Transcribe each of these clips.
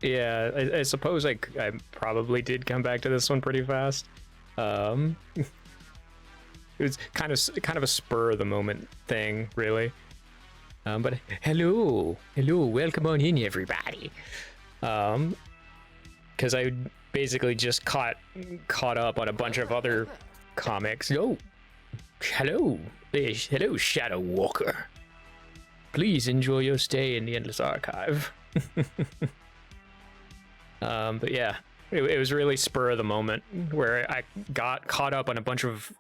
Yeah, I suppose I probably did come back to this one pretty fast. It was kind of a spur of the moment thing, really. But hello, welcome on in, everybody. Because I basically just caught up on a bunch of other comics. Oh, hello, Shadow Walker. Please enjoy your stay in the Endless Archive. But yeah, it was really spur of the moment where I got caught up on a bunch of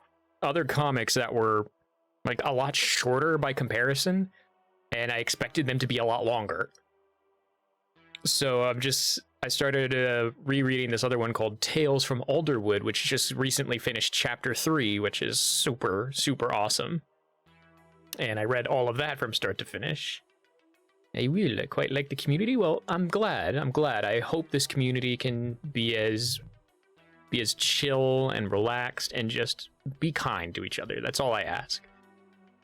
other comics that were like a lot shorter by comparison, and I expected them to be a lot longer. So I started rereading this other one called Tales from Alderwood, which just recently finished chapter 3, which is super, super awesome. And I read all of that from start to finish. I really quite like the community. Well, I'm glad. I hope this community can be as chill and relaxed and just be kind to each other. That's all I ask.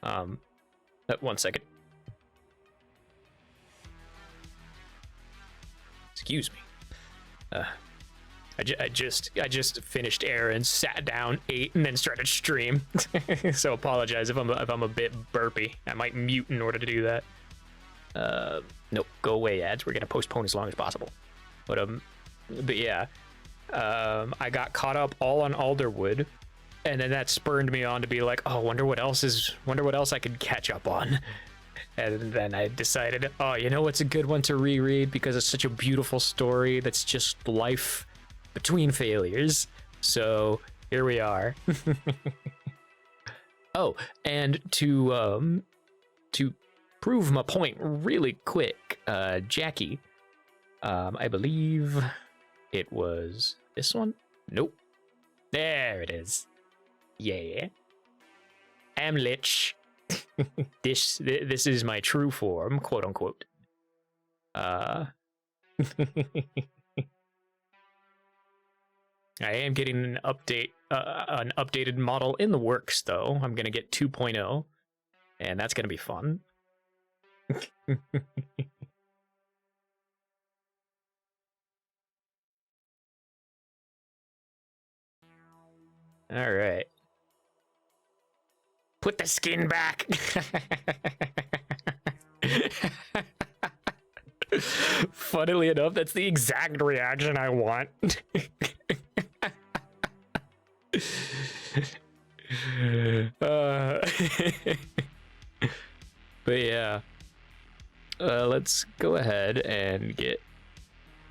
1 second. Excuse me. I just finished errands, sat down, ate, and then started stream. So apologize if I'm a bit burpy. I might mute in order to do that. Nope, go away, ads. We're gonna postpone as long as possible. But yeah, I got caught up all on Alderwood, and then that spurred me on to be like, oh, wonder what else I could catch up on. And then I decided, oh, you know what's a good one to reread because it's such a beautiful story that's just life between failures. So here we are. Oh, and to prove my point really quick, Jackie, I believe it was this one. Nope, there it is. Yeah, I'm Lich. This is my true form, quote unquote. I am getting an updated model in the works, though. I'm gonna get 2.0, and that's gonna be fun. All right. Put the skin back. Funnily enough, that's the exact reaction I want. But yeah, let's go ahead and get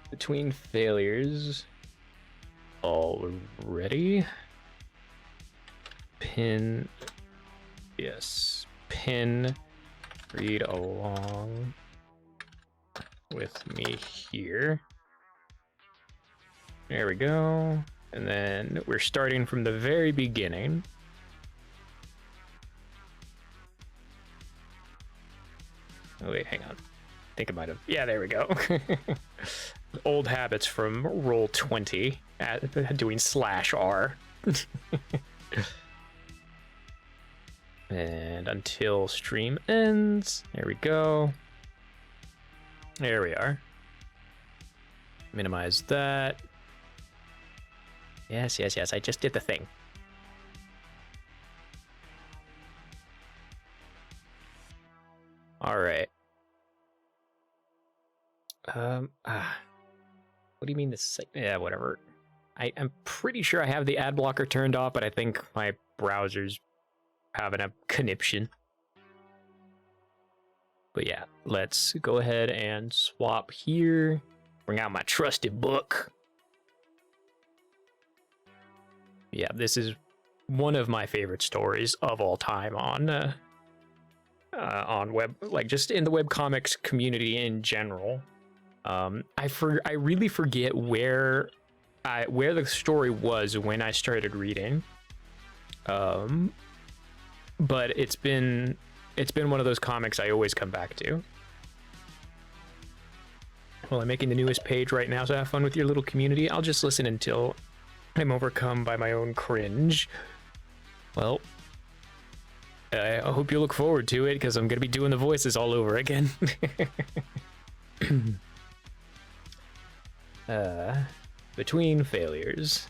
Between Failures already. Pin, yes, pin, read along with me here. There we go. And then we're starting from the very beginning. Oh wait, hang on. I think I might have. Yeah, there we go. Old habits from Roll20 at doing /R. And until stream ends. There we go. There we are. Minimize that. Yes, I just did the thing. All right. What do you mean this? Yeah, whatever. I'm pretty sure I have the ad blocker turned off, but I think my browser's having a conniption. But yeah, let's go ahead and swap here. Bring out my trusted book. Yeah, this is one of my favorite stories of all time on web, like just in the webcomics community in general. I really forget where the story was when I started reading. But it's been one of those comics I always come back to. Well, I'm making the newest page right now, so have fun with your little community. I'll just listen until I'm overcome by my own cringe. Well, I hope you look forward to it, because I'm going to be doing the voices all over again. Between failures.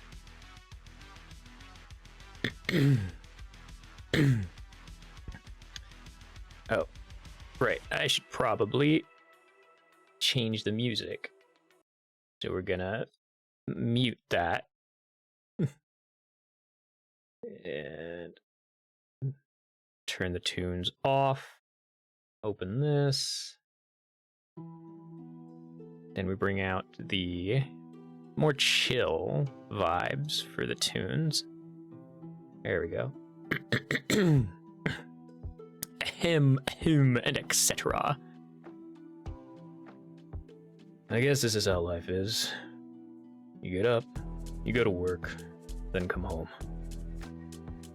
Oh, right. I should probably change the music. So we're gonna mute that. And turn the tunes off. Open this. Then we bring out the more chill vibes for the tunes. There we go. Him, and etc. I guess this is how life is. You get up, you go to work, then come home.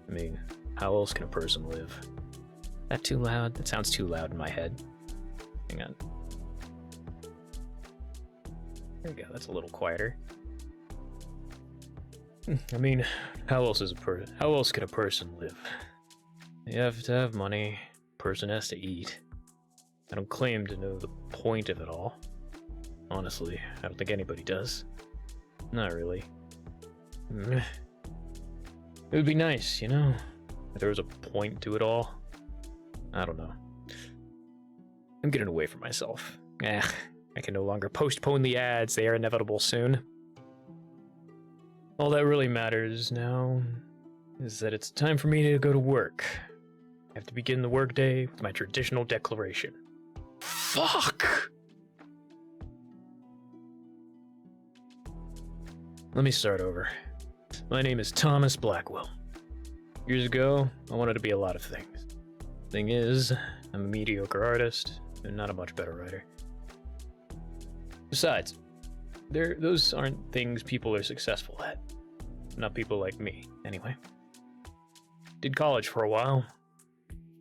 I mean, how else can a person live? That too loud? That sounds too loud in my head. Hang on. There we go, that's a little quieter. I mean, how else can a person live? You have to have money. Person has to eat. I don't claim to know the point of it all. Honestly, I don't think anybody does. Not really. It would be nice, you know, if there was a point to it all. I don't know. I'm getting away from myself. I can no longer postpone the ads. They are inevitable soon. All that really matters now is that it's time for me to go to work. I have to begin the workday with my traditional declaration. Fuck! Let me start over. My name is Thomas Blackwell. Years ago, I wanted to be a lot of things. Thing is, I'm a mediocre artist and not a much better writer. Besides, those aren't things people are successful at. Not people like me, anyway. Did college for a while.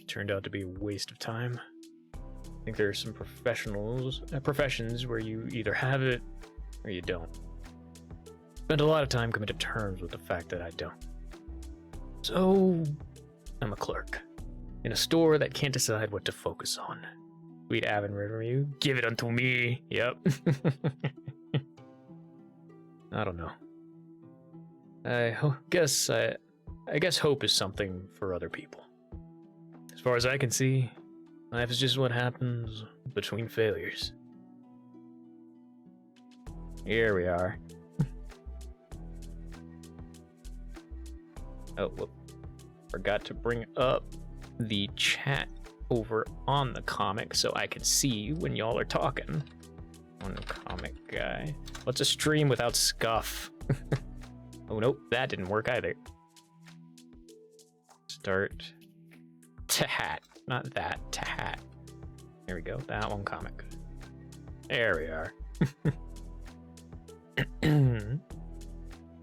Turned out to be a waste of time. I think there are some professions where you either have it or you don't. Spent a lot of time coming to terms with the fact that I don't. So, I'm a clerk in a store that can't decide what to focus on. Sweet Avon review, give it unto me. Yep. I don't know. I guess hope is something for other people. As far as I can see, life is just what happens between failures. Here we are. Oh, whoop. Forgot to bring up the chat over on the comic so I can see when y'all are talking. One comic guy. What's a stream without scuff? Oh, nope, that didn't work either. Start to hat. Not that, to hat. There we go, that one comic. There we are.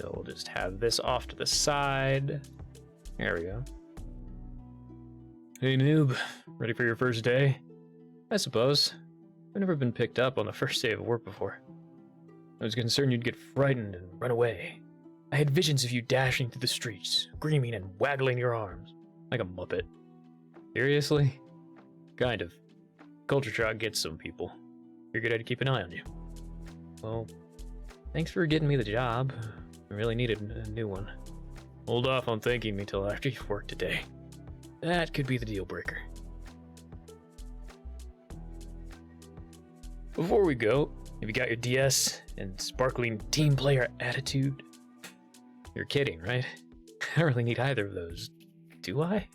So we'll just have this off to the side. There we go. Hey noob, ready for your first day? I suppose. I've never been picked up on the first day of work before. I was concerned you'd get frightened and run away. I had visions of you dashing through the streets, screaming and waggling your arms, like a muppet. Seriously? Kind of. Culture shock gets some people. Figured I'd keep an eye on you. Well, thanks for getting me the job. I really needed a new one. Hold off on thanking me till after you've worked today. That could be the deal breaker. Before we go, have you got your DS and sparkling team player attitude? You're kidding, right? I don't really need either of those, do I?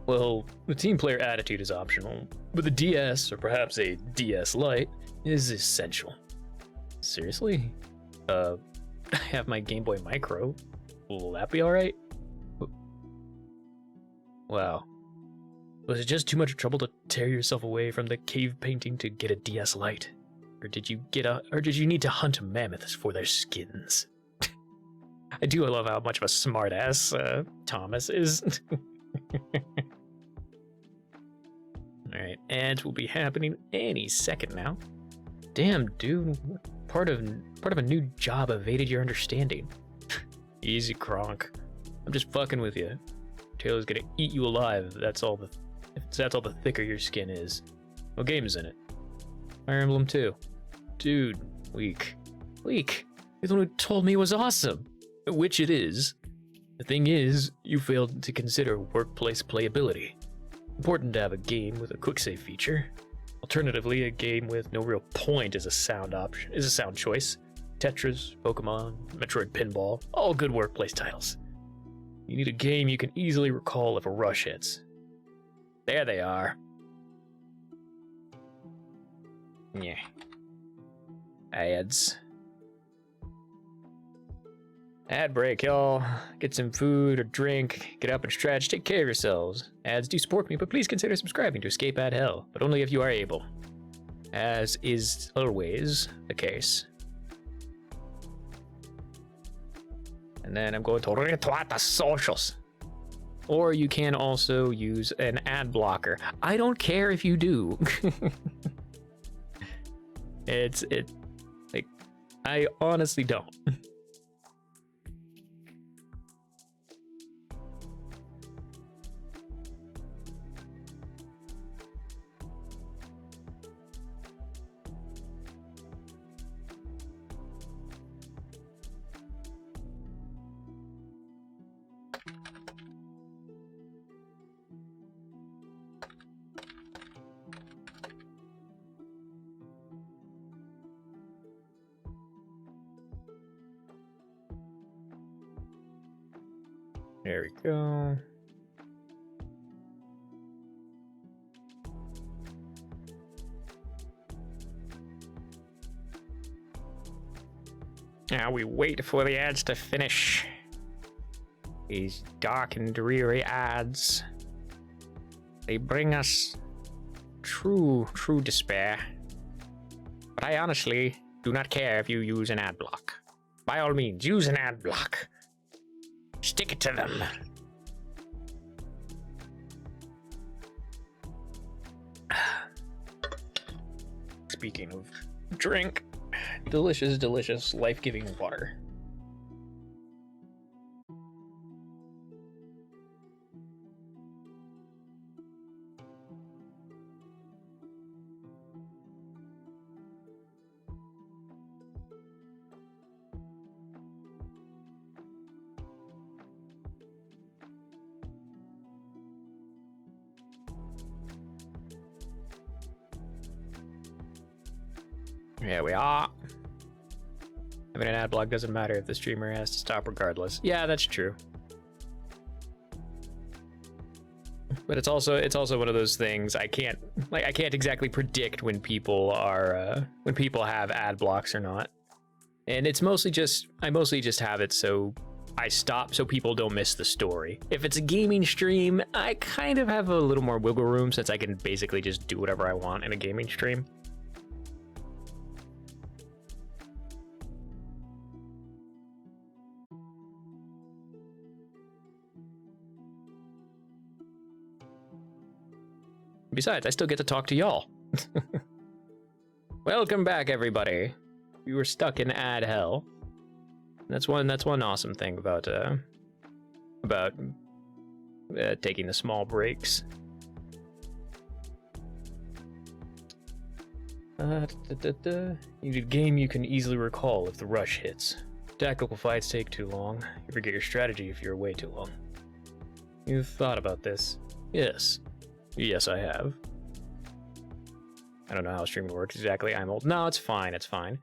Well, the team player attitude is optional, but the DS, or perhaps a DS Lite, is essential. Seriously? I have my Game Boy Micro. Will that be alright? Wow. Was it just too much trouble to tear yourself away from the cave painting to get a DS Lite? Or did you need to hunt mammoths for their skins? I do love how much of a smartass Thomas is. Alright, ads will be happening any second now. Damn, dude, part of a new job evaded your understanding. Easy, Kronk. I'm just fucking with you. Taylor's gonna eat you alive. That's all the thicker your skin is. What game is in it? Fire Emblem 2. Dude, weak. Weak. You're the one who told me it was awesome. Which it is. The thing is, you failed to consider workplace playability. Important to have a game with a quick save feature. Alternatively, a game with no real point is a sound choice. Tetris, Pokemon, Metroid Pinball, all good workplace titles. You need a game you can easily recall if a rush hits. There they are. Yeah. Ads. Ad break, y'all. Get some food or drink, get up and stretch, take care of yourselves. Ads do support me, but please consider subscribing to escape ad hell, but only if you are able. As is always the case. And then I'm going to retweet the socials. Or you can also use an ad blocker. I don't care if you do. Like, I honestly don't. There we go. Now we wait for the ads to finish. These dark and dreary ads. They bring us true despair. But I honestly do not care if you use an ad block. By all means, use an ad block. Stick it to them. Speaking of drink, delicious, life-giving water. Here we are. Having an ad block doesn't matter if the streamer has to stop regardless. Yeah, that's true. But it's also one of those things I can't exactly predict when people have ad blocks or not. And it's mostly just I mostly just have it so I stop so people don't miss the story. If it's a gaming stream, I kind of have a little more wiggle room since I can basically just do whatever I want in a gaming stream. Besides, I still get to talk to y'all. Welcome back, everybody. You were stuck in ad hell. That's one awesome thing about taking the small breaks. You need a game you can easily recall if the rush hits. Tactical fights take too long. You forget your strategy if you're away too long. You've thought about this? Yes. Yes, I have. I don't know how streaming works exactly. I'm old. No, it's fine. It's fine.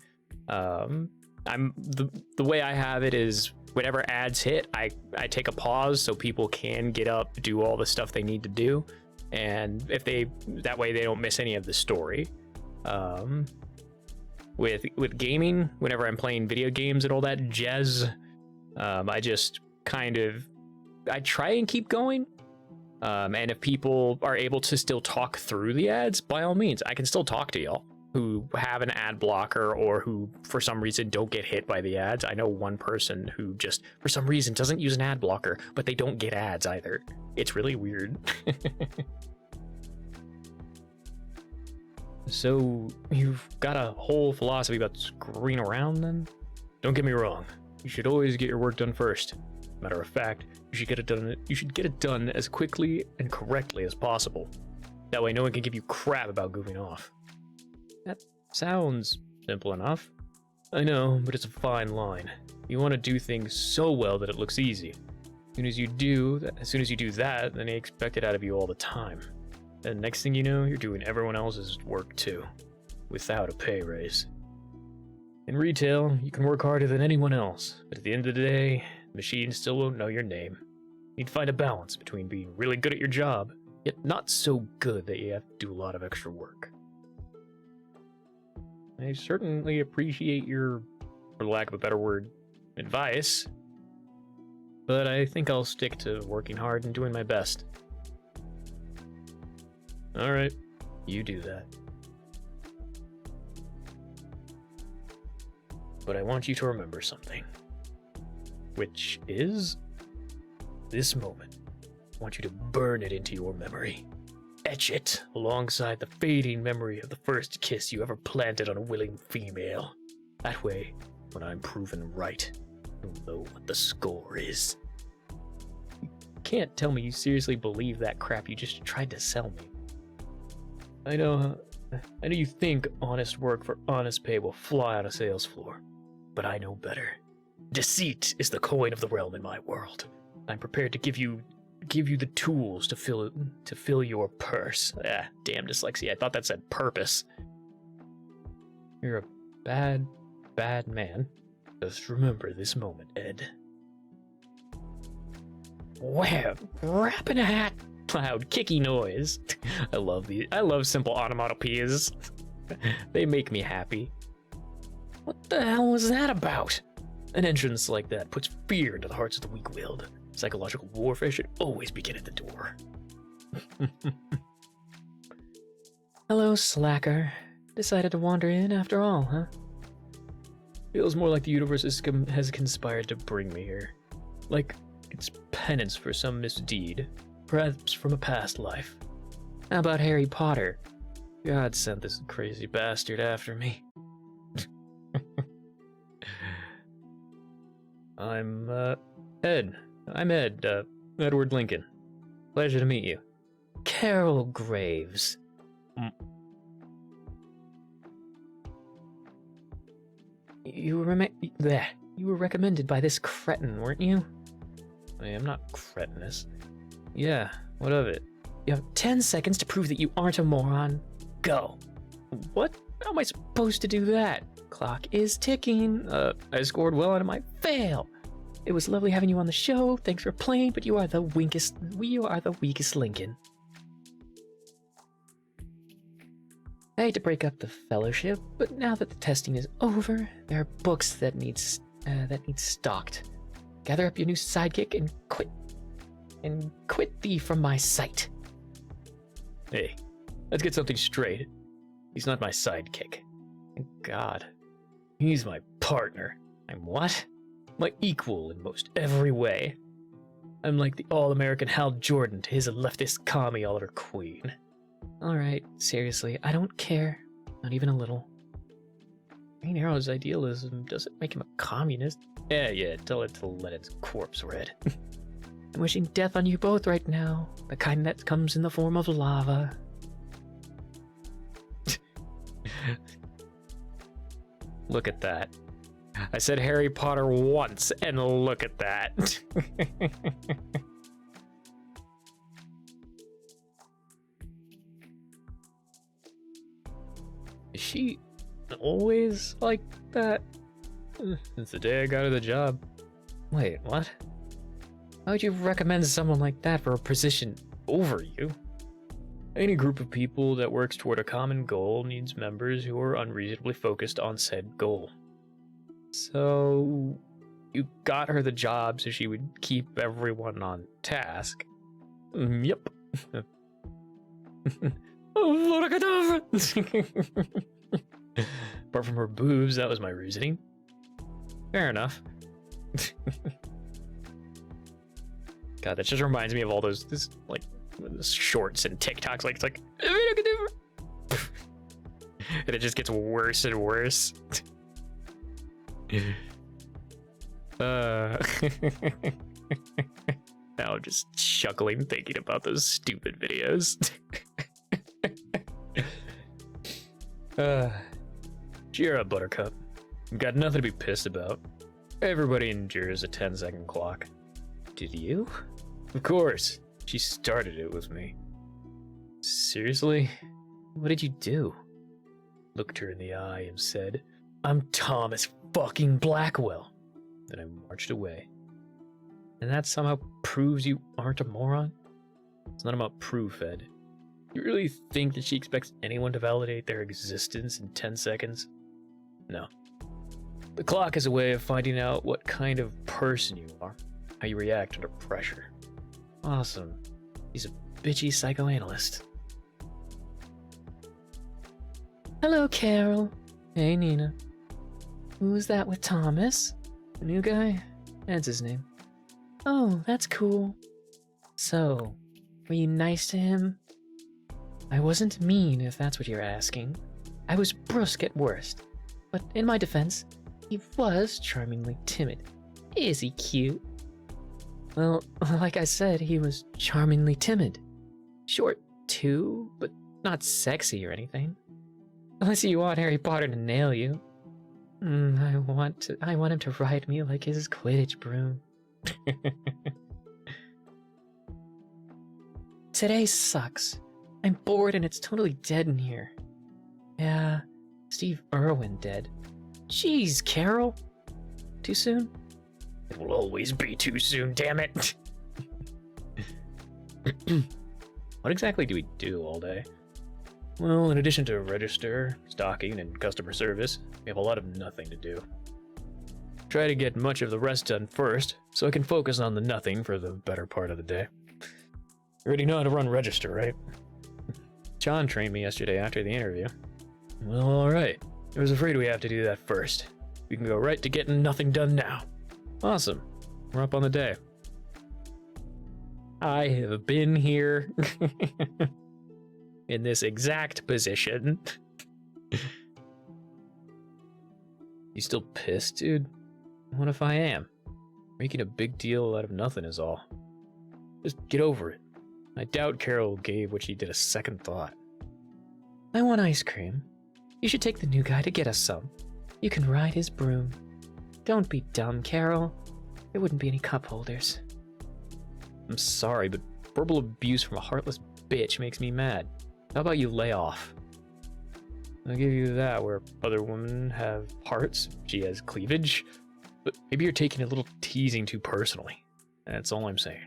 I'm the way I have it is whenever ads hit, I take a pause so people can get up, do all the stuff they need to do, and that way they don't miss any of the story. With gaming, whenever I'm playing video games and all that jazz, I just I try and keep going. And if people are able to still talk through the ads, by all means, I can still talk to y'all who have an ad blocker or who, for some reason, don't get hit by the ads. I know one person who just, for some reason, doesn't use an ad blocker, but they don't get ads either. It's really weird. So, you've got a whole philosophy about screwing around, then? Don't get me wrong. You should always get your work done first. Matter of fact, you should get it done as quickly and correctly as possible. That way no one can give you crap about goofing off. That sounds simple enough. I know, but it's a fine line. You want to do things so well that it looks easy. As soon as you do that, then they expect it out of you all the time. And next thing you know, you're doing everyone else's work too, without a pay raise. In retail, you can work harder than anyone else, but at the end of the day, machines still won't know your name. You'd find a balance between being really good at your job, yet not so good that you have to do a lot of extra work. I certainly appreciate your, for lack of a better word, advice, but I think I'll stick to working hard and doing my best. Alright, you do that. But I want you to remember something. Which is this moment. I want you to burn it into your memory. Etch it alongside the fading memory of the first kiss you ever planted on a willing female. That way, when I'm proven right, you'll know what the score is. You can't tell me you seriously believe that crap you just tried to sell me. I know you think honest work for honest pay will fly on a sales floor, but I know better. Deceit is the coin of the realm in my world. I'm prepared to give you the tools to fill your purse. Ah, damn dyslexia. I thought that said purpose. You're a bad man. Just remember this moment, Ed. Wham! Rapping a hat. Loud, kicky noise. I love simple onomatopoeias. They make me happy. What the hell was that about? An entrance like that puts fear into the hearts of the weak-willed. Psychological warfare should always begin at the door. Hello, slacker. Decided to wander in after all, huh? Feels more like the universe has conspired to bring me here. Like it's penance for some misdeed. Perhaps from a past life. How about Harry Potter? God sent this crazy bastard after me. I'm Ed. I'm Ed, Edward Lincoln. Pleasure to meet you. Carol Graves. You were recommended by this cretin, weren't you? I am not cretinous. Yeah, what of it? You have 10 seconds to prove that you aren't a moron. Go. What? How am I supposed to do that? Clock is ticking. I scored well out of my fail. It was lovely having you on the show. Thanks for playing, but you are the weakest Lincoln. I hate to break up the fellowship, but now that the testing is over, there are books that need stocked. Gather up your new sidekick and quit thee from my sight. Hey, let's get something straight. He's not my sidekick. Thank God. He's my partner. I'm what? My equal in most every way. I'm like the all-American Hal Jordan to his leftist commie Oliver Queen. Alright, seriously, I don't care. Not even a little. Green Arrow's idealism doesn't make him a communist. Yeah, tell it to let its corpse red. I'm wishing death on you both right now. The kind that comes in the form of lava. Look at that. I said Harry Potter once, and look at that. Is she always like that? Since the day I got her the job. Wait, what? Why would you recommend someone like that for a position over you? Any group of people that works toward a common goal needs members who are unreasonably focused on said goal. So, you got her the job so she would keep everyone on task. Yep. Apart from her boobs, that was my reasoning. Fair enough. God, that just reminds me of all those shorts and TikToks. It's like, and it just gets worse and worse. Now I'm just chuckling thinking about those stupid videos. Cheer up, Buttercup. You've got nothing to be pissed about. Everybody endures a 10-second clock. Did you? Of course. She started it with me. Seriously? What did you do? Looked her in the eye and said, I'm Thomas fucking Blackwell. Then I marched away. And that somehow proves you aren't a moron? It's not about proof, Ed. You really think that she expects anyone to validate their existence in 10 seconds? No. The clock is a way of finding out what kind of person you are, how you react under pressure. Awesome. He's a bitchy psychoanalyst. Hello, Carol. Hey, Nina. Who's that with Thomas? The new guy? Ed's his name. Oh, that's cool. So, were you nice to him? I wasn't mean, if that's what you're asking. I was brusque at worst. But in my defense, he was charmingly timid. Is he cute? Well, like I said, he was charmingly timid. Short, too, but not sexy or anything. Unless you want Harry Potter to nail you. I want him to ride me like his Quidditch broom. Today sucks. I'm bored and it's totally dead in here. Yeah, Steve Irwin dead. Jeez, Carol. Too soon? It will always be too soon, damn it. What exactly do we do all day? Well, in addition to register, stocking, and customer service, we have a lot of nothing to do. Try to get much of the rest done first, so I can focus on the nothing for the better part of the day. You already know how to run register, right? John trained me yesterday after the interview. Well, alright. I was afraid we have to do that first. We can go right to getting nothing done now. Awesome. We're up on the day. I have been here in this exact position. You still pissed, dude? What if I am? Making a big deal out of nothing is all. Just get over it. I doubt Carol gave what she did a second thought. I want ice cream. You should take the new guy to get us some. You can ride his broom. Don't be dumb, Carol. There wouldn't be any cup holders. I'm sorry, but verbal abuse from a heartless bitch makes me mad. How about you lay off? I'll give you that, where other women have hearts, she has cleavage. But maybe you're taking a little teasing too personally. That's all I'm saying.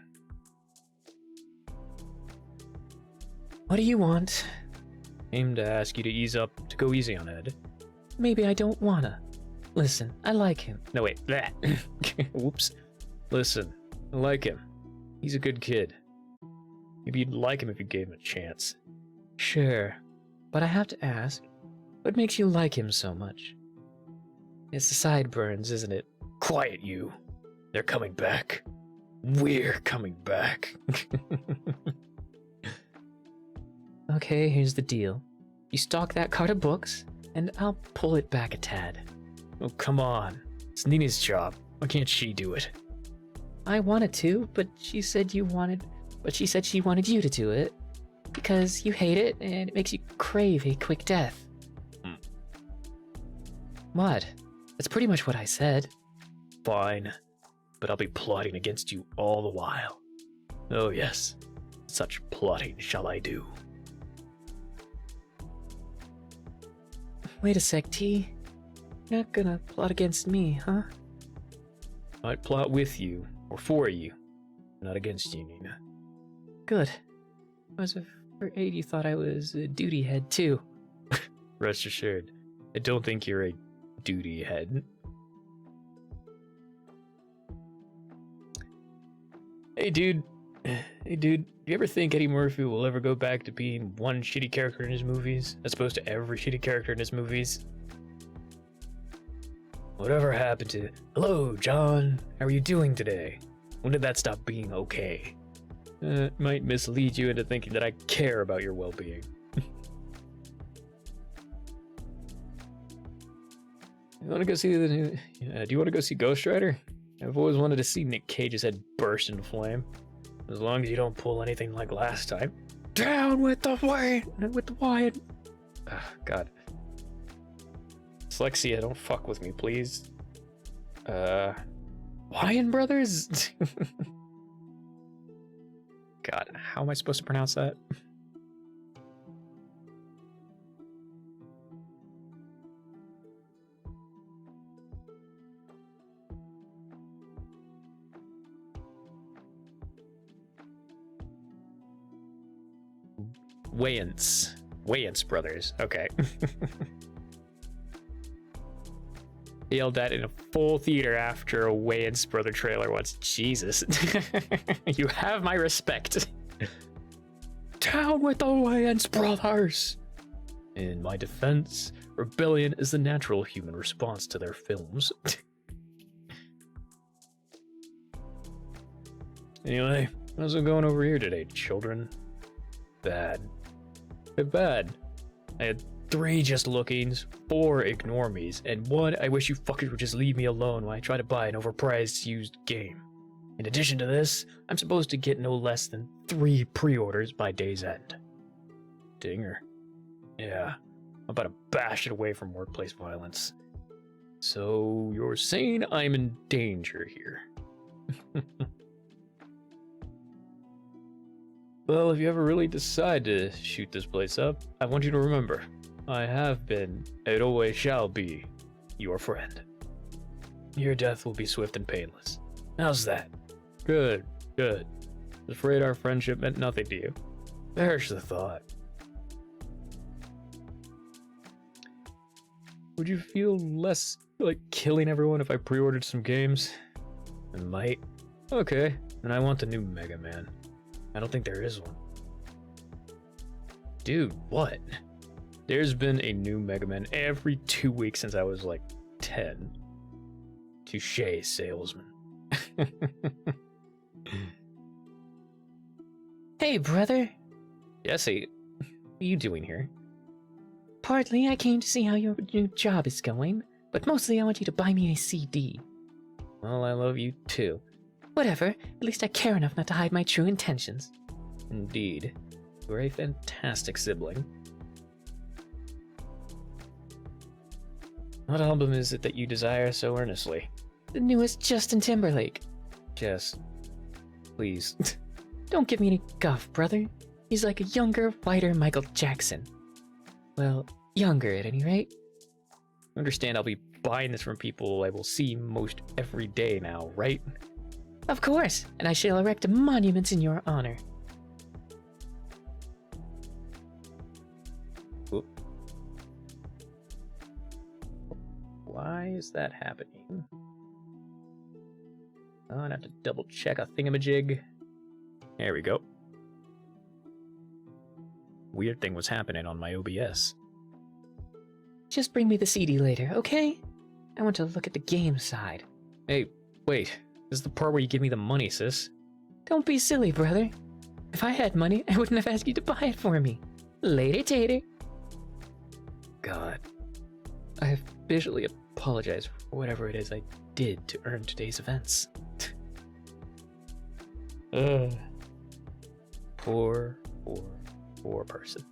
What do you want? Aim to ask you to ease up, to go easy on Ed. Maybe I don't wanna. Listen, I like him. No, wait, that. Whoops. Listen, I like him. He's a good kid. Maybe you'd like him if you gave him a chance. Sure, but I have to ask, what makes you like him so much? It's the sideburns, isn't it? Quiet, you. They're coming back. We're coming back. Okay, here's the deal. You stock that cart of books, and I'll pull it back a tad. Oh, come on. It's Nina's job. Why can't she do it? I wanted to, but she said she wanted you to do it. Because you hate it, and it makes you crave a quick death. What? That's pretty much what I said. Fine. But I'll be plotting against you all the while. Oh yes. Such plotting shall I do. Wait a sec, T. You're not gonna plot against me, huh? I'd plot with you, or for you, not against you, Nina. Good. I was afraid you thought I was a duty head, too. Rest assured, I don't think you're a duty head. Hey, dude. Do you ever think Eddie Murphy will ever go back to being one shitty character in his movies, as opposed to every shitty character in his movies? Whatever happened to, hello, John, how are you doing today? When did that stop being okay? It might mislead you into thinking that I care about your well-being. You want to go see the new, do you want to go see Ghost Rider? I've always wanted to see Nick Cage's head burst into flame. As long as you don't pull anything like last time. Down with the Wyatt! Oh, God. Dyslexia, don't fuck with me, please. Wyan Brothers? God, how am I supposed to pronounce that? Wayans Brothers. Okay. Yelled at in a full theater after a Wayans Brother trailer once. Jesus. You have my respect. Down with the Wayans Brothers! In my defense, rebellion is the natural human response to their films. Anyway, how's it going over here today, children? Bad. Bad. I had 3 just lookings, 4 ignore me's, and 1 I wish you fuckers would just leave me alone while I try to buy an overpriced used game. In addition to this, I'm supposed to get no less than 3 pre-orders by day's end. Dinger. Yeah, I'm about to bash it away from workplace violence. So you're saying I'm in danger here? Well, if you ever really decide to shoot this place up, I want you to remember, I have been, and always shall be, your friend. Your death will be swift and painless. How's that? Good, good. I was afraid our friendship meant nothing to you. Perish the thought. Would you feel less like killing everyone if I pre-ordered some games? I might. Okay, then I want the new Mega Man. I don't think there is one. Dude, what? There's been a new Mega Man every 2 weeks since I was like 10. Touché, salesman. Hey, brother. Jesse, what are you doing here? Partly I came to see how your new job is going, but mostly I want you to buy me a CD. Well, I love you too. Whatever, at least I care enough not to hide my true intentions. Indeed. You're a fantastic sibling. What album is it that you desire so earnestly? The newest Justin Timberlake. Jess, please. Don't give me any guff, brother. He's like a younger, whiter Michael Jackson. Well, younger at any rate. Understand I'll be buying this from people I will see most every day now, right? Of course, and I shall erect monuments in your honor. Oop. Why is that happening? Oh, I'd have to double check a thingamajig. There we go. Weird thing was happening on my OBS. Just bring me the CD later, okay? I want to look at the game side. Hey, wait. This is the part where you give me the money, sis. Don't be silly, brother. If I had money, I wouldn't have asked you to buy it for me. Later, tater. God. I officially apologize for whatever it is I did to earn today's events. Poor person.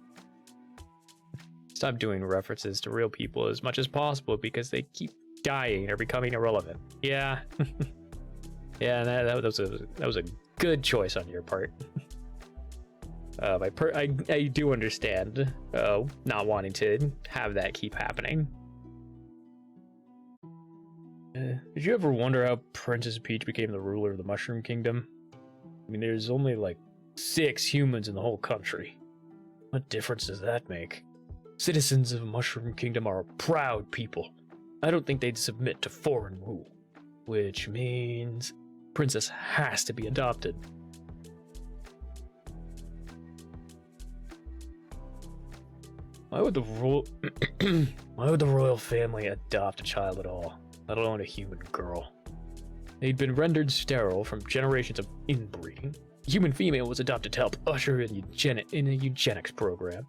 Stop doing references to real people as much as possible because they keep dying or becoming irrelevant. Yeah. Yeah, that was a good choice on your part. I do understand not wanting to have that keep happening. Did you ever wonder how Princess Peach became the ruler of the Mushroom Kingdom? I mean, there's only like 6 humans in the whole country. What difference does that make? Citizens of Mushroom Kingdom are a proud people. I don't think they'd submit to foreign rule. Which means Princess has to be adopted. Why would the royal family adopt a child at all, let alone a human girl? They'd been rendered sterile from generations of inbreeding. A human female was adopted to help usher in a eugenics program.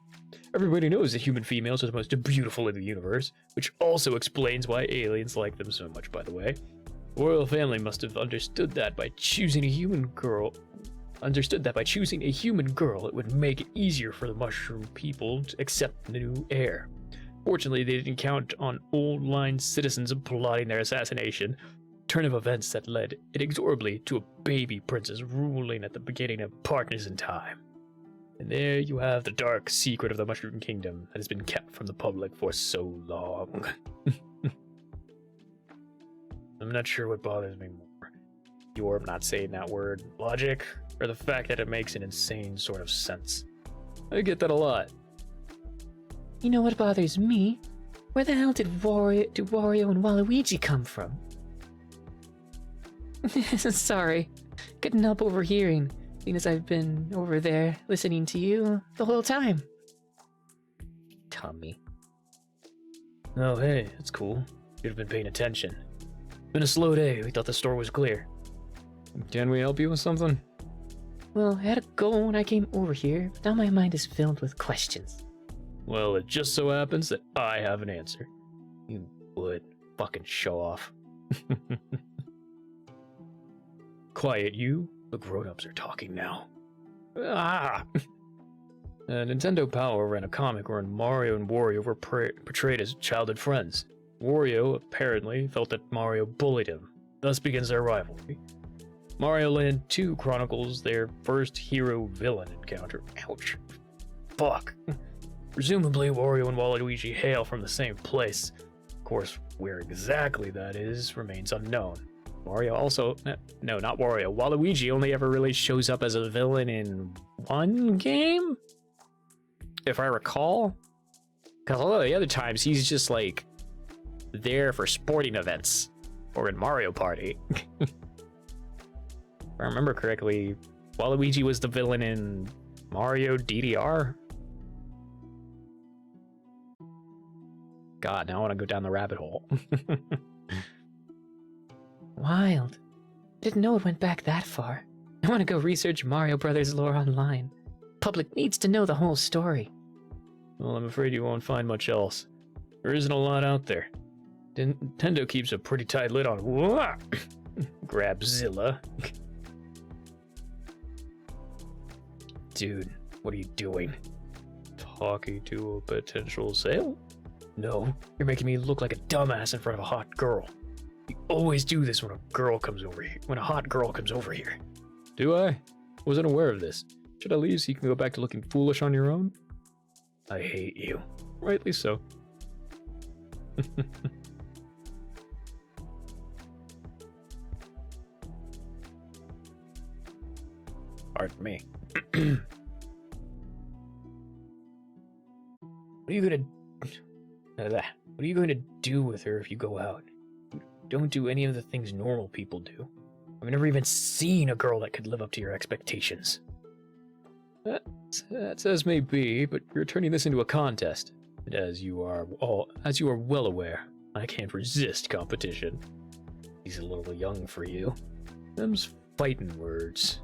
Everybody knows that human females are the most beautiful in the universe, which also explains why aliens like them so much, by the way. The royal family must have understood that by choosing a human girl, it would make it easier for the mushroom people to accept the new heir. Fortunately, they didn't count on old line citizens plotting their assassination. Turn of events that led inexorably to a baby princess ruling at the beginning of Partners in Time. And there you have the dark secret of the Mushroom Kingdom that has been kept from the public for so long. I'm not sure what bothers me more. You're not saying that word, logic, or the fact that it makes an insane sort of sense. I get that a lot. You know what bothers me? Where the hell did Wario and Waluigi come from? Sorry, couldn't help overhearing, seeing as I've been over there listening to you the whole time. Tommy. Oh, hey, that's cool. You'd have been paying attention. Been a slow day. We thought the store was clear. Can we help you with something? Well, I had a goal when I came over here, but now my mind is filled with questions. Well, it just so happens that I have an answer. You would fucking show off. Quiet, you. The grown-ups are talking now. Ah! Nintendo Power ran a comic wherein Mario and Wario were portrayed as childhood friends. Wario apparently felt that Mario bullied him. Thus begins their rivalry. Mario Land 2 chronicles their first hero-villain encounter. Ouch. Fuck. Presumably, Wario and Waluigi hail from the same place. Of course, where exactly that is remains unknown. Mario also... No, not Wario. Waluigi only ever really shows up as a villain in one game? If I recall? Because all of the other times, he's just, like, there for sporting events. Or in Mario Party. If I remember correctly, Waluigi was the villain in Mario DDR? God, now I want to go down the rabbit hole. Wild. Didn't know it went back that far. I want to go research Mario Brothers lore online. Public needs to know the whole story. Well, I'm afraid you won't find much else. There isn't a lot out there. Nintendo keeps a pretty tight lid on Grabzilla. Dude, what are you doing? Talking to a potential sale? No, you're making me look like a dumbass in front of a hot girl. You always do this when a hot girl comes over here. Do I? Wasn't aware of this. Should I leave so you can go back to looking foolish on your own? I hate you. Rightly so. Pardon me. What are you going to do with her if you go out? Don't do any of the things normal people do. I've never even seen a girl that could live up to your expectations. That's as may be, but you're turning this into a contest. And as you are well aware, I can't resist competition. He's a little young for you. Them's fighting words.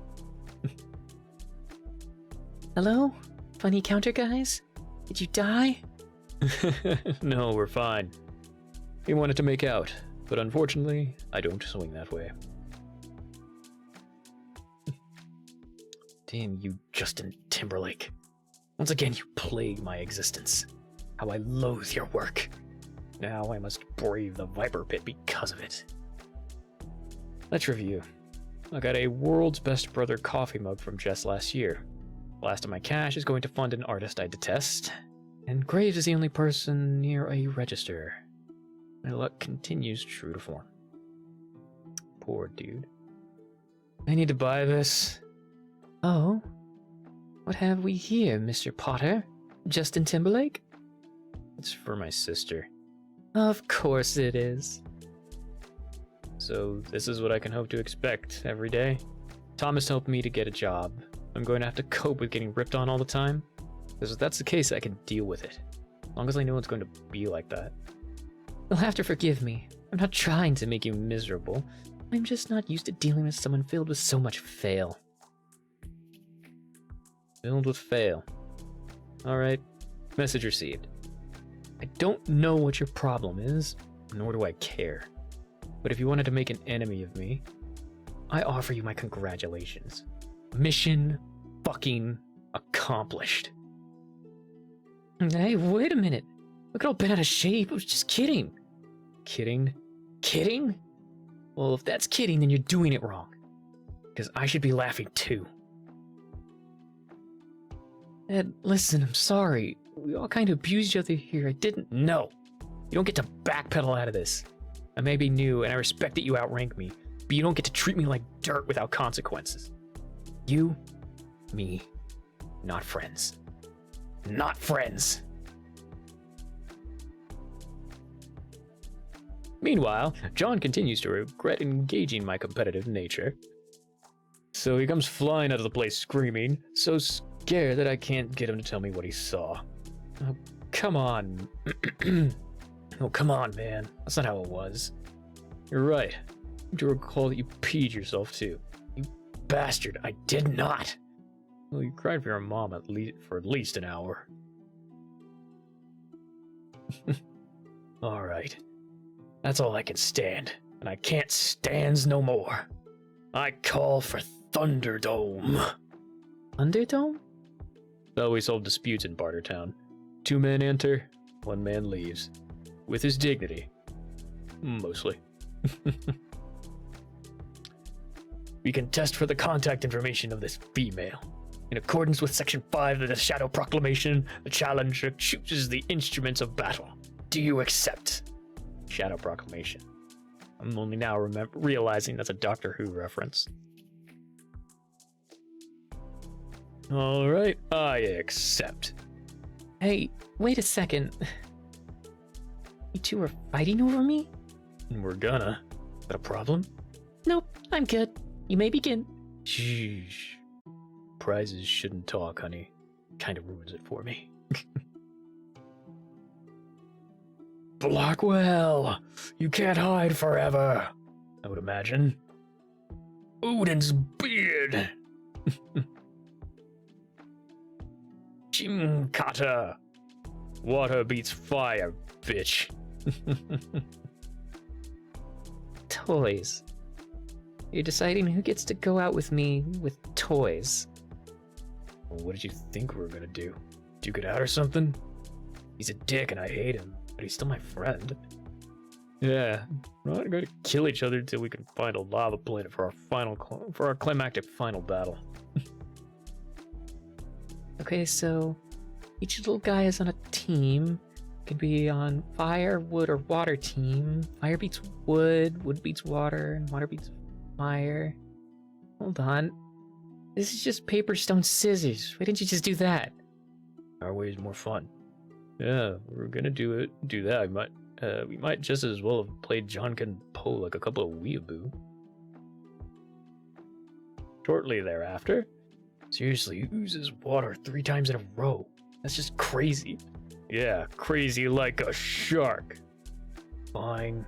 Hello? Funny counter guys? Did you die? No, we're fine. He wanted to make out, but unfortunately, I don't swing that way. Damn you, Justin Timberlake. Once again, you plague my existence. How I loathe your work. Now I must brave the Viper Pit because of it. Let's review. I got a World's Best Brother coffee mug from Jess last year. Last of my cash is going to fund an artist I detest. And Graves is the only person near a register. My luck continues true to form. Poor dude. I need to buy this. Oh? What have we here, Mr. Potter? Justin Timberlake? It's for my sister. Of course it is. So this is what I can hope to expect every day. Thomas helped me to get a job. I'm going to have to cope with getting ripped on all the time. Because if that's the case, I can deal with it. As long as I know it's going to be like that. You'll have to forgive me. I'm not trying to make you miserable. I'm just not used to dealing with someone filled with so much fail. Filled with fail. Alright, message received. I don't know what your problem is, nor do I care. But if you wanted to make an enemy of me, I offer you my congratulations. Mission fucking accomplished. Hey, wait a minute. Look at all bent out of shape. I was just kidding. Kidding? Kidding? Well, if that's kidding, then you're doing it wrong. Because I should be laughing too. Ed, listen, I'm sorry. We all kind of abused each other here. I didn't. No! You don't get to backpedal out of this. I may be new, and I respect that you outrank me, but you don't get to treat me like dirt without consequences. You, me, not friends. Not friends! Meanwhile, John continues to regret engaging my competitive nature. So he comes flying out of the place screaming, so scared that I can't get him to tell me what he saw. Oh, come on. Oh, come on, man. That's not how it was. You're right. You do recall that you peed yourself, too. You bastard, I did not. Well, you cried for your mom for at least an hour. All right. That's all I can stand, and I can't stands no more. I call for Thunderdome. Thunderdome? Though we solve disputes in Bartertown. 2 men enter, 1 man leaves. With his dignity. Mostly. We can test for the contact information of this female. In accordance with Section 5 of the Shadow Proclamation, the challenger chooses the instruments of battle. Do you accept? Shadow Proclamation. I'm only now realizing that's a Doctor Who reference. Alright, I accept. Hey, wait a second. You two are fighting over me? We're gonna. Is that a problem? Nope, I'm good. You may begin. Sheesh. Prizes shouldn't talk, honey. Kinda ruins it for me. Blackwell! You can't hide forever! I would imagine. Odin's beard! Jim Carter! Water beats fire, bitch. Toys. You're deciding who gets to go out with me with toys. Well, what did you think we were gonna do? Duke it out or something? He's a dick and I hate him, but he's still my friend. Yeah, we're not going to kill each other until we can find a lava planet for our climactic final battle. Okay, so each little guy is on a team. Could be on fire, wood, or water team. Fire beats wood, wood beats water, and water beats fire. Hold on. This is just paper, stone, scissors. Why didn't you just do that? Our way is more fun. Yeah, we're gonna do that. We might just as well have played John Can Po like a couple of weeaboo. Shortly thereafter, seriously oozes water 3 times in a row. That's just crazy. Yeah, crazy like a shark. Fine,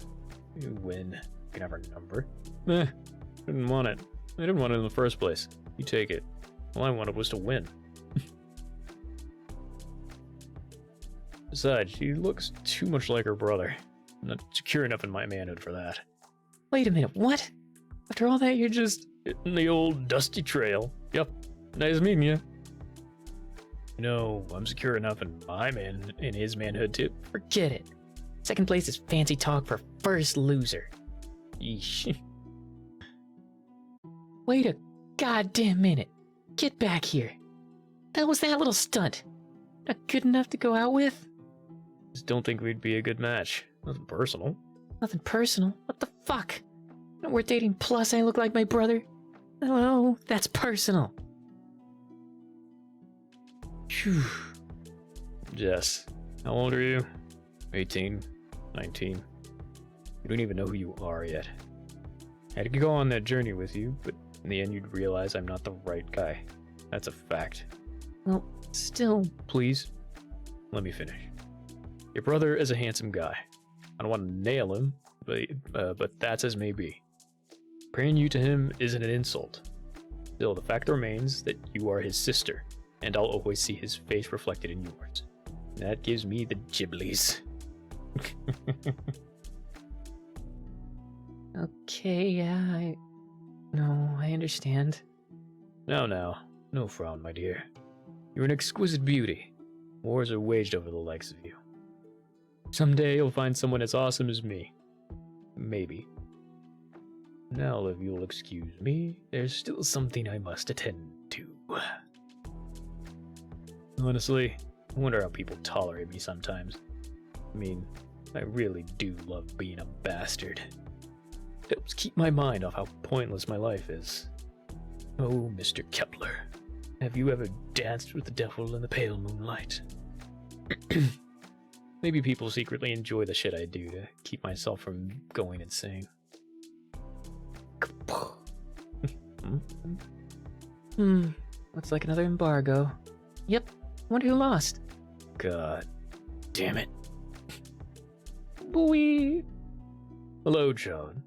you win. You can have our number. Didn't want it. I didn't want it in the first place. You take it. All I wanted was to win. Besides, she looks too much like her brother. I'm not secure enough in my manhood for that. Wait a minute, what? After all that, you're just... Hitting the old dusty trail. Yep, nice meeting you. You know, I'm secure enough in his manhood too. Forget it. Second place is fancy talk for first loser. Yeesh. Wait a goddamn minute. Get back here. That was that little stunt. Not good enough to go out with? Just don't think we'd be a good match. Nothing personal. Nothing personal. What the fuck? Not worth dating, plus I look like my brother. Oh, that's personal. Phew. Jess, how old are you? 18? 19? You don't even know who you are yet. I had to go on that journey with you, but in the end you'd realize I'm not the right guy. That's a fact. Well, still... Please, let me finish. Your brother is a handsome guy. I don't want to nail him, but that's as may be. Comparing you to him isn't an insult. Still, the fact remains that you are his sister, and I'll always see his face reflected in yours. That gives me the giblies. Okay, yeah, I understand. Now, no frown, my dear. You're an exquisite beauty. Wars are waged over the likes of you. Someday you'll find someone as awesome as me. Maybe. Now, if you'll excuse me, there's still something I must attend to. Honestly, I wonder how people tolerate me sometimes. I mean, I really do love being a bastard. It helps keep my mind off how pointless my life is. Oh, Mr. Kepler, have you ever danced with the devil in the pale moonlight? Maybe people secretly enjoy the shit I do to keep myself from going insane. Looks like another embargo. Yep, wonder who lost. God damn it. Boy. Hello, John.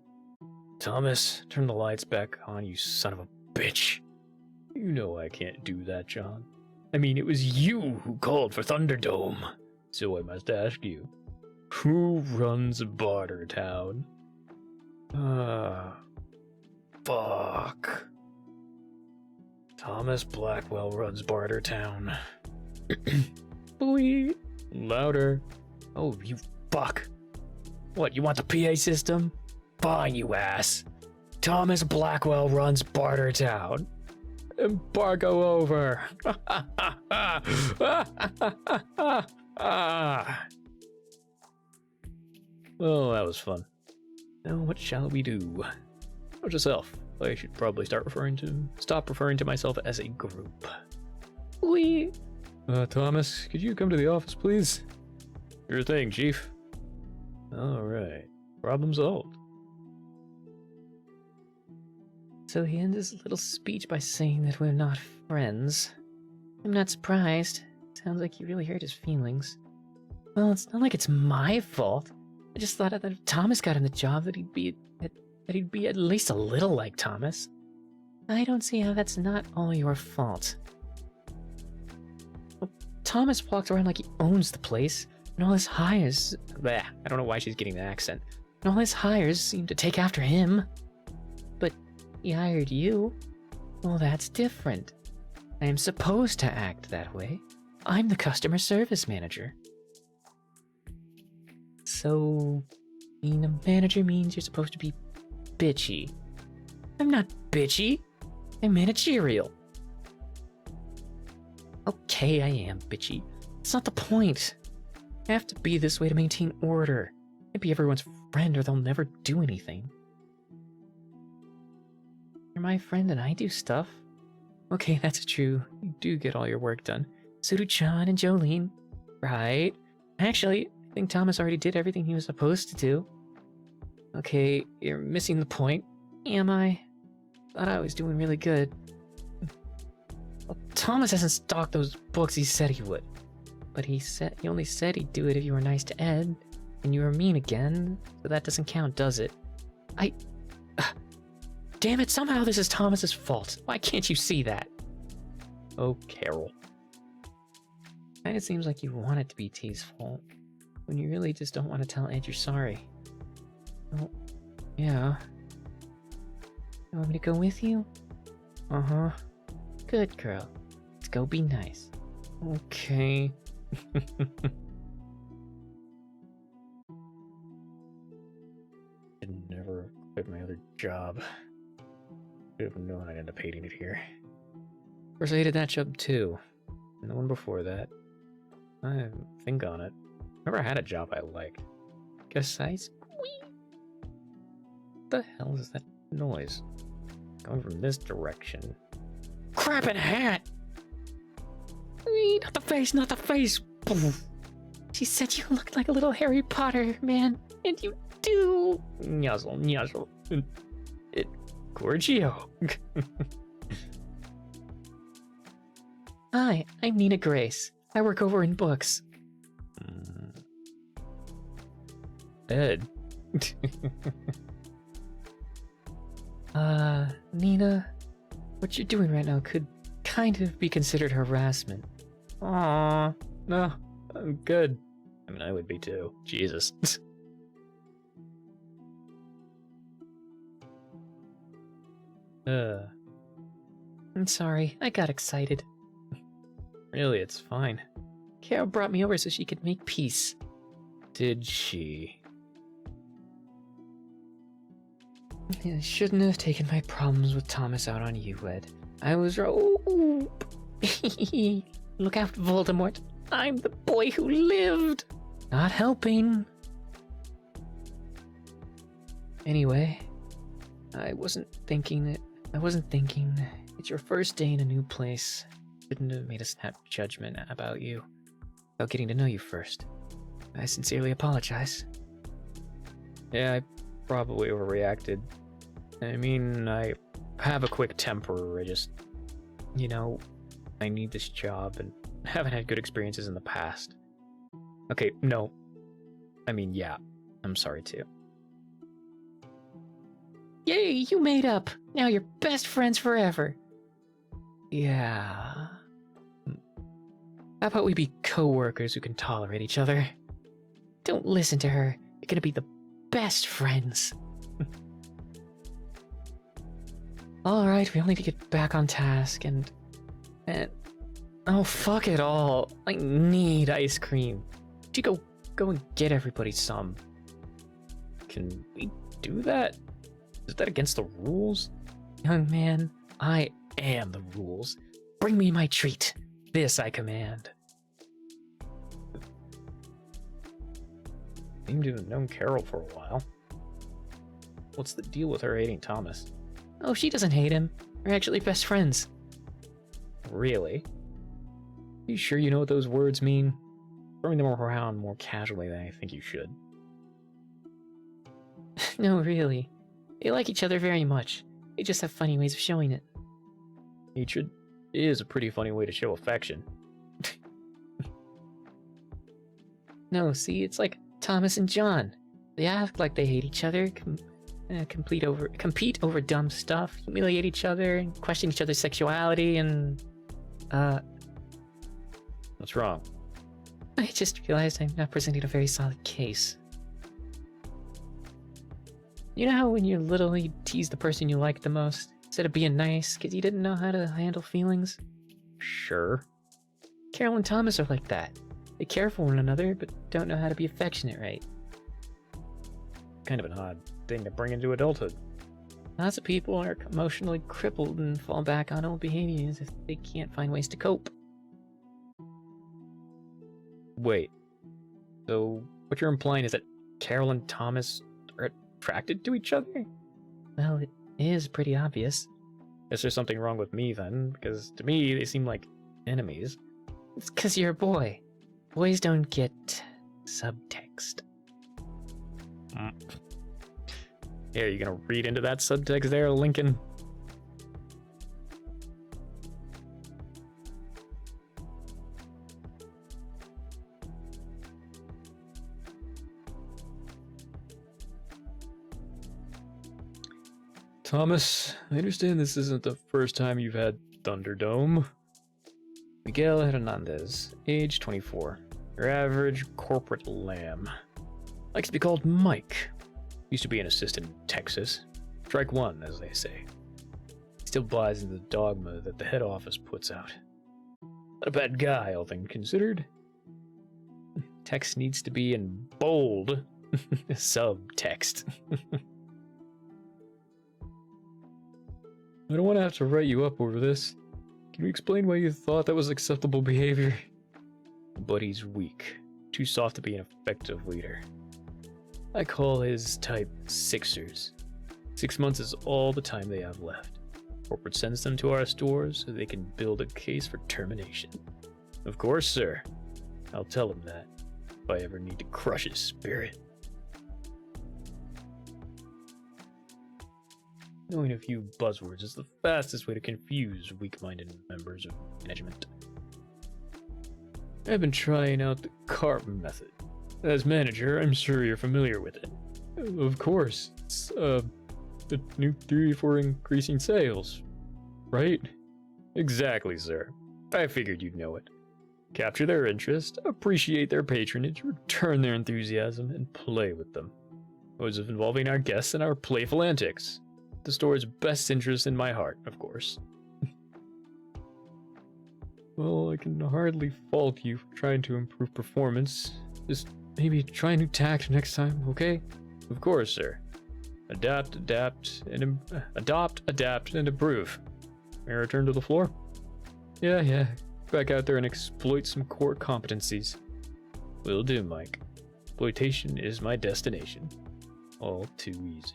Thomas, turn the lights back on, you son of a bitch. You know I can't do that, John. I mean, it was you who called for Thunderdome. So I must ask you, who runs Bartertown? Fuck. Thomas Blackwell runs Bartertown. Boy. Louder. Oh, you fuck. What, you want the PA system? Fine, you ass. Thomas Blackwell runs Bartertown. Embargo over. Well, that was fun. Now what shall we do? Note yourself. I should probably stop referring to myself as a group. Boy. Thomas, could you come to the office, please? Sure thing, Chief. Alright. Problem solved. So he ends his little speech by saying that we're not friends. I'm not surprised. Sounds like he really hurt his feelings. Well, it's not like it's my fault. I just thought that if Thomas got him the job, that he'd be at least a little like Thomas. I don't see how that's not all your fault. Well, Thomas walked around like he owns the place, and all his hires... Bleh, I don't know why she's getting the accent. And all his hires seem to take after him. But he hired you. Well, that's different. I am supposed to act that way. I'm the customer service manager. So, being a manager means you're supposed to be bitchy. I'm not bitchy. I'm managerial. Okay, I am bitchy. It's not the point. I have to be this way to maintain order. I'd be everyone's friend or they'll never do anything. You're my friend and I do stuff. Okay, that's true. You do get all your work done. So do John and Jolene. Right? Actually, I think Thomas already did everything he was supposed to do. Okay, you're missing the point. Am I? Thought I was doing really good. Well, Thomas hasn't stalked those books he said he would. But he only said he'd do it if you were nice to Ed, and you were mean again, so that doesn't count, does it? Damn it, somehow this is Thomas's fault. Why can't you see that? Oh, Carol. Kinda seems like you want it to be T's fault, when you really just don't want to tell Ed you're sorry. Oh, yeah. You want me to go with you? Uh-huh. Good girl. Let's go be nice. Okay. I'd never quit my other job. Should have known I'd end up hating it here. Of course, I hated that job too. And the one before that. I think on it. Never had a job I liked. Guess I squeak. What the hell is that noise? Coming from this direction. Crap in a hat! Not the face, not the face! She said you looked like a little Harry Potter, man. And you do! Nuzzle, nuzzle. It Gorgio. Hi, I'm Nina Grace. I work over in books. Ed. Nina, what you're doing right now could kind of be considered harassment. Aww. No, I'm good. I mean, I would be too. Jesus. I'm sorry, I got excited. Really, it's fine. Carol brought me over so she could make peace. Did she? I shouldn't have taken my problems with Thomas out on you, Ed. I was wrong. Look out, Voldemort. I'm the boy who lived. Not helping. Anyway, I wasn't thinking. It's your first day in a new place. Shouldn't have made a snap judgment about you without getting to know you first. I sincerely apologize. Yeah, I probably overreacted. I mean, I have a quick temper. I just, I need this job and haven't had good experiences in the past. Okay, no. I mean, yeah, I'm sorry too. Yay, you made up! Now you're best friends forever! Yeah. How about we be co-workers who can tolerate each other? Don't listen to her. You're gonna be the best friends. Alright, we all need to get back on task and... Oh, fuck it all. I need ice cream. You go and get everybody some. Can we do that? Is that against the rules? Young man, I am the rules. Bring me my treat. This I command. Seemed to have known Carol for a while. What's the deal with her hating Thomas? Oh, she doesn't hate him. They're actually best friends. Really? You sure you know what those words mean? Throwing them around more casually than I think you should. No, really. They like each other very much. They just have funny ways of showing it. Hatred is a pretty funny way to show affection. No, see, it's like Thomas and John. They act like they hate each other, compete over dumb stuff, humiliate each other, and question each other's sexuality, and... What's wrong? I just realized I'm not presenting a very solid case. You know how when you're little, you tease the person you like the most, instead of being nice, because you didn't know how to handle feelings? Sure. Carol and Thomas are like that. They care for one another, but don't know how to be affectionate right. Kind of an odd thing to bring into adulthood. Lots of people are emotionally crippled and fall back on old behaviors if they can't find ways to cope. Wait. So, what you're implying is that Carol and Thomas are attracted to each other? Well, it is pretty obvious. Guess there's something wrong with me then, because to me they seem like enemies. It's because you're a boy. Boys don't get subtext. Yeah, you gonna read into that subtext there, Lincoln? Thomas, I understand this isn't the first time you've had Thunderdome. Miguel Hernandez, age 24. Your average corporate lamb. Likes to be called Mike. Used to be an assistant in Texas. Strike one, as they say. Still buys into the dogma that the head office puts out. Not a bad guy, all things considered. Text needs to be in bold. Subtext. I don't want to have to write you up over this. Can you explain why you thought that was acceptable behavior? But he's weak. Too soft to be an effective leader. I call his type Sixers. 6 months is all the time they have left. Corporate sends them to our stores so they can build a case for termination. Of course, sir. I'll tell him that, if I ever need to crush his spirit. Knowing a few buzzwords is the fastest way to confuse weak-minded members of management. I've been trying out the CARP method. As manager, I'm sure you're familiar with it. Of course, it's the new theory for increasing sales, right? Exactly, sir. I figured you'd know it. Capture their interest, appreciate their patronage, return their enthusiasm, and play with them. Ways of involving our guests in our playful antics. The store's best interest in my heart, of course. Well, I can hardly fault you for trying to improve performance. Just maybe try a new tact next time, okay? Of course, sir. Adopt, adapt, and improve. May I return to the floor? Yeah. Back out there and exploit some core competencies. Will do, Mike. Exploitation is my destination. All too easy.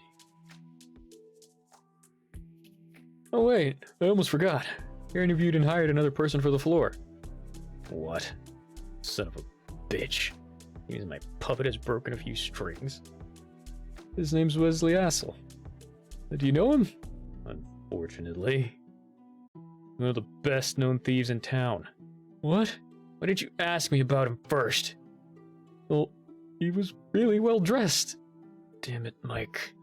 Oh wait, I almost forgot. You interviewed and hired another person for the floor. What? Son of a bitch. Even my puppet has broken a few strings. His name's Wesley Assel. Do you know him? Unfortunately. One of the best known thieves in town. What? Why didn't you ask me about him first? Well, he was really well dressed. Damn it, Mike.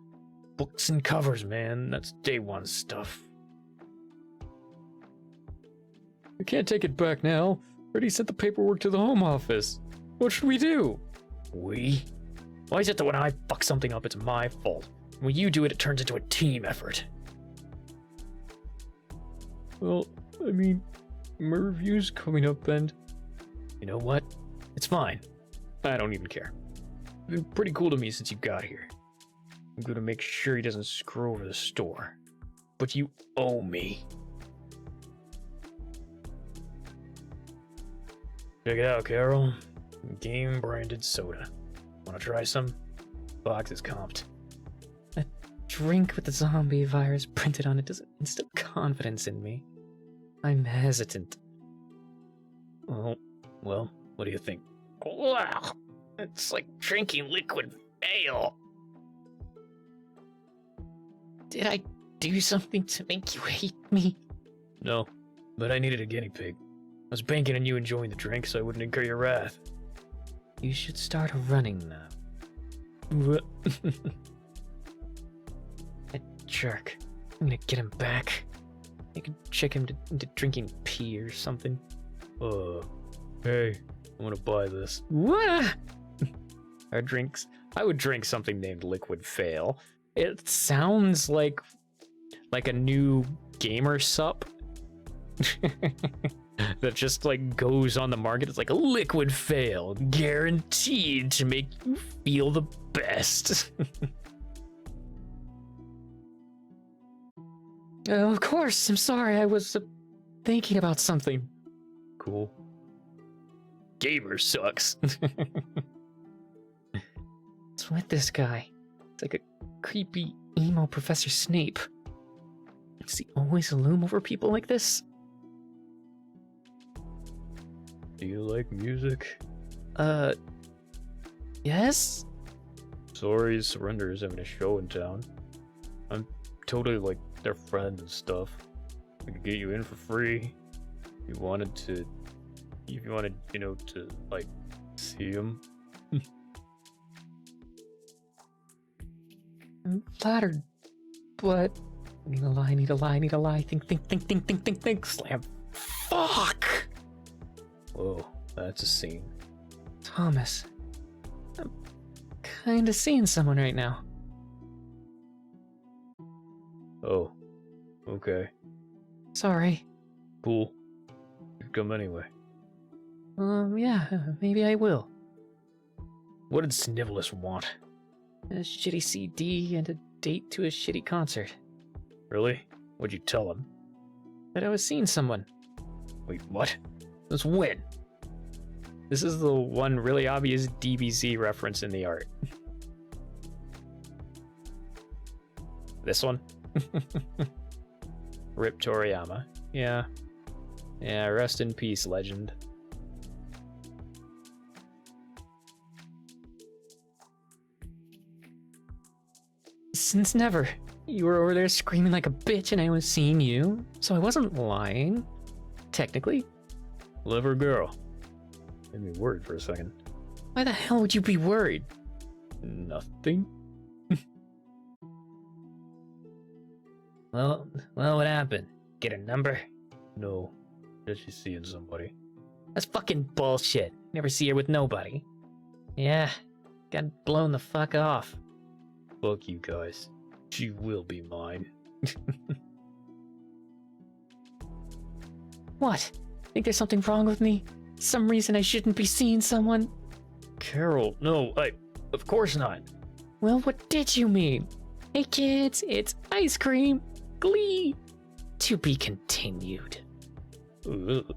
Books and covers, man. That's day one stuff. We can't take it back now. Already sent the paperwork to the home office. What should we do? We? Why is it that when I fuck something up, it's my fault? When you do it, it turns into a team effort. Well, I mean, my review's coming up, and... You know what? It's fine. I don't even care. You've been pretty cool to me since you got here. I'm gonna make sure he doesn't screw over the store. But you owe me. Check it out, Carol. Game branded soda. Wanna try some? Box is comped. A drink with the zombie virus printed on it doesn't instill confidence in me. I'm hesitant. Oh, well, what do you think? Wow, it's like drinking liquid ale. Did I do something to make you hate me? No, but I needed a guinea pig. I was banking on you enjoying the drink so I wouldn't incur your wrath. You should start running now. That jerk. I'm gonna get him back. I could trick him into drinking pee or something. Hey, I want to buy this. Wah! I would drink something named Liquid Fail. It sounds like Like a new gamer sup. That just like goes on the market. It's like a Liquid Fail, guaranteed to make you feel the best. Of course, I'm sorry, I was thinking about something. Cool. Gamer sucks. What's with this guy? It's like a creepy emo Professor Snape. Does he always loom over people like this? Do you like music? Yes? Sorry, Surrender is having a show in town. I'm totally like their friend and stuff. I could get you in for free. If you wanted, you know, to like see him. I'm flattered, but need a lie, think, slam. Fuck! Whoa, that's a scene. Thomas, I'm kinda seeing someone right now. Oh, okay, Sorry. cool. You come anyway. Yeah, maybe I will. What did Snivelus want? A shitty CD and a date to a shitty concert. Really? What'd you tell him? That I was seeing someone. Wait, what? Since when? This is the one really obvious DBZ reference in the art. This one? Rip Toriyama. Yeah. Yeah, rest in peace, legend. Since never. You were over there screaming like a bitch and I was seeing you, so I wasn't lying. Technically. Clever girl. Made me worried for a second. Why the hell would you be worried? Nothing? Well, what happened? Get a number? No. That she's seeing somebody. That's fucking bullshit. Never see her with nobody. Yeah, got blown the fuck off. Fuck you guys. She will be mine. What? Think there's something wrong with me? Some reason I shouldn't be seeing someone? Carol, no, of course not. Well, what did you mean? Hey kids, it's ice cream. Glee. To be continued. Ugh.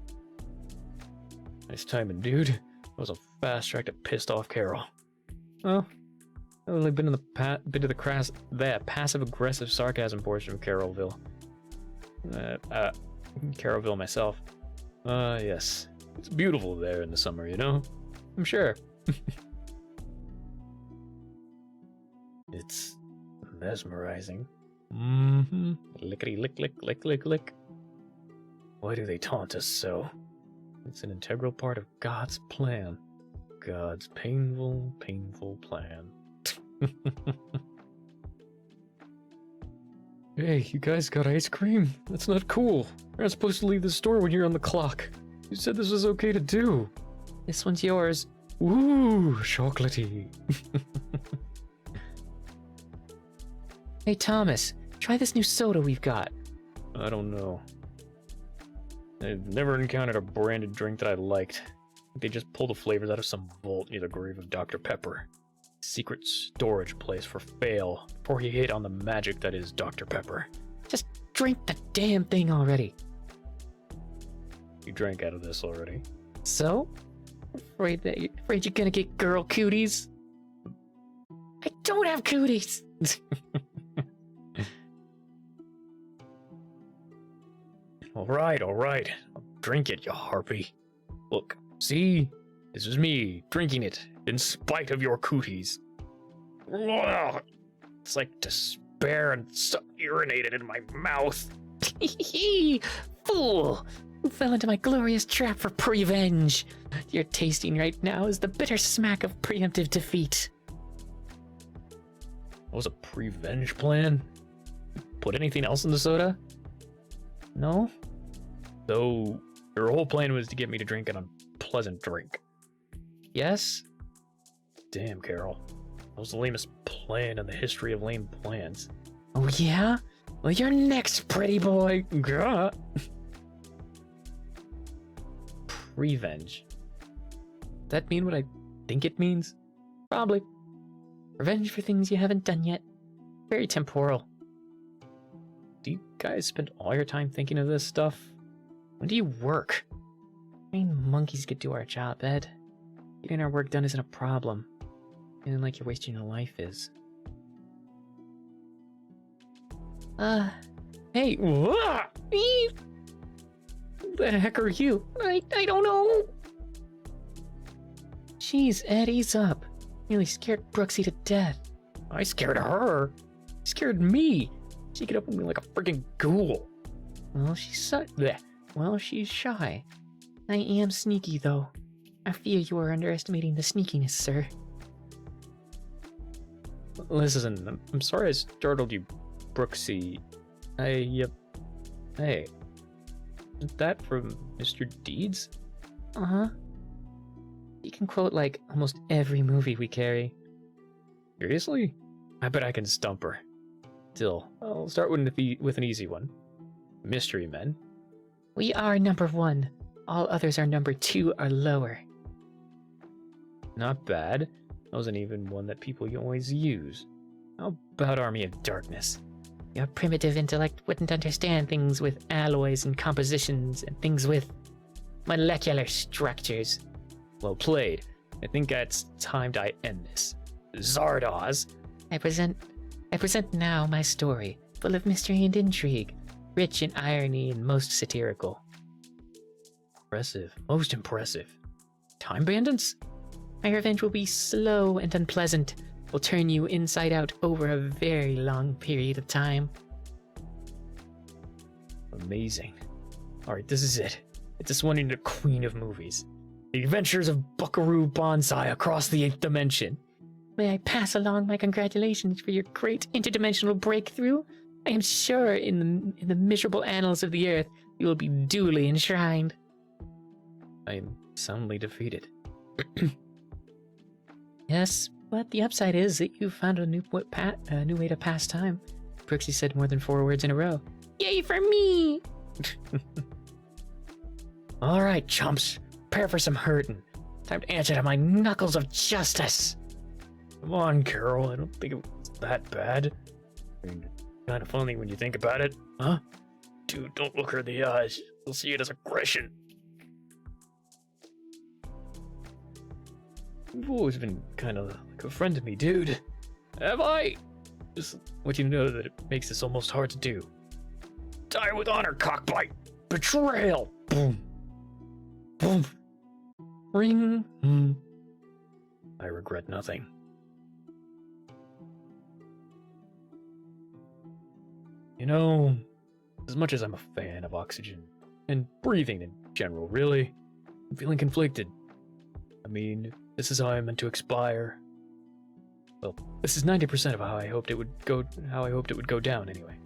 Nice timing, dude. That was a fast track to pissed off Carol. Well, I've only been to the passive aggressive sarcasm portion of Carolville. Carolville myself. Yes. It's beautiful there in the summer, you know? I'm sure. It's mesmerizing. Mm-hmm. Lickety lick lick lick lick lick. Why do they taunt us so? It's an integral part of God's plan. God's painful, painful plan. Hey, you guys got ice cream? That's not cool. You're not supposed to leave the store when you're on the clock. You said this was okay to do. This one's yours. Ooh, chocolatey. Hey Thomas, try this new soda we've got. I don't know. I've never encountered a branded drink that I liked. They just pull the flavors out of some vault near the grave of Dr. Pepper. Secret storage place for fail before he hit on the magic that is Dr. Pepper. Just drink the damn thing already. You drank out of this already. So? Afraid you're gonna get girl cooties? I don't have cooties! Alright. I'll drink it, you harpy. Look, see? This is me, drinking it, in spite of your cooties. Ugh. It's like despair and so urinated in my mouth. Fool! You fell into my glorious trap for revenge. You're tasting right now is the bitter smack of preemptive defeat. What was a revenge plan? Put anything else in the soda? No? So, your whole plan was to get me to drink an unpleasant drink. Yes? Damn, Carol. That was the lamest plan in the history of lame plans. Oh yeah? Well, you're next, pretty boy. Gah. Revenge. Does that mean what I think it means? Probably. Revenge for things you haven't done yet. Very temporal. Do you guys spend all your time thinking of this stuff? When do you work? Trained monkeys could do our job, Ed. Getting our work done isn't a problem. Feeling like you're wasting your life is. Hey, what? Who the heck are you? I don't know. Jeez, Ed, ease up. Nearly scared Brooksy to death. I scared her. She scared me. She get up on me like a freaking ghoul. Well, she's shy. I am sneaky, though. I fear you are underestimating the sneakiness, sir. Listen, I'm sorry I startled you, Brooksy. Hey, is that from Mr. Deeds? Uh-huh. You can quote, like, almost every movie we carry. Seriously? I bet I can stump her. Still, I'll start with an easy one. Mystery Men. We are number 1. All others are number 2 or lower. Not bad. That wasn't even one that people always use. How about Army of Darkness? Your primitive intellect wouldn't understand things with alloys and compositions and things with molecular structures. Well played. I think it's time I end this. Zardoz. I present now my story, full of mystery and intrigue, rich in irony and most satirical. Impressive. Most impressive. Time bandits? My revenge will be slow and unpleasant, will turn you inside out over a very long period of time. Amazing. Alright, this is it. It's this one in the queen of movies. The Adventures of Buckaroo Banzai across the 8th dimension. May I pass along my congratulations for your great interdimensional breakthrough? I am sure in the miserable annals of the Earth you will be duly enshrined. I am soundly defeated. Yes, but the upside is that you found a new way to pass time. Brooksy said more than 4 words in a row. Yay for me! Alright, chumps. Prepare for some hurting. Time to answer to my knuckles of justice. Come on, Carol. I don't think it was that bad. I mean, kind of funny when you think about it, huh? Dude, don't look her in the eyes. You'll see it as aggression. You've always been kind of like a friend to me, dude. Have I? Just want you to know that it makes this almost hard to do. Die with honor, cockbite! Betrayal! Boom. Boom. Ring. I regret nothing. You know, as much as I'm a fan of oxygen, and breathing in general, really, I'm feeling conflicted. I mean, this is how I'm meant to expire. Well, this is 90% of how I hoped it would go down anyway.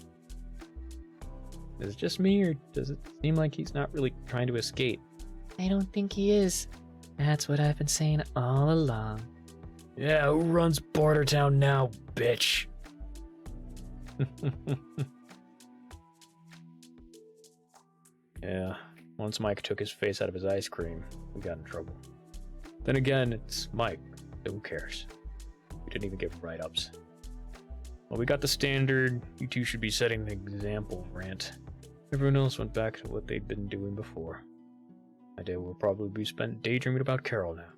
Is it just me, or does it seem like he's not really trying to escape? I don't think he is. That's what I've been saying all along. Yeah, who runs Bordertown now, bitch? Yeah, once Mike took his face out of his ice cream, we got in trouble. Then again, it's Mike, so who cares? We didn't even get write-ups. Well, we got the standard, you two should be setting the example rant. Everyone else went back to what they'd been doing before. My day will probably be spent daydreaming about Carol now.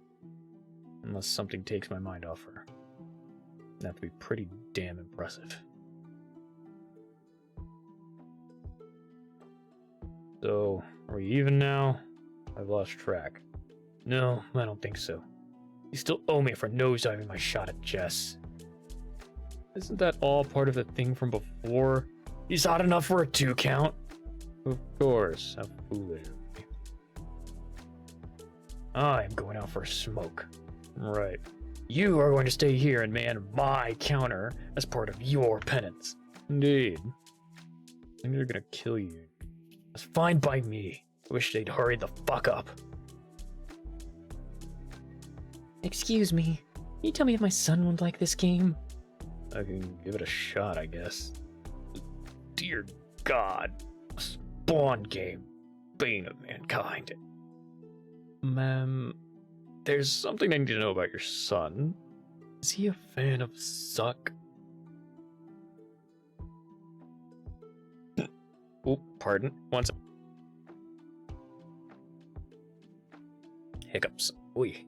Unless something takes my mind off her. That'd have to be pretty damn impressive. So, are we even now? I've lost track. No, I don't think so. You still owe me for nosediving my shot at Jess. Isn't that all part of the thing from before? He's hot enough for a 2 count? Of course, how foolish of me. I'm going out for a smoke. Right. You are going to stay here and man my counter as part of your penance. Indeed. I think they're gonna kill you. That's fine by me. I wish they'd hurry the fuck up. Excuse me. Can you tell me if my son would like this game? I can give it a shot, I guess. Dear God. A Spawn game. Bane of mankind. There's something I need to know about your son. Is he a fan of Suck? Oh, pardon. One sec. Hiccups. Oy.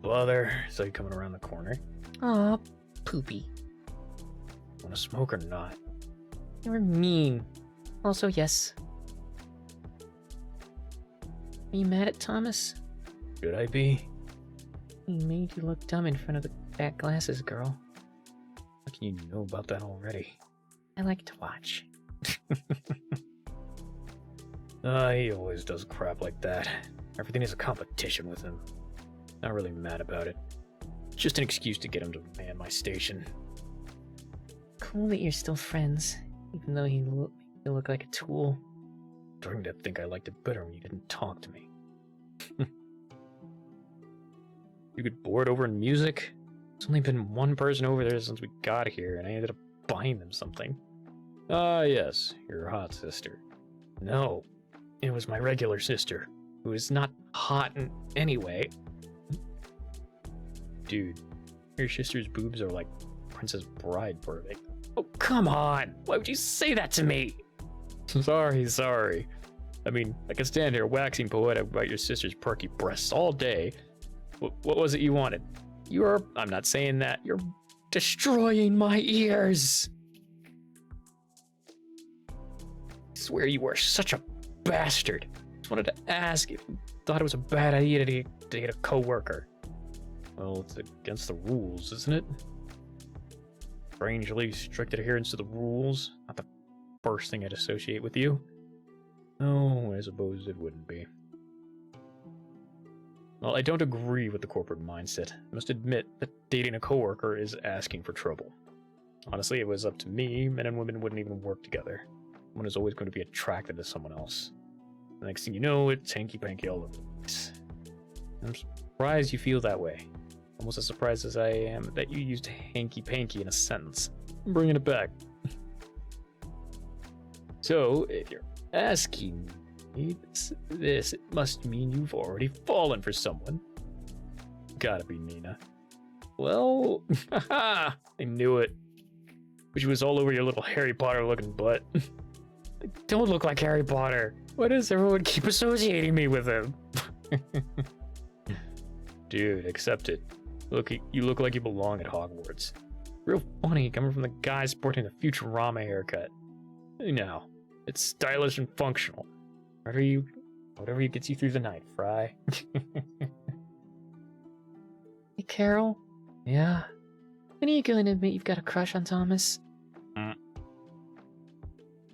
Bother. Saw you coming around the corner. Aw, poopy. Want to smoke or not? You're mean. Also, yes. Are you mad at Thomas? Should I be? He made you look dumb in front of the fat glasses girl. How can you know about that already? I like to watch. He always does crap like that. Everything is a competition with him. Not really mad about it. Just an excuse to get him to man my station. Cool that you're still friends, even though you look like a tool. Starting to think I liked it better when you didn't talk to me. You get bored over in music? There's only been one person over there since we got here, and I ended up buying them something. Ah, yes, your hot sister. No, it was my regular sister, who is not hot in any way. Dude, your sister's boobs are like Princess Bride perfect. Oh, come on! Why would you say that to me? Sorry. I mean, I can stand here waxing poetic about your sister's perky breasts all day. What was it you wanted? I'm not saying that. You're destroying my ears. I swear you were such a bastard. Just wanted to ask if you thought it was a bad idea to get a coworker. Well, it's against the rules, isn't it? Strangely strict adherence to the rules. Not the first thing I'd associate with you. No, I suppose it wouldn't be. Well, I don't agree with the corporate mindset. I must admit that dating a coworker is asking for trouble. Honestly, if it was up to me, men and women wouldn't even work together. One is always going to be attracted to someone else. The next thing you know, it's hanky-panky all over the place. I'm surprised you feel that way. Almost as surprised as I am that you used hanky-panky in a sentence. I'm bringing it back. So, if you're asking This must mean you've already fallen for someone. Gotta be Nina. Well, haha, I knew it. Which was all over your little Harry Potter looking butt. I don't look like Harry Potter. Why does everyone keep associating me with him? Dude, accept it. Look, you look like you belong at Hogwarts. Real funny coming from the guy sporting a Futurama haircut. Now, it's stylish and functional. Whatever gets you through the night, Fry. Hey, Carol? Yeah? When are you going to admit you've got a crush on Thomas?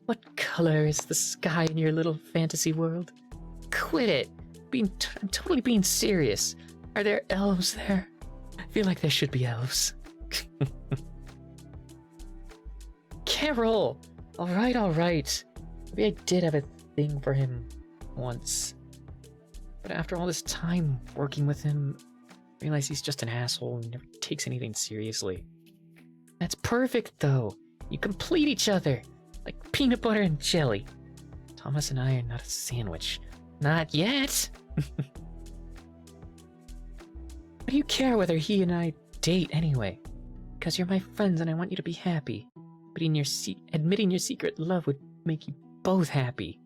What color is the sky in your little fantasy world? Quit it! I'm totally being serious. Are there elves there? I feel like there should be elves. Carol! Alright. Maybe I did have a thing for him once. But after all this time working with him, I realize he's just an asshole and never takes anything seriously. That's perfect, though. You complete each other, like peanut butter and jelly. Thomas and I are not a sandwich. Not yet! Why do you care whether he and I date anyway? Because you're my friends and I want you to be happy. But admitting your secret love would make you both happy.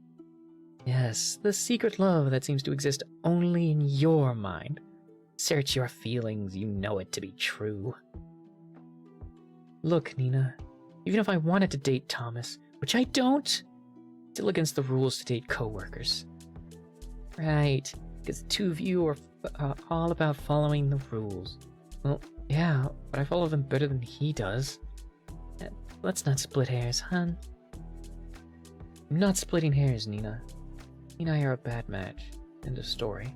Yes, the secret love that seems to exist only in your mind. Search your feelings, you know it to be true. Look, Nina, even if I wanted to date Thomas, which I don't, it's still against the rules to date coworkers. Right, because the two of you are all about following the rules. Well, yeah, but I follow them better than he does. Let's not split hairs, hon. I'm not splitting hairs, Nina. You and I are a bad match. End of story.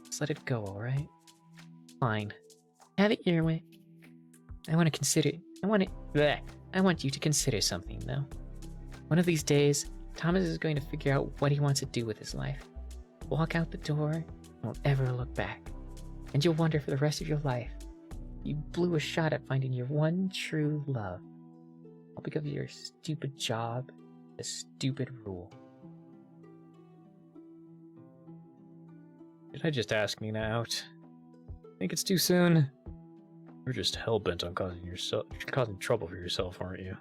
Just let it go, alright? Fine. Have it your way. I want you to consider something, though. One of these days, Thomas is going to figure out what he wants to do with his life. Walk out the door, and won't ever look back. And you'll wonder for the rest of your life, you blew a shot at finding your one true love. All because of your stupid job, a stupid rule. Did I just ask Nina out? Think it's too soon? You're just hell-bent on causing trouble for yourself, aren't you?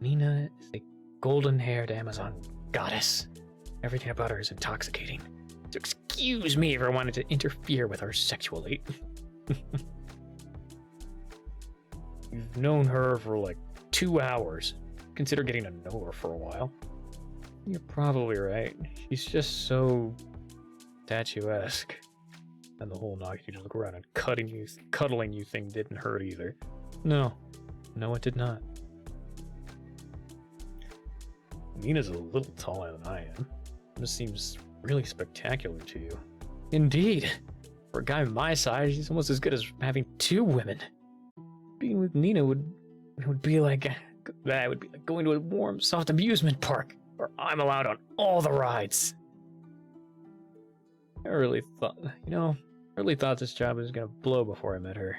Nina is a golden-haired Amazon goddess. Everything about her is intoxicating. So excuse me if I wanted to interfere with her sexually. You've known her for like 2 hours. Consider getting to know her for a while. You're probably right. She's just so statuesque. And the whole knocking you to look around and cuddling you thing didn't hurt either. No, it did not. Nina's a little taller than I am. This seems really spectacular to you. Indeed. For a guy my size, she's almost as good as having 2 women. Being with Nina would be like going to a warm, soft amusement park where I'm allowed on all the rides. I really thought this job was gonna blow before I met her.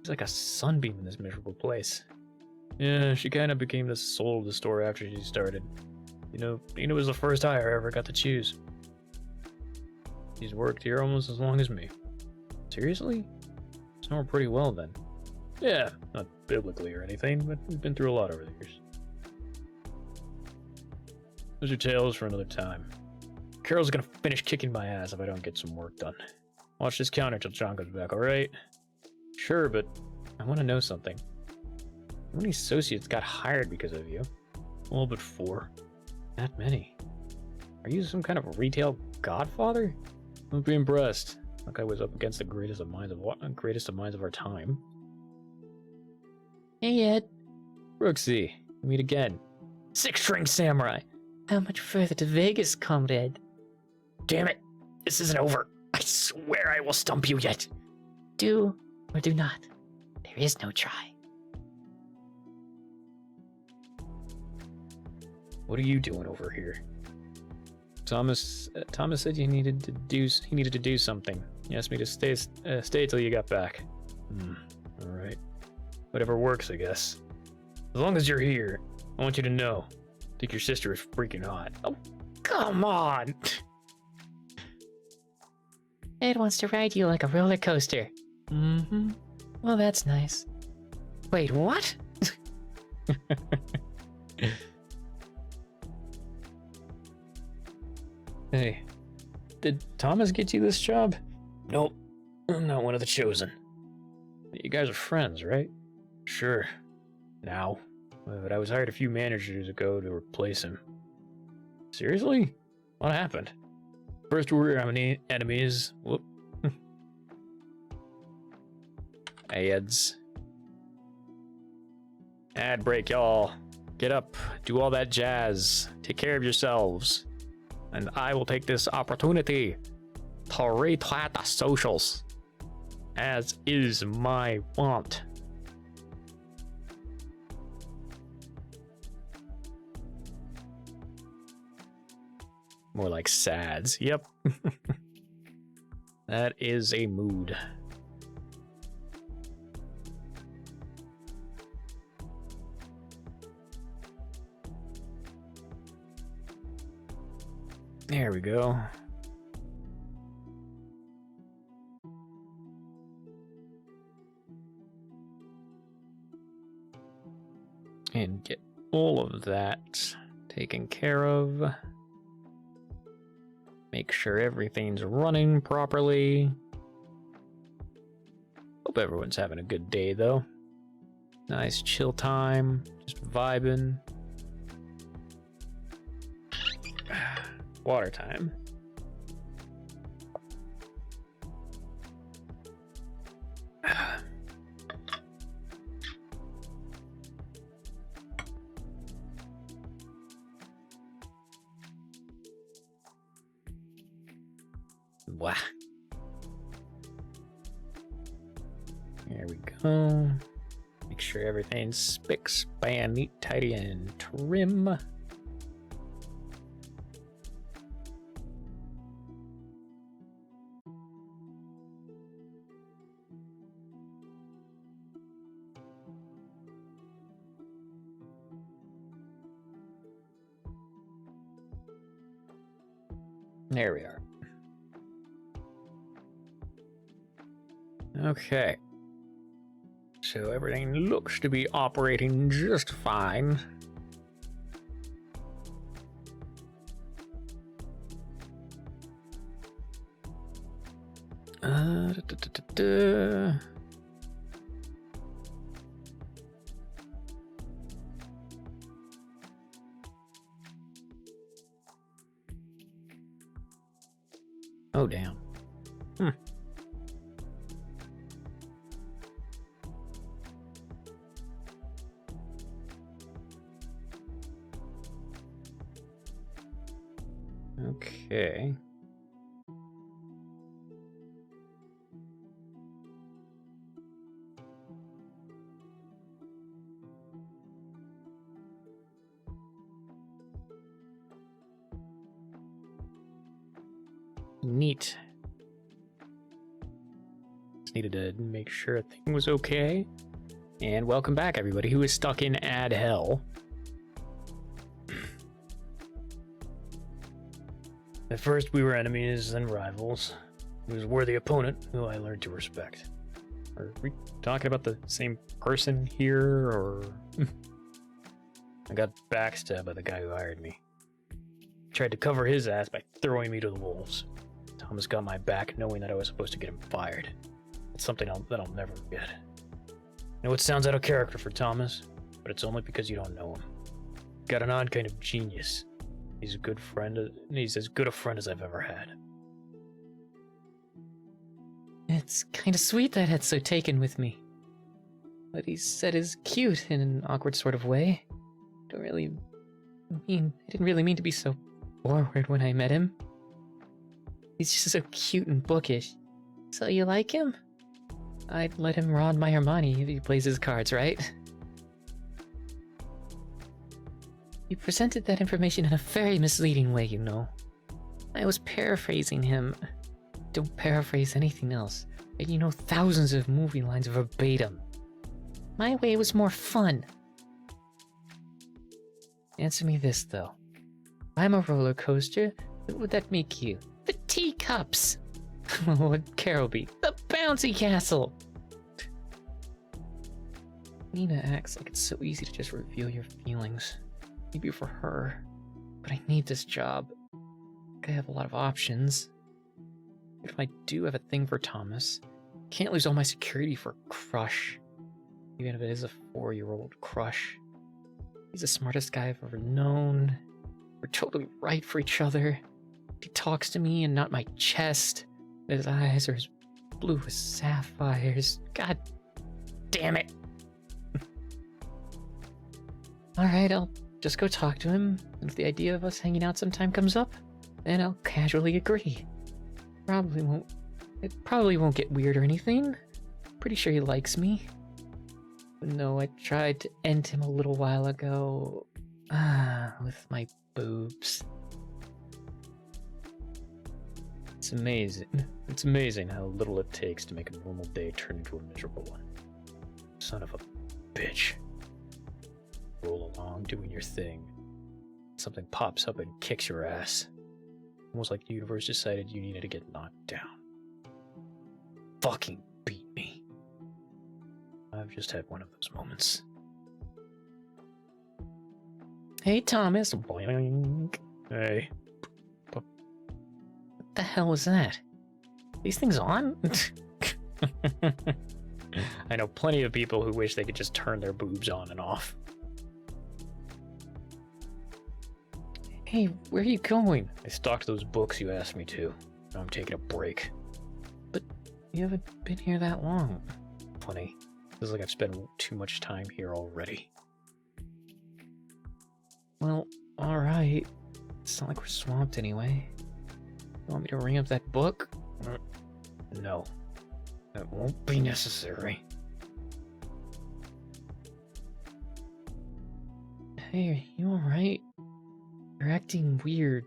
She's like a sunbeam in this miserable place. Yeah, she kind of became the soul of the store after she started. Nina was the first hire I ever got to choose. She's worked here almost as long as me. Seriously? So we're pretty well then. Yeah, not biblically or anything, but we've been through a lot over the years. Those are tales for another time. Carol's gonna finish kicking my ass if I don't get some work done. Watch this counter till John comes back, alright? Sure, but I want to know something. How many associates got hired because of you? All but 4. That many. Are you some kind of retail godfather? Don't be impressed. That guy was up against the greatest of minds of our time. Hey, Ed. Brooksy, meet again. 6-string samurai. How much further to Vegas, comrade? Damn it! This isn't over. I swear I will stump you yet. Do or do not. There is no try. What are you doing over here? Thomas said he needed to do something. He asked me to stay till you got back. All right. Whatever works, I guess. As long as you're here, I want you to know. I think your sister is freaking hot. Oh, Come on! Ed wants to ride you like a roller coaster. Mm-hmm. Well, that's nice. Wait, what? Hey, did Thomas get you this job? Nope, I'm not one of the chosen. You guys are friends, right? Sure. Now. But I was hired a few managers ago to replace him. Seriously? What happened? First we were enemies. Whoop. Ads. Ad break, y'all. Get up. Do all that jazz. Take care of yourselves. And I will take this opportunity to retweet the socials, as is my want. More like sads. Yep. That is a mood. There we go. And get all of that taken care of. Make sure everything's running properly. Hope everyone's having a good day though. Nice chill time, just vibing. Water time. Wow. There we go. Make sure everything's spick, span, neat, tidy, and trim. There we are. Okay. So everything looks to be operating just fine. Da, da, da, da, da. Oh, damn. Okay. Neat. Just needed to make sure everything was okay. And welcome back, everybody who is stuck in ad hell. At first, we were enemies and rivals. He was a worthy opponent who I learned to respect. Are we talking about the same person here, or... I got backstabbed by the guy who hired me. Tried to cover his ass by throwing me to the wolves. Thomas got my back knowing that I was supposed to get him fired. It's something that I'll never forget. I know it sounds out of character for Thomas, but it's only because you don't know him. Got an odd kind of genius. He's a good friend, and he's as good a friend as I've ever had. It's kind of sweet that Ed's so taken with me. What he said is cute in an awkward sort of way. I didn't really mean to be so forward when I met him. He's just so cute and bookish. So you like him? I'd let him rod my Hermione if he plays his cards right. You presented that information in a very misleading way, you know. I was paraphrasing him. Don't paraphrase anything else. And you know thousands of movie lines verbatim. My way was more fun. Answer me this, though. I'm a roller coaster. What would that make you? The teacups! What would Carol be? The bouncy castle! Nina acts like it's so easy to just reveal your feelings. Maybe for her. But I need this job. I have a lot of options. If I do have a thing for Thomas, I can't lose all my security for a crush. Even if it is a 4-year-old crush. He's the smartest guy I've ever known. We're totally right for each other. He talks to me and not my chest. His eyes are as blue as sapphires. God damn it. Alright, I'll just go talk to him. And if the idea of us hanging out sometime comes up, then I'll casually agree. It probably won't get weird or anything. Pretty sure he likes me. But no, I tried to end him a little while ago. With my boobs. It's amazing. It's amazing how little it takes to make a normal day turn into a miserable one. Son of a bitch. Roll along doing your thing. Something pops up and kicks your ass. Almost like the universe decided you needed to get knocked down. Fucking beat me. I've just had one of those moments. Hey, Thomas. Boing. Hey. What the hell was that? These things on? I know plenty of people who wish they could just turn their boobs on and off. Hey, where are you going? I stocked those books you asked me to. Now I'm taking a break. But you haven't been here that long. Funny. Feels like I've spent too much time here already. Well, alright. It's not like we're swamped anyway. You want me to ring up that book? No. That won't be necessary. Hey, are you alright? You're acting weird.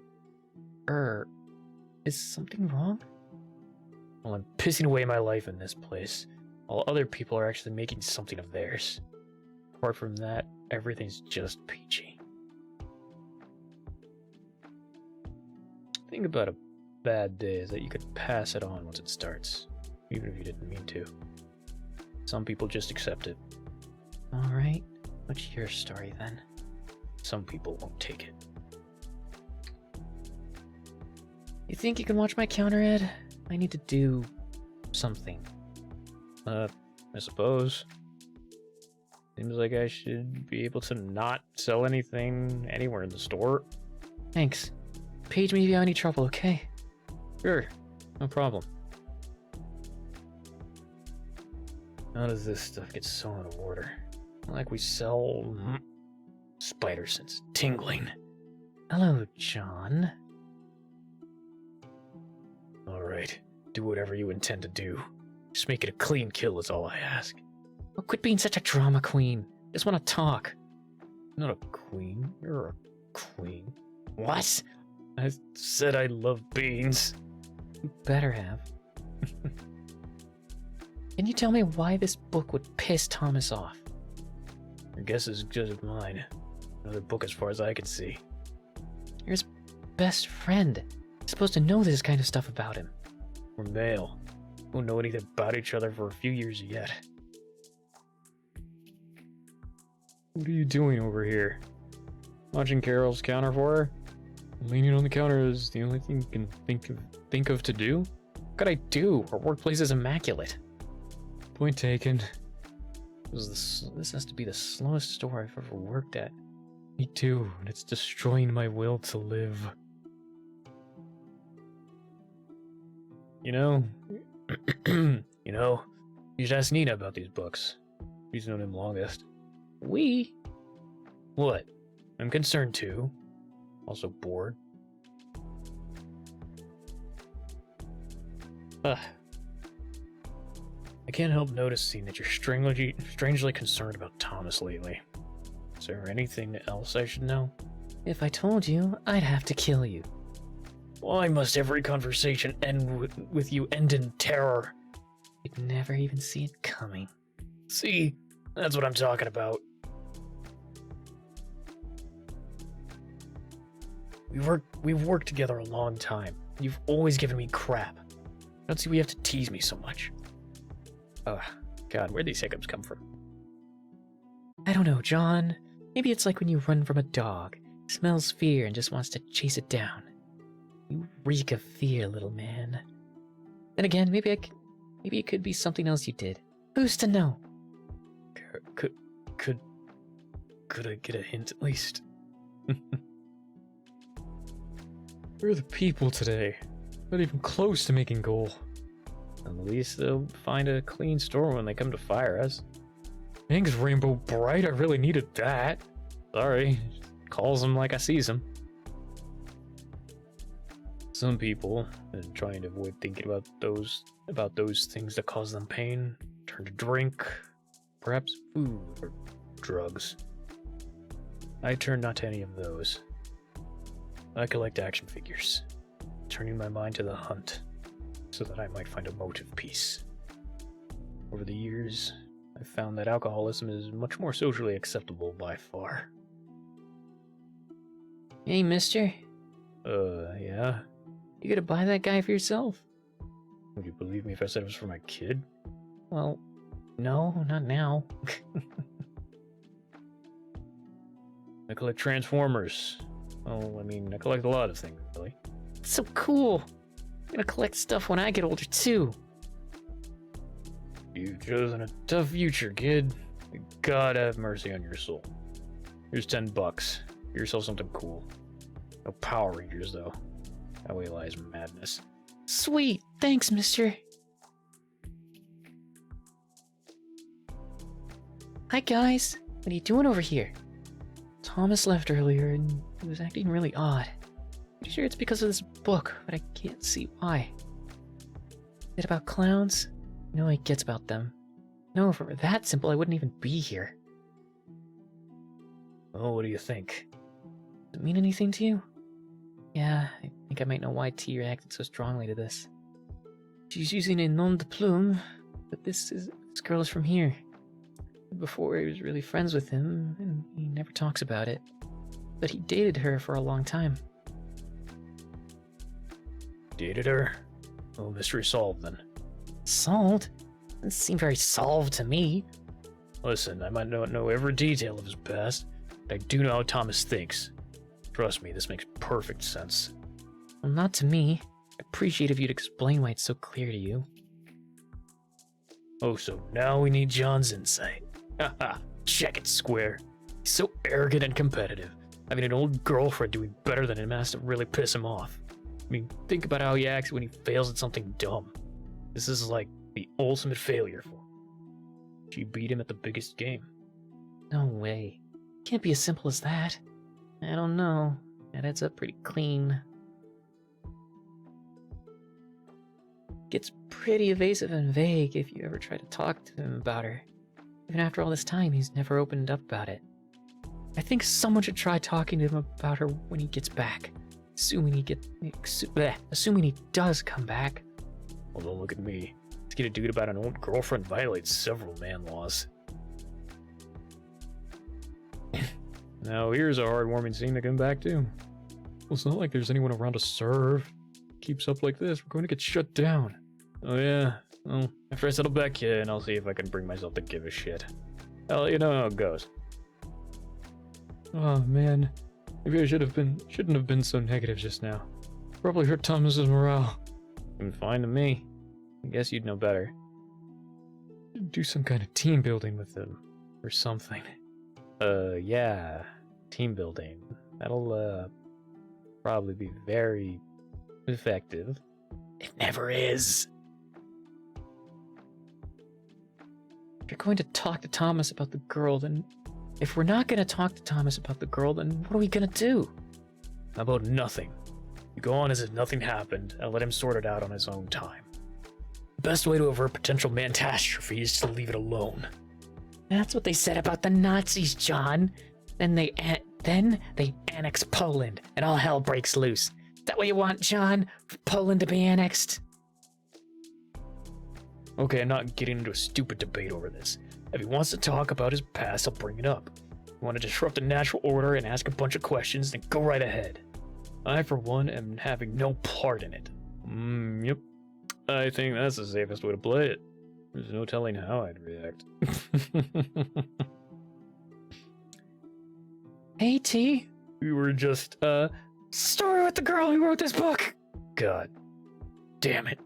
Is something wrong? Well, I'm pissing away my life in this place, while other people are actually making something of theirs. Apart from that, everything's just peachy. The thing about a bad day is that you could pass it on once it starts, even if you didn't mean to. Some people just accept it. Alright. What's your story then? Some people won't take it. You think you can watch my counter, Ed? I need to do something. I suppose. Seems like I should be able to not sell anything anywhere in the store. Thanks. Page me if you have any trouble, okay? Sure, no problem. How does this stuff get so out of order? Like we sell spider sense tingling. Hello, John. Alright, do whatever you intend to do. Just make it a clean kill is all I ask. Oh, quit being such a drama queen. Just want to talk. Not a queen, you're a queen. What? I said I love beans. You better have. Can you tell me why this book would piss Thomas off? Your guess is as good as mine. Another book as far as I can see. You're his best friend. You're supposed to know this kind of stuff about him. We're male. Won't know anything about each other for a few years yet. What are you doing over here? Watching Carol's counter for her? Leaning on the counter is the only thing you can think of to do? What could I do? Our workplace is immaculate. Point taken. This has to be the slowest store I've ever worked at. Me too, and it's destroying my will to live. You know, you should ask Nina about these books. She's known him longest. We? What? I'm concerned too. Also bored. I can't help noticing that you're strangely concerned about Thomas lately. Is there anything else I should know? If I told you, I'd have to kill you. Why must every conversation end with you end in terror? You'd never even see it coming. See? That's what I'm talking about. We've worked together a long time. You've always given me crap. I don't see why you have to tease me so much. Ugh, God, where'd these hiccups come from? I don't know, John. Maybe it's like when you run from a dog. It smells fear and just wants to chase it down. You reek of fear, little man. Then again, maybe it could be something else you did. Who's to know? Could I get a hint at least? Where are the people today? Not even close to making goal. At least they'll find a clean store when they come to fire us. Thanks, Rainbow Bright. I really needed that. Sorry, calls them like I sees them. Some people, trying to avoid thinking about those things that cause them pain, turn to drink, perhaps food or drugs. I turn not to any of those. I collect action figures, turning my mind to the hunt, so that I might find a motive piece. Over the years, I've found that alcoholism is much more socially acceptable by far. Hey, mister. Yeah? You gonna buy that guy for yourself? Would you believe me if I said it was for my kid? Well, no, not now. I collect Transformers. Oh, I mean, I collect a lot of things, really. It's so cool. I'm gonna collect stuff when I get older, too. You've chosen a tough future, kid. God have mercy on your soul. Here's $10. Get yourself something cool. No Power Rangers, though. That way lies madness. Sweet. Thanks, mister. Hi, guys. What are you doing over here? Thomas left earlier and he was acting really odd. Pretty sure it's because of this book, but I can't see why. Is it about clowns? No, he gets about them. No, if it were that simple, I wouldn't even be here. Oh, what do you think? Does it mean anything to you? Yeah, I think I might know why T reacted so strongly to this. She's using a nom de plume, but this girl is from here. Before he was really friends with him, and he never talks about it. But he dated her for a long time. Dated her? Oh, mystery solved then. Solved? Doesn't seem very solved to me. Listen, I might not know every detail of his past, but I do know how Thomas thinks. Trust me, this makes perfect sense. Well, not to me. I'd appreciate if you'd explain why it's so clear to you. Oh, so now we need John's insight. Haha, check it square. He's so arrogant and competitive. Having an old girlfriend doing better than him has to really piss him off. I mean, think about how he acts when he fails at something dumb. This is like the ultimate failure for him. She beat him at the biggest game. No way. Can't be as simple as that. I don't know. That adds up pretty clean. Gets pretty evasive and vague if you ever try to talk to him about her. Even after all this time, he's never opened up about it. I think someone should try talking to him about her when he gets back. Assuming he does come back. Well, don't look at me. To get a dude about an old girlfriend violates several man laws. Now here's a heartwarming scene to come back to. Well, it's not like there's anyone around to serve. Keeps up like this, we're going to get shut down. Oh yeah? Well, after I settle back here, and I'll see if I can bring myself to give a shit. I'll let you know how it goes. Oh man, maybe I shouldn't have been so negative just now. Probably hurt Thomas's morale. Seemed fine to me. I guess you'd know better. Do some kind of team building with him, or something. Yeah, team building. That'll probably be very effective. It never is. If you're going to talk to Thomas about the girl, then... If we're not going to talk to Thomas about the girl, then what are we going to do? How about nothing? You go on as if nothing happened, and let him sort it out on his own time. The best way to avert potential catastrophe is to leave it alone. That's what they said about the Nazis, John. Then they annex Poland, and all hell breaks loose. Is that what you want, John? For Poland to be annexed? Okay, I'm not getting into a stupid debate over this. If he wants to talk about his past, I'll bring it up. If you want to disrupt the natural order and ask a bunch of questions, then go right ahead. I, for one, am having no part in it. Yep. I think that's the safest way to play it. There's no telling how I'd react. Hey, T. We were just, Story with the girl who wrote this book. God damn it.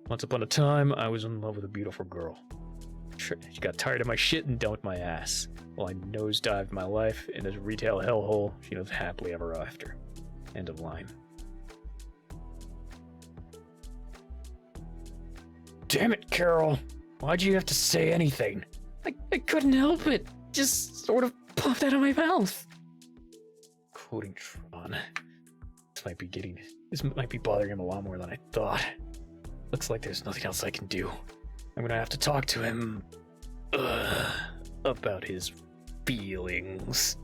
Once upon a time, I was in love with a beautiful girl. She got tired of my shit and dumped my ass. While I nosedived my life in this retail hellhole, she lived happily ever after. End of line. Damn it, Carol. Why'd you have to say anything? I couldn't help it. Just sort of popped out of my mouth. Quoting Tron. This might be bothering him a lot more than I thought. Looks like there's nothing else I can do. I'm gonna have to talk to him about his feelings.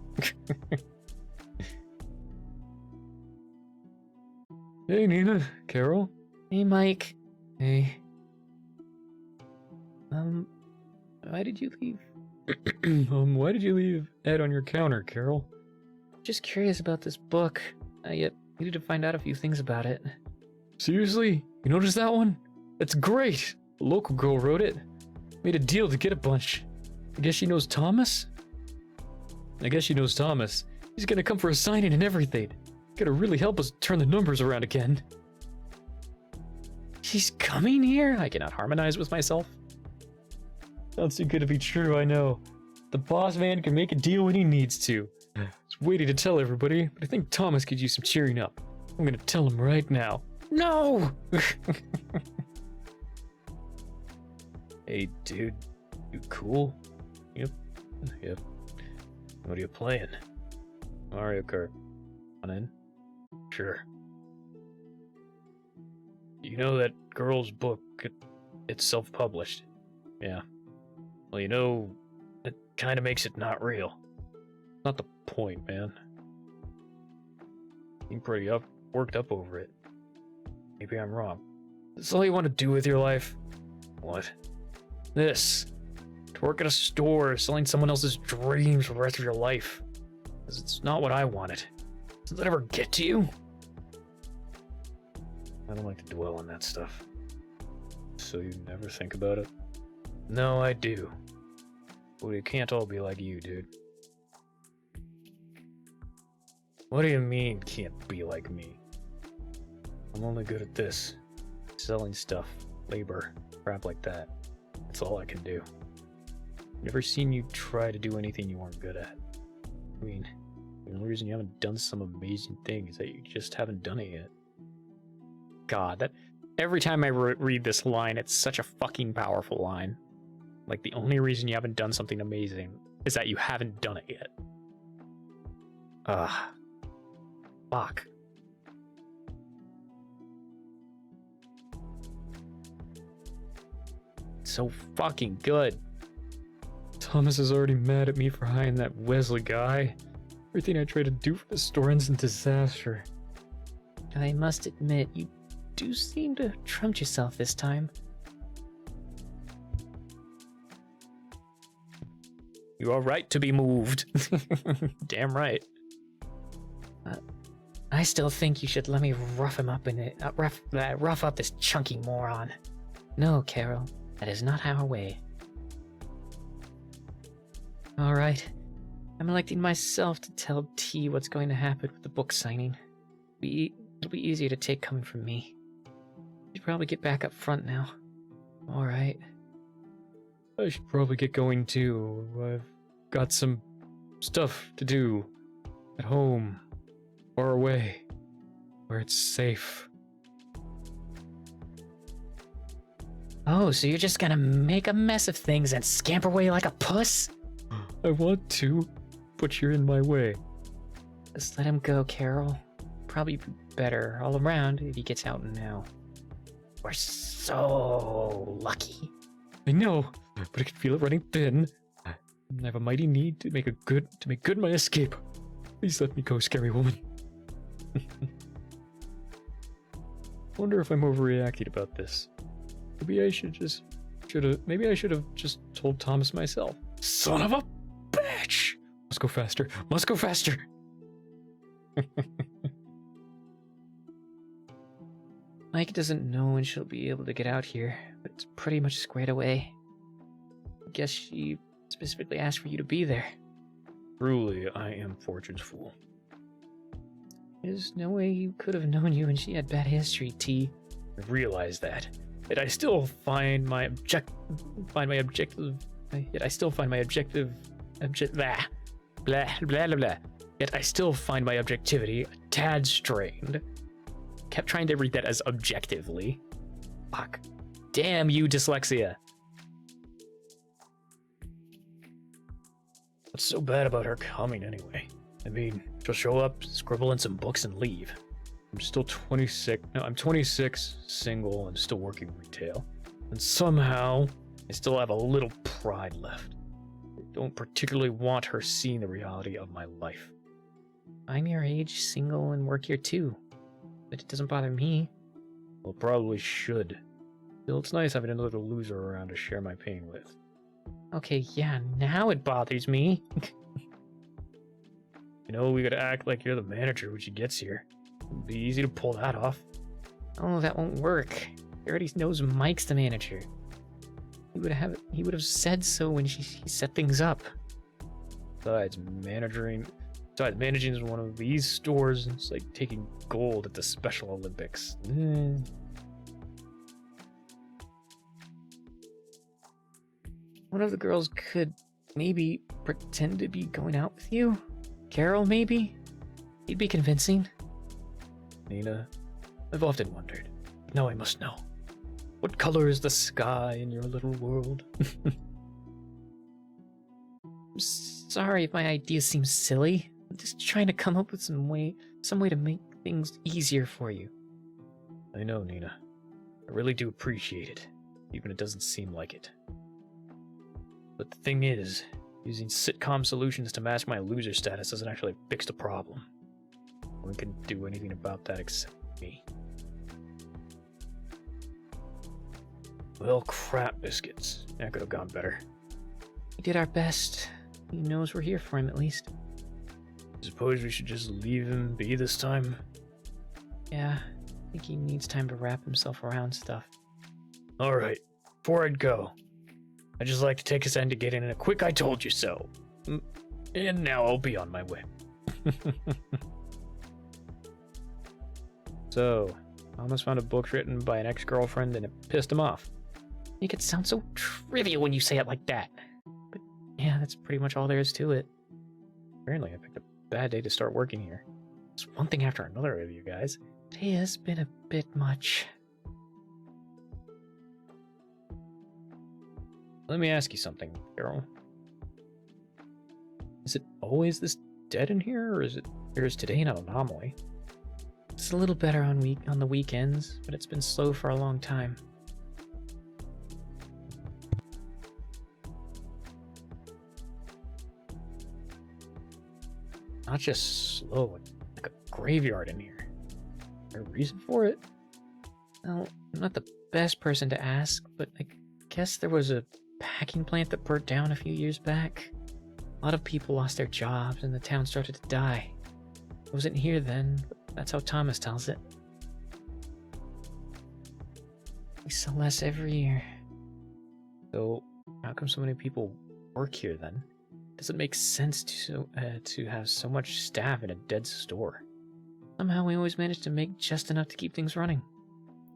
Hey, Nina. Carol. Hey, Mike. Hey. Why did you leave? Why did you leave Ed on your counter, Carol? Just curious about this book. Yet needed to find out a few things about it. Seriously? You noticed that one? That's great! A local girl wrote it. Made a deal to get a bunch. I guess she knows Thomas? He's gonna come for a signing and everything. Gotta really help us turn the numbers around again. He's coming here? I cannot harmonize with myself. Sounds too good to be true, I know. The boss man can make a deal when he needs to. I was waiting to tell everybody, but I think Thomas could use some cheering up. I'm gonna tell him right now. No! Hey, dude. You cool? Yep. What are you playing? Mario Kart. On in? Sure. You know that girl's book, it's self-published. Yeah. Well, you know, it kind of makes it not real. Not the point, man. I'm pretty worked up over it. Maybe I'm wrong. This is all you want to do with your life? What? This. To work at a store, selling someone else's dreams for the rest of your life. Because it's not what I wanted. Does that ever get to you? I don't like to dwell on that stuff. So you never think about it? No, I do. But we can't all be like you, dude. What do you mean, can't be like me? I'm only good at this. Selling stuff, labor, crap like that. That's all I can do. Never seen you try to do anything you weren't good at. I mean, the only reason you haven't done some amazing thing is that you just haven't done it yet. God, that every time I read this line, it's such a fucking powerful line. Like, the only reason you haven't done something amazing is that you haven't done it yet. Fuck. So fucking good. Thomas is already mad at me for hiring that Wesley guy. Everything I try to do for the store ends in disaster. I must admit, you do seem to have trumped yourself this time. You are right to be moved. Damn right. I still think you should let me rough him up in it. Rough up this chunky moron. No, Carol, that is not our way. All right, I'm electing myself to tell T what's going to happen with the book signing. It'll be easier to take coming from me. Should probably get back up front now. All right. I should probably get going too. I've got some stuff to do at home, far away, where it's safe. Oh, so you're just gonna make a mess of things and scamper away like a puss? I want to, but you're in my way. Just let him go, Carol. Probably be better all around if he gets out now. We're so lucky. I know, but I can feel it running thin. I have a mighty need to make good my escape. Please let me go, scary woman. Wonder if I'm overreacting about this. Maybe I should have just told Thomas myself. Son of a bitch! Must go faster. Must go faster. Mike doesn't know when she'll be able to get out here, but it's pretty much squared away. I guess she specifically asked for you to be there. Truly, I am Fortune's fool. There's no way you could have known you when she had bad history, T. I realize that. Yet I still find my objective. Yet I still find my objectivity a tad strained. Kept trying to read that as objectively. Fuck. Damn you, dyslexia. What's so bad about her coming anyway? I mean, she'll show up, scribble in some books, and leave. I'm still 26. No, I'm 26, single, and still working retail. And somehow, I still have a little pride left. I don't particularly want her seeing the reality of my life. I'm your age, single, and work here too. But it doesn't bother me. Well, it probably should. Still, it's nice having another loser around to share my pain with. Okay, yeah, now it bothers me. You know, we gotta act like you're the manager when she gets here. It'd be easy to pull that off. Oh, that won't work. He already knows Mike's the manager. He would have said so when he set things up. Besides, managing is one of these stores. It's like taking gold at the Special Olympics. One of the girls could maybe pretend to be going out with you. Carol, maybe? He'd be convincing. Nina, I've often wondered. Now I must know. What color is the sky in your little world? I'm sorry if my idea seems silly. I'm just trying to come up with some way to make things easier for you. I know, Nina. I really do appreciate it, even if it doesn't seem like it. But the thing is, using sitcom solutions to mask my loser status doesn't actually fix the problem. No one can do anything about that except me. Well, crap biscuits. That could have gone better. We did our best. He knows we're here for him, at least. Suppose we should just leave him be this time? Yeah, I think he needs time to wrap himself around stuff. Alright, before I'd go, I'd just like to take a second to get in a quick I told you so. And now I'll be on my way. So, Thomas found a book written by an ex-girlfriend and it pissed him off. Make it sound so trivial when you say it like that. But yeah, that's pretty much all there is to it. Apparently I picked a bad day to start working here. It's one thing after another with you guys. Today has been a bit much. Let me ask you something, Carol. Is it always this dead in here, or is today an anomaly? It's a little better on the weekends, but it's been slow for a long time. Not just slow, like a graveyard in here. Is there a reason for it? Well, I'm not the best person to ask, but I guess there was a packing plant that burnt down a few years back. A lot of people lost their jobs and the town started to die. I wasn't here then, but that's how Thomas tells it. We sell less every year. So, how come so many people work here then? Does it make sense to have so much staff in a dead store? Somehow we always manage to make just enough to keep things running.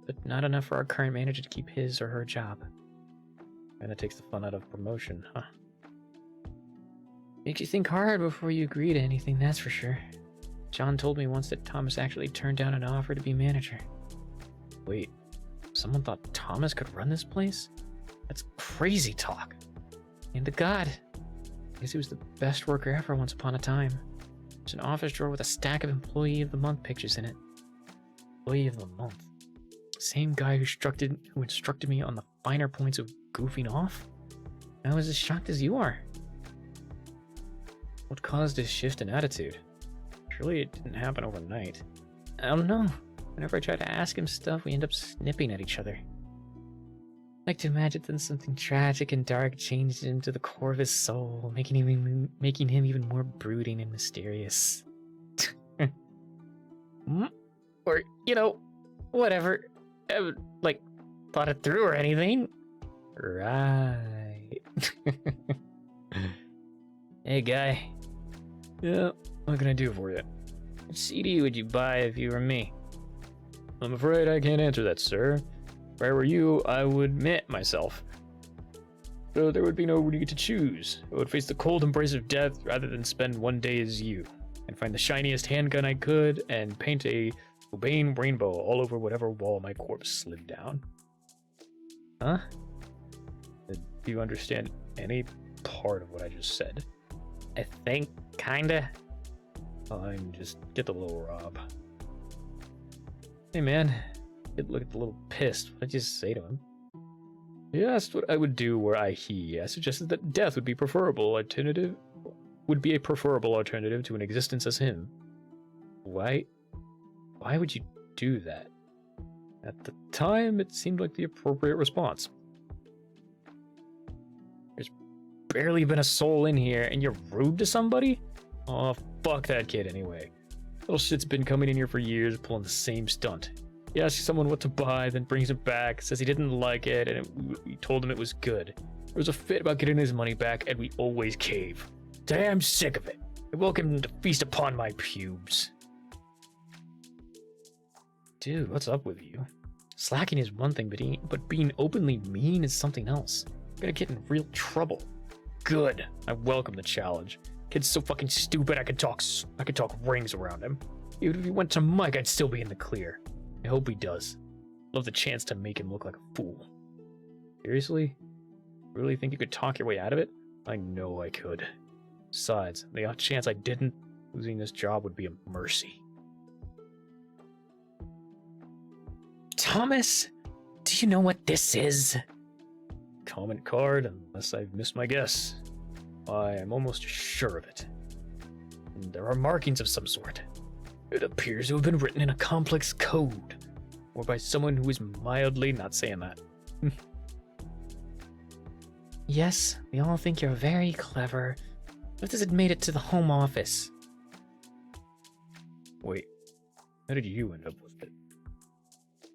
But not enough for our current manager to keep his or her job. Kinda takes the fun out of promotion, huh? Makes you think hard before you agree to anything, that's for sure. John told me once that Thomas actually turned down an offer to be manager. Wait, someone thought Thomas could run this place? That's crazy talk. And to God. I guess he was the best worker ever once upon a time. There's an office drawer with a stack of Employee of the Month pictures in it. Employee of the Month? Same guy who instructed me on the finer points of goofing off? I was as shocked as you are. What caused this shift in attitude? Surely it didn't happen overnight. I don't know. Whenever I try to ask him stuff, we end up snipping at each other. I like to imagine that something tragic and dark changed into the core of his soul, making him even more brooding and mysterious. Or, whatever. I haven't, thought it through or anything. Right. Hey, guy. Yeah, what can I do for you? What CD would you buy if you were me? I'm afraid I can't answer that, sir. If I were you, I would admit myself. So there would be no need to choose. I would face the cold embrace of death rather than spend one day as you, and find the shiniest handgun I could, and paint a Cobain rainbow all over whatever wall my corpse slid down. Huh? Do you understand any part of what I just said? I think, kinda. Fine, just get the little Rob. Hey man, look at the little pissed. What did you say to him? He asked what I would do were I he. I suggested that death would be a preferable alternative to an existence as him. Why would you do that? At the time, it seemed like the appropriate response. There's barely been a soul in here, and you're rude to somebody? Oh, fuck that kid anyway. Little shit's been coming in here for years, pulling the same stunt. He asks someone what to buy, then brings it back, says he didn't like it, and we told him it was good. There was a fit about getting his money back, and we always cave. Damn sick of it. I welcome him to feast upon my pubes. Dude, what's up with you? Slacking is one thing, but being openly mean is something else. I'm gonna get in real trouble. Good. I welcome the challenge. Kid's so fucking stupid I could talk rings around him. Even if he went to Mike, I'd still be in the clear. I hope he does. Love the chance to make him look like a fool. Seriously? Really think you could talk your way out of it? I know I could. Besides, the odd chance I didn't, losing this job would be a mercy. Thomas, do you know what this is? Comment card, unless I've missed my guess. I am almost sure of it. And there are markings of some sort. It appears to have been written in a complex code, or by someone who is mildly not saying that. Yes, we all think you're very clever. What has it made it to the home office? Wait, how did you end up with it?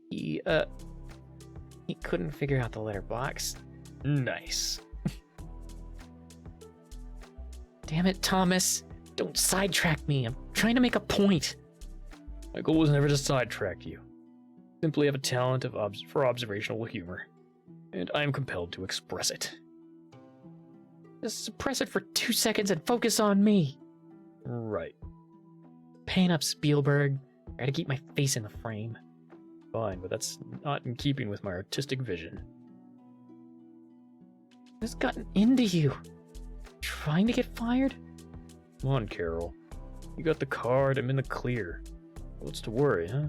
He couldn't figure out the letterbox. Nice. Damn it, Thomas. Don't sidetrack me. I'm trying to make a point. My goal was never to sidetrack you. Simply have a talent for observational humor, and I am compelled to express it. Just suppress it for 2 seconds and focus on me. Right. Paint up Spielberg. Try to keep my face in the frame. Fine, but that's not in keeping with my artistic vision. What's gotten into you? Trying to get fired? Come on, Carol. You got the card, I'm in the clear. What's to worry, huh?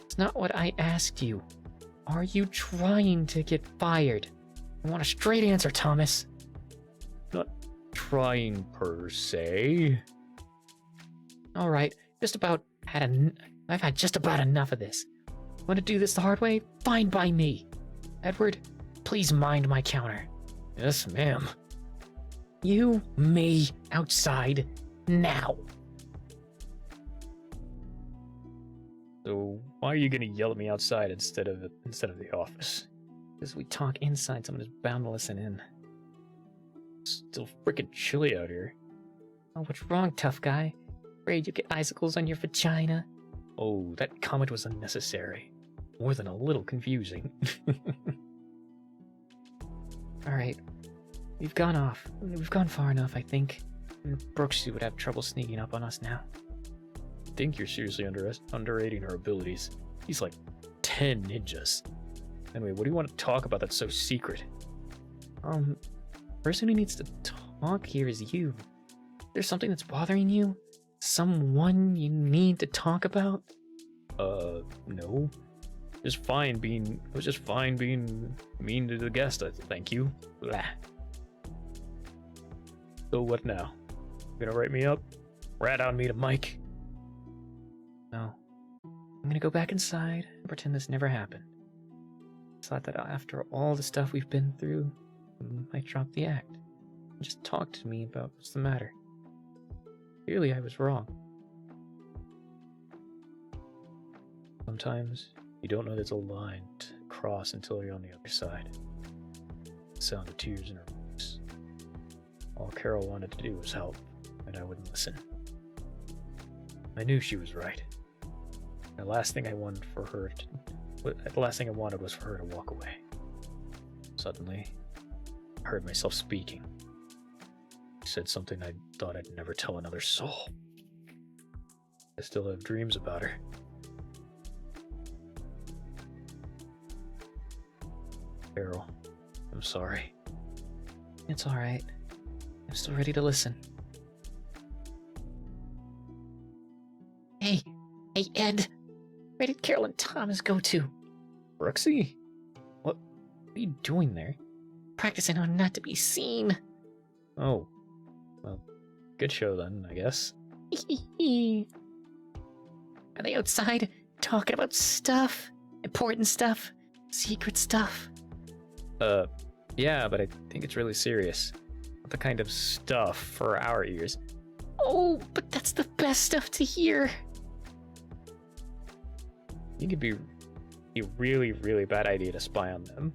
It's not what I asked you. Are you trying to get fired? I want a straight answer, Thomas. Not trying per se. All right, I've had just about enough of this. Want to do this the hard way? Fine by me. Edward, please mind my counter. Yes, ma'am. You, me, outside, now. So why are you gonna yell at me outside instead of the office? Because we talk inside, someone is bound to listen in. It's still freaking chilly out here. Oh, what's wrong, tough guy? Afraid you get icicles on your vagina? Oh, that comment was unnecessary. More than a little confusing. Alright. We've gone off. We've gone far enough, I think. Brooksy would have trouble sneaking up on us now. I think you're seriously underrating her abilities. He's like 10 ninjas. Anyway, what do you want to talk about that's so secret? Person who needs to talk here is you. There's something that's bothering you? Someone you need to talk about? No. I was just fine being mean to the guest, thank you. Blah. So what now? You gonna write me up? Rat on me to Mike? No. I'm gonna go back inside and pretend this never happened. Thought that after all the stuff we've been through, I might drop the act. Just talk to me about what's the matter. Clearly I was wrong. Sometimes you don't know there's a line to cross until you're on the other side. The sound of tears in her voice. All Carol wanted to do was help, and I wouldn't listen. I knew she was right. The last thing I wanted was for her to walk away. Suddenly, I heard myself speaking. I said something I thought I'd never tell another soul. I still have dreams about her. Carol, I'm sorry. It's alright. I'm still ready to listen. Hey, Ed. Where did Carol and Thomas go to? Brooksy? What are you doing there? Practicing on not to be seen. Oh, well, good show then, I guess. Are they outside talking about stuff? Important stuff? Secret stuff? Yeah, but I think it's really serious. Not the kind of stuff for our ears. Oh, but that's the best stuff to hear. You could be a really, really bad idea to spy on them.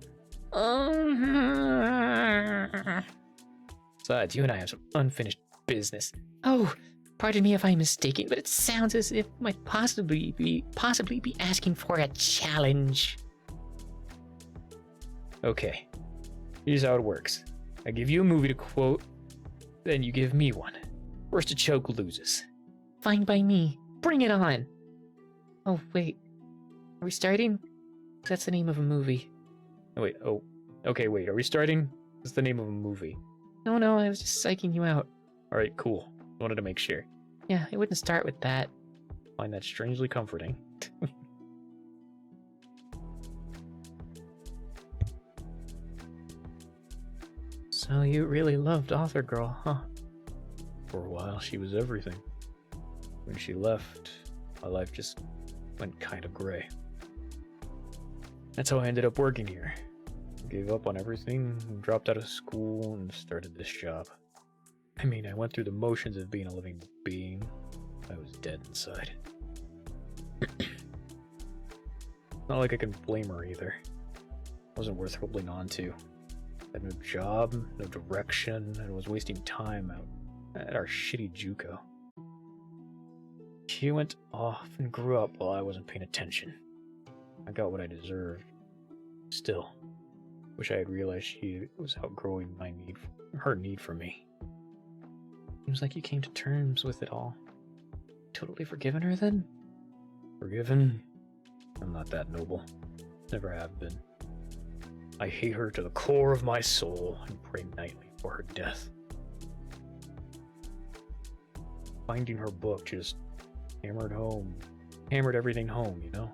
Besides, you and I have some unfinished business. Oh, pardon me if I'm mistaken, but it sounds as if I might possibly be asking for a challenge. Okay, here's how it works. I give you a movie to quote, then you give me one. First to choke loses. Fine by me. Bring it on. Oh, wait. Are we starting? That's the name of a movie. Okay, wait, are we starting? That's the name of a movie. No, I was just psyching you out. Alright, cool. Wanted to make sure. Yeah, I wouldn't start with that. Find that strangely comforting. So you really loved Author Girl, huh? For a while, she was everything. When she left, my life just went kind of gray. That's how I ended up working here. Gave up on everything, dropped out of school, and started this job. I mean, I went through the motions of being a living being. I was dead inside. Not like I can blame her either. Wasn't worth holding on to. Had no job, no direction, and was wasting time out at our shitty JUCO. She went off and grew up while I wasn't paying attention. I got what I deserved. Still, wish I had realized she was outgrowing her need for me. Seems like you came to terms with it all. Totally forgiven her then? Forgiven? I'm not that noble. Never have been. I hate her to the core of my soul and pray nightly for her death. Finding her book just hammered everything home, you know?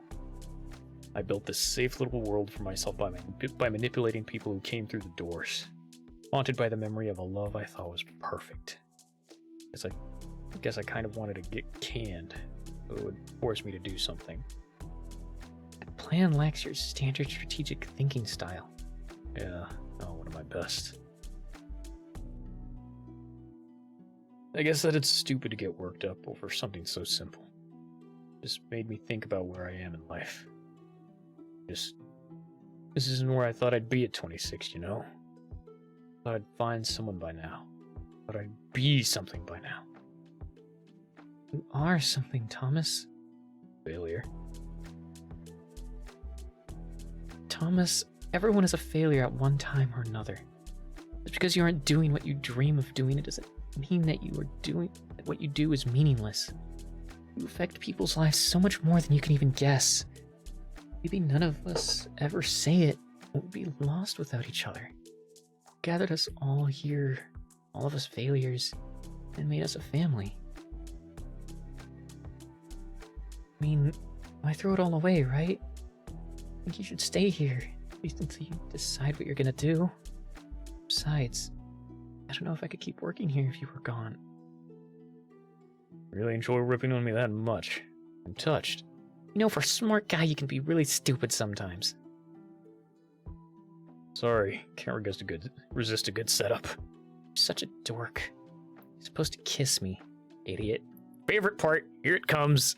I built this safe little world for myself by manipulating people who came through the doors. Haunted by the memory of a love I thought was perfect. I guess I kind of wanted to get canned, so it would force me to do something. That plan lacks your standard strategic thinking style. Yeah, one of my best. I guess that it's stupid to get worked up over something so simple. Just made me think about where I am in life. This isn't where I thought I'd be at 26, you know? Thought I'd find someone by now. Thought I'd be something by now. You are something, Thomas. Failure. Thomas, everyone is a failure at one time or another. Just because you aren't doing what you dream of doing, it doesn't mean that what you do is meaningless. You affect people's lives so much more than you can even guess. Maybe none of us ever say it, but we'd be lost without each other. Gathered us all here, all of us failures, and made us a family. I mean, why throw it all away, right? I think you should stay here, at least until you decide what you're gonna do. Besides, I don't know if I could keep working here if you were gone. Really enjoy ripping on me that much. I'm touched. You know, for a smart guy, you can be really stupid sometimes. Sorry, can't resist a good setup. You're such a dork. You're supposed to kiss me, idiot. Favorite part, here it comes.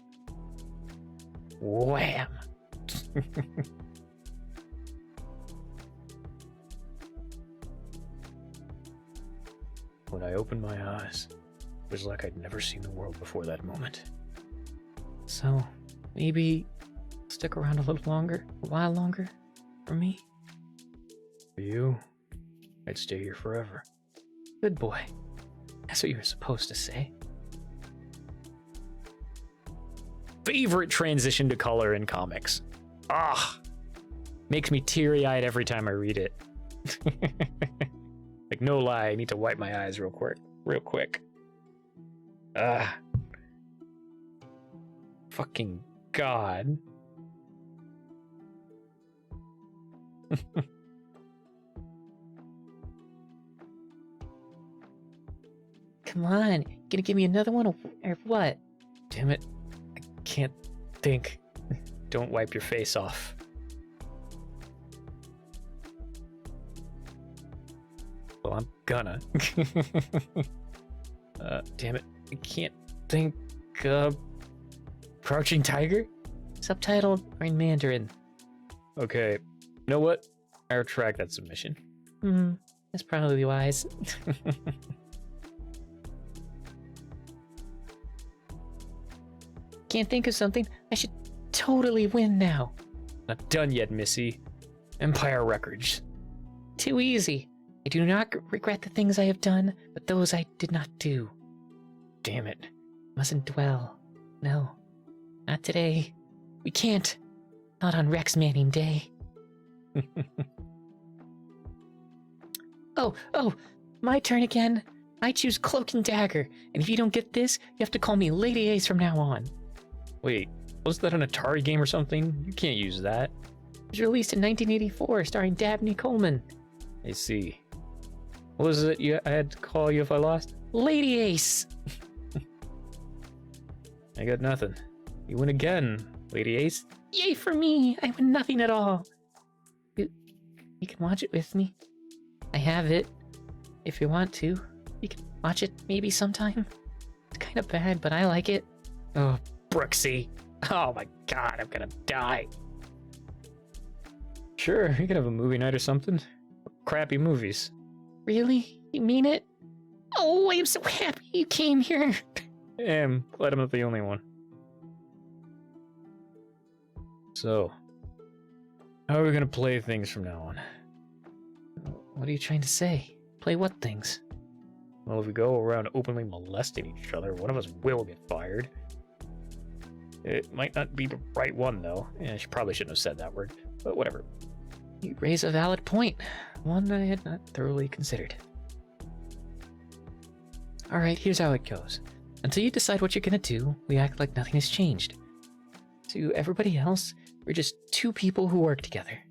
Wham! When I opened my eyes, it was like I'd never seen the world before that moment. So, maybe stick around a while longer for me? For you, I'd stay here forever. Good boy. That's what you were supposed to say. Favorite transition to color in comics. Ah, makes me teary-eyed every time I read it. Like, no lie, I need to wipe my eyes real quick. Ah. Fucking God. Come on, gonna give me another one or what? Damn it. I can't think. Don't wipe your face off. Well, I'm gonna. Damn it. I can't think. Crouching Tiger? Subtitled or in Mandarin? Okay. You know what? I retract that submission. That's probably wise. Can't think of something. I should totally win now. Not done yet, Missy. Empire Records. Too easy. I do not regret the things I have done, but those I did not do. Damn it. Mustn't dwell. No. Not today. We can't. Not on Rex Manning Day. Oh, my turn again. I choose Cloak and Dagger, and if you don't get this, you have to call me Lady Ace from now on. Wait, was that an Atari game or something? You can't use that. It was released in 1984, starring Dabney Coleman. I see. What was it I had to call you if I lost? Lady Ace! I got nothing. You win again, Lady Ace. Yay for me! I win nothing at all. You can watch it with me. I have it. If you want to, you can watch it maybe sometime. It's kind of bad, but I like it. Oh, Brooksy. Oh my God, I'm gonna die. Sure, you can have a movie night or something. Crappy movies. Really? You mean it? Oh, I'm so happy you came here. I'm glad I'm not the only one. So, how are we gonna play things from now on? What are you trying to say? Play what things? Well, if we go around openly molesting each other, one of us will get fired. It might not be the right one, though. I probably shouldn't have said that word, but whatever. You raise a valid point, one I had not thoroughly considered. Alright, here's how it goes. Until you decide what you're gonna do, we act like nothing has changed. To everybody else, we're just two people who work together.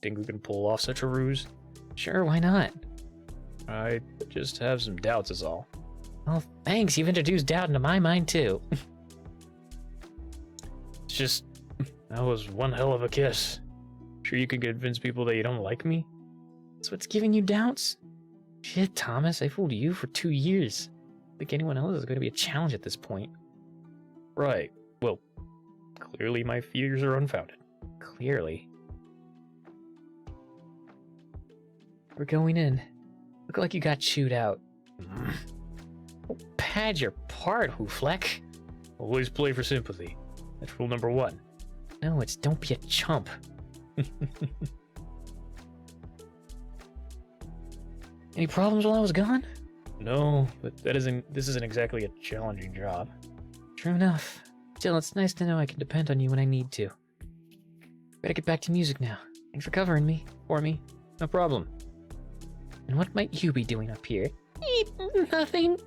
Think we can pull off such a ruse? Sure, why not? I just have some doubts is all. Well, thanks, you've introduced doubt into my mind too. It's just, that was one hell of a kiss. Sure you could convince people that you don't like me? That's what's giving you doubts? Shit, Thomas, I fooled you for 2 years. I think anyone else is going to be a challenge at this point. Right. Well, clearly my fears are unfounded. Clearly. We're going in. Look like you got chewed out. Oh, pad your part, Hoofleck. Always play for sympathy. That's rule number 1. No, it's don't be a chump. Any problems while I was gone? No, but this isn't exactly a challenging job. True enough. Still, it's nice to know I can depend on you when I need to. Better get back to music now. Thanks for covering me. For me. No problem. And what might you be doing up here? Nothing.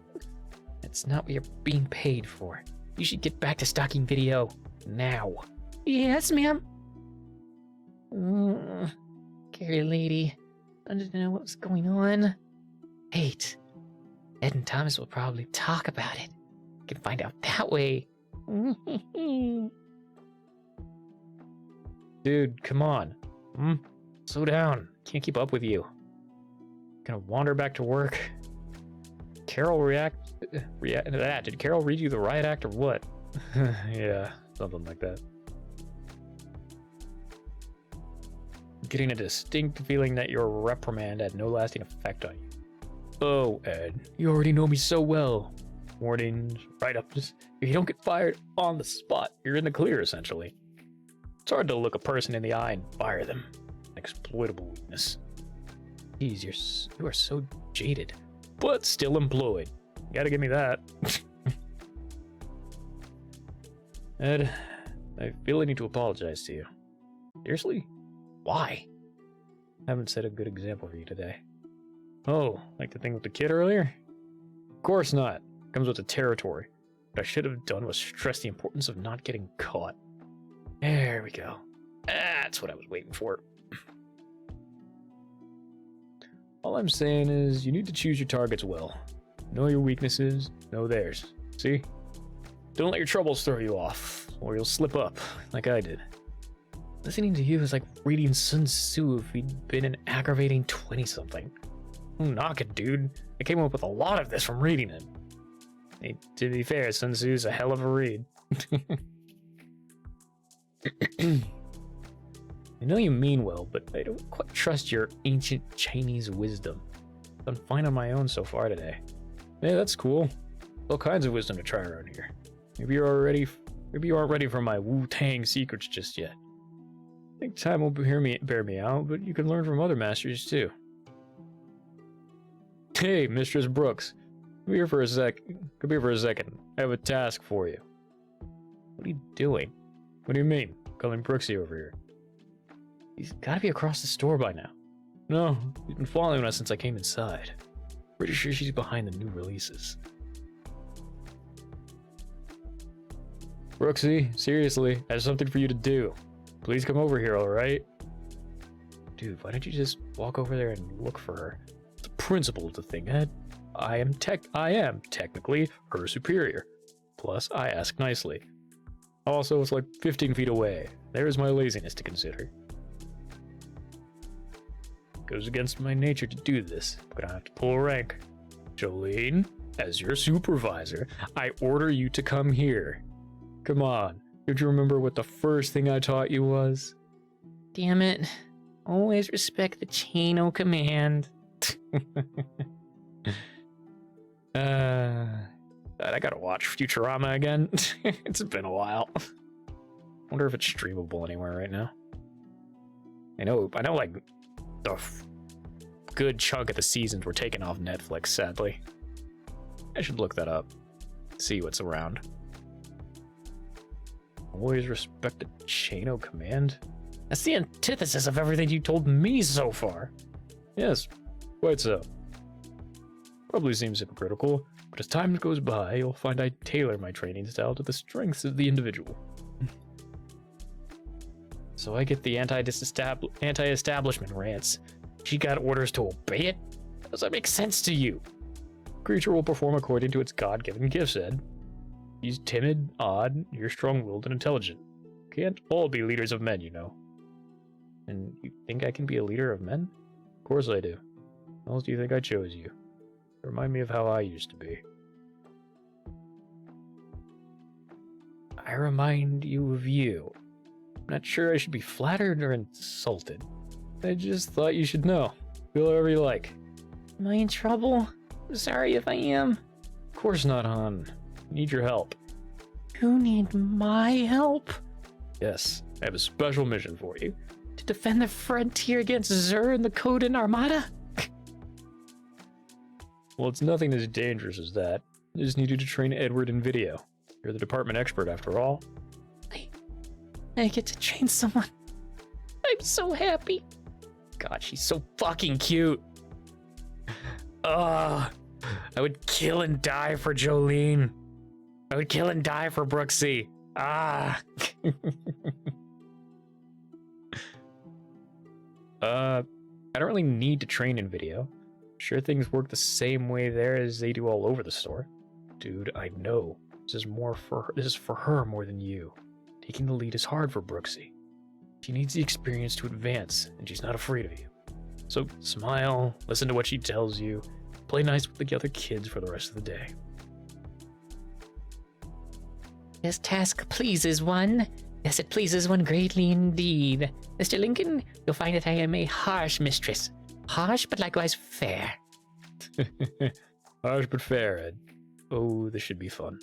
That's not what you're being paid for. You should get back to stocking video. Now. Yes, ma'am. Scary lady. Wanted to know what was going on. Wait. Ed and Thomas will probably talk about it. You can find out that way. Dude, come on. Slow down. Can't keep up with you. Gonna wander back to work. Carol react to that. Did Carol read you the riot act or what? Yeah, Something like that. Getting a distinct feeling that your reprimand had no lasting effect on you. Oh, Ed, you already know me so well. Warnings, write-ups. If you don't get fired on the spot, you're in the clear, essentially. It's hard to look a person in the eye and fire them. Exploitable weakness. Jeez, you are so jaded, but still employed. You gotta give me that. Ed, I feel I need to apologize to you. Seriously? Why? I haven't set a good example for you today. Oh, like the thing with the kid earlier? Of course not. Comes with the territory. What I should have done was stress the importance of not getting caught. There we go. That's what I was waiting for. All I'm saying is you need to choose your targets well. Know your weaknesses, know theirs. See? Don't let your troubles throw you off, or you'll slip up, like I did. Listening to you is like reading Sun Tzu if he'd been an aggravating 20-something. Don't knock it, dude. I came up with a lot of this from reading it. Hey, to be fair, Sun Tzu's a hell of a read. I know you mean well, but I don't quite trust your ancient Chinese wisdom. I've done fine on my own so far today. Yeah, that's cool. All kinds of wisdom to try around here. Maybe you aren't ready for my Wu-Tang secrets just yet. I think time will bear me out, but you can learn from other masters too. Hey, Mistress Brooks. Come here for a second. I have a task for you. What are you doing? What do you mean? Calling Brooksy over here. He's gotta be across the store by now. No, he's been following us since I came inside. Pretty sure she's behind the new releases. Brooksy, seriously, I have something for you to do. Please come over here, alright? Dude, why don't you just walk over there and look for her? It's a principle of the thing, Ed. I am technically her superior. Plus, I ask nicely. Also, it's like 15 feet away. There's my laziness to consider. Goes against my nature to do this. I'm gonna have to pull rank. Jolene, as your supervisor, I order you to come here. Come on, don't you remember what the first thing I taught you was? Damn it. Always respect the chain of command. I gotta watch Futurama again. It's been a while. Wonder if it's streamable anywhere right now. I know like the good chunk of the seasons were taken off Netflix, sadly. I should look that up. See what's around. Always respect the chain of command? That's the antithesis of everything you told me so far. Yes, quite so. Probably seems hypocritical, but as time goes by, you'll find I tailor my training style to the strengths of the individual. So I get the anti-establishment rants. She got orders to obey it? How does that make sense to you? Creature will perform according to its God-given gifts, Ed. He's timid, odd, you're strong-willed and intelligent. Can't all be leaders of men, you know. And you think I can be a leader of men? Of course I do. How else do you think I chose you? Remind me of how I used to be. I remind you of you. I'm not sure I should be flattered or insulted. I just thought you should know. Feel whatever you like. Am I in trouble? I'm sorry if I am. Of course not, hon. Need your help. You need my help? Yes, I have a special mission for you. To defend the frontier against Zur and the Coden Armada? Well, it's nothing as dangerous as that. I just need you to train Edward in video. You're the department expert after all. I get to train someone. I'm so happy. God, she's so fucking cute. I would kill and die for Jolene. I would kill and die for Brooksy. I don't really need to train in video. Sure, things work the same way there as they do all over the store. Dude, I know. This is for her more than you. Taking the lead is hard for Brooksy. She needs the experience to advance, and she's not afraid of you. So smile, listen to what she tells you, play nice with the other kids for the rest of the day. This task pleases one. Yes, it pleases one greatly indeed. Mr. Lincoln, you'll find that I am a harsh mistress. Harsh, but likewise fair. Harsh but fair, Ed. Oh, this should be fun.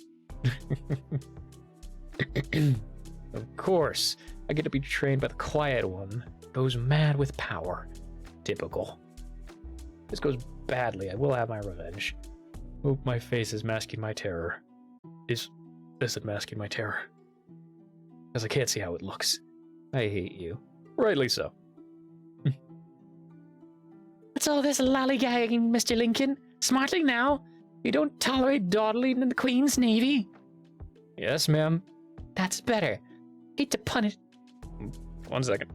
Of course, I get to be trained by the quiet one. Goes mad with power. Typical. If this goes badly, I will have my revenge. Hope my face is masking my terror. Is it masking my terror? Because I can't see how it looks. I hate you. Rightly so. What's all this lollygagging, Mr. Lincoln? Smartly now? You don't tolerate dawdling in the Queen's Navy? Yes, ma'am. That's better. Hate to punish... 1 second.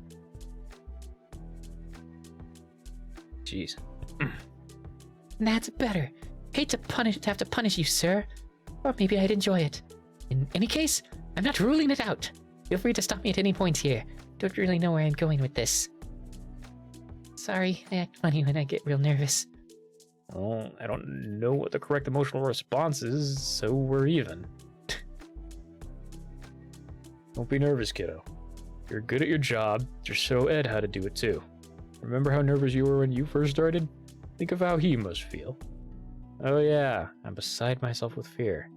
Jeez. That's better. Hate to have to punish you, sir. Or maybe I'd enjoy it. In any case, I'm not ruling it out. Feel free to stop me at any point here. Don't really know where I'm going with this. Sorry, I act funny when I get real nervous. Well, I don't know what the correct emotional response is, so we're even. Don't be nervous, kiddo. You're good at your job, just show Ed how to do it too. Remember how nervous you were when you first started? Think of how he must feel. Oh yeah, I'm beside myself with fear.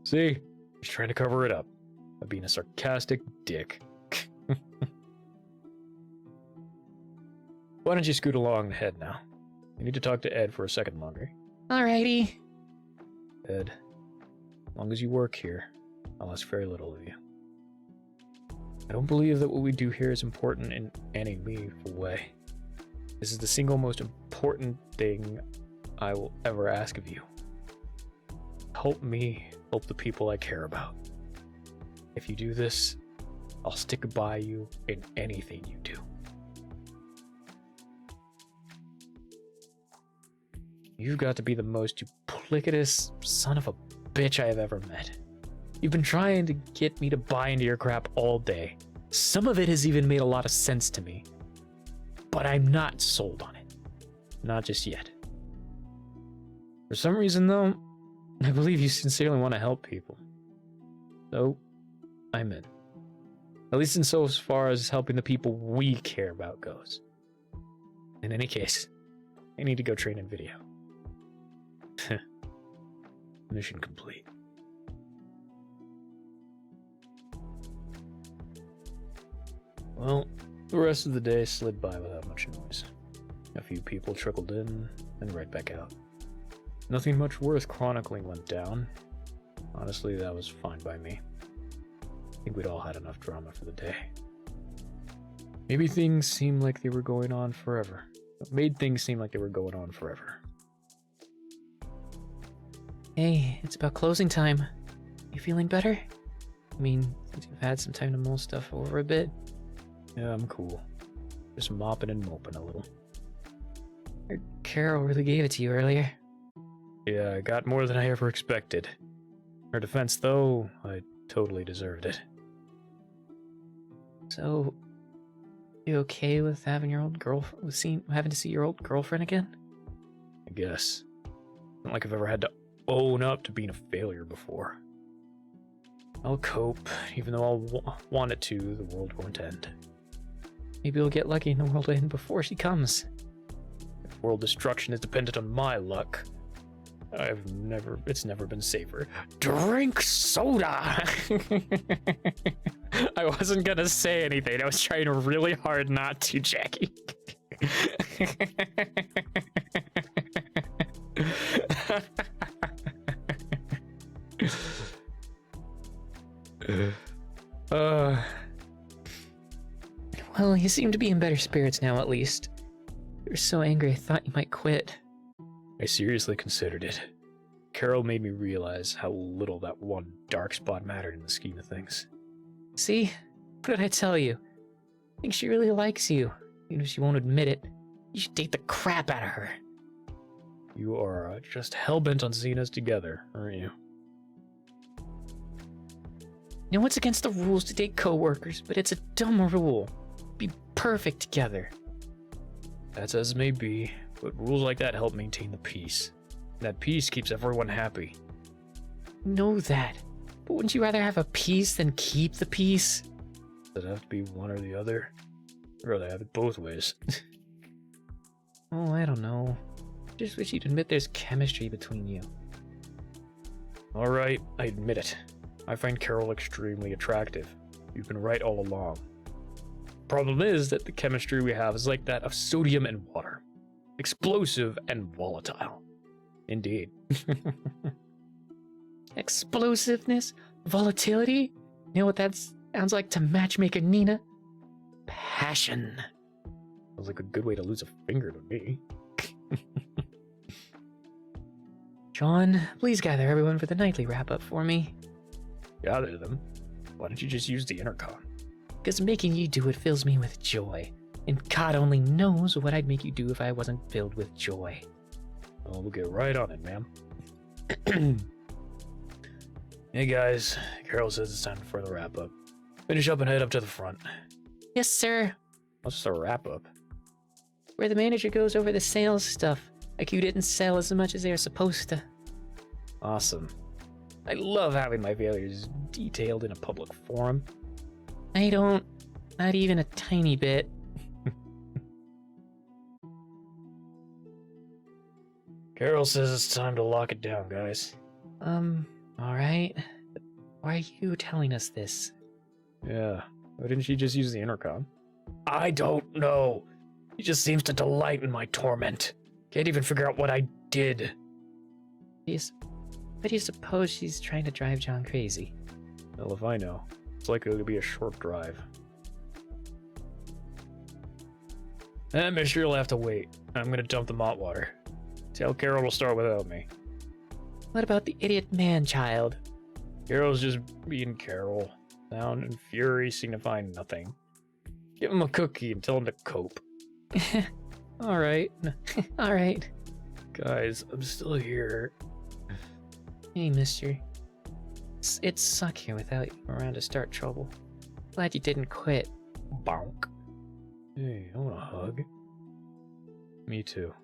See? He's trying to cover it up by being a sarcastic dick. Why don't you scoot along ahead now? I need to talk to Ed for a second longer. Alrighty. Ed, as long as you work here, I'll ask very little of you. I don't believe that what we do here is important in any meaningful way. This is the single most important thing I will ever ask of you. Help me help the people I care about. If you do this, I'll stick by you in anything you do. You've got to be the most duplicitous son of a bitch I have ever met. You've been trying to get me to buy into your crap all day. Some of it has even made a lot of sense to me. But I'm not sold on it. Not just yet. For some reason, though, I believe you sincerely want to help people. So, I'm in. At least in so far as helping the people we care about goes. In any case, I need to go train in video. Mission complete. Well, the rest of the day slid by without much noise. A few people trickled in, and right back out. Nothing much worth chronicling went down. Honestly, that was fine by me. I think we'd all had enough drama for the day. Maybe things seemed like they were going on forever. Made things seem like they were going on forever. Hey, it's about closing time. You feeling better? I mean, since you've had some time to mull stuff over a bit. Yeah, I'm cool. Just mopping and moping a little. Heard Carol really gave it to you earlier. Yeah, I got more than I ever expected. Her defense, though, I totally deserved it. So, you okay with having your old having to see your old girlfriend again? I guess. Not like I've ever had to own up to being a failure before. I'll cope, even though I'll want it to, the world won't end. Maybe you'll get lucky and the world will end before she comes. If world destruction is dependent on my luck, it's never been safer. Drink soda! I wasn't gonna say anything. I was trying really hard not to, Jackie. Well, you seem to be in better spirits now, at least. You were so angry I thought you might quit. I seriously considered it. Carol made me realize how little that one dark spot mattered in the scheme of things. See? What did I tell you? I think she really likes you, even if she won't admit it. You should date the crap out of her. You are just hell-bent on seeing us together, aren't you? You know, it's against the rules to date coworkers, but it's a dumb rule. Be perfect together. That's as may be, but rules like that help maintain the peace. That peace keeps everyone happy. Know that. But but wouldn't you rather have a peace than keep the peace? Does it have to be one or the other? I'd rather have it both ways. Oh, I don't know. Just wish you'd admit there's chemistry between you. Alright, I admit it. I find Carol extremely attractive. You've been right all along. Problem is that the chemistry we have is like that of sodium and water. Explosive and volatile. Indeed. Explosiveness? Volatility? You know what that sounds like to matchmaker Nina? Passion. Sounds like a good way to lose a finger to me. John, please gather everyone for the nightly wrap-up for me. Gather them? Why don't you just use the intercom? Because making you do it fills me with joy. And God only knows what I'd make you do if I wasn't filled with joy. Well, we'll get right on it, ma'am. Hey guys, Carol says it's time for the wrap-up. Finish up and head up to the front. Yes, sir. What's the wrap-up? Where the manager goes over the sales stuff. Like you didn't sell as much as they were supposed to. Awesome. I love having my failures detailed in a public forum. I don't. Not even a tiny bit. Carol says it's time to lock it down, guys. Alright. Why are you telling us this? Yeah. Why didn't she just use the intercom? I don't know. She just seems to delight in my torment. Can't even figure out what I did. But do you suppose she's trying to drive John crazy? Well, if I know. It's likely to be a short drive. Mister, you'll have to wait. I'm gonna dump the malt water. Tell Carol will start without me. What about the idiot man-child? Carol's just being Carol. Sound and fury signifying nothing. Give him a cookie and tell him to cope. Alright. Alright. Guys, I'm still here. Hey, mister. It'd suck here without you around to start trouble. Glad you didn't quit. Bonk. Hey, I want a hug. Me too.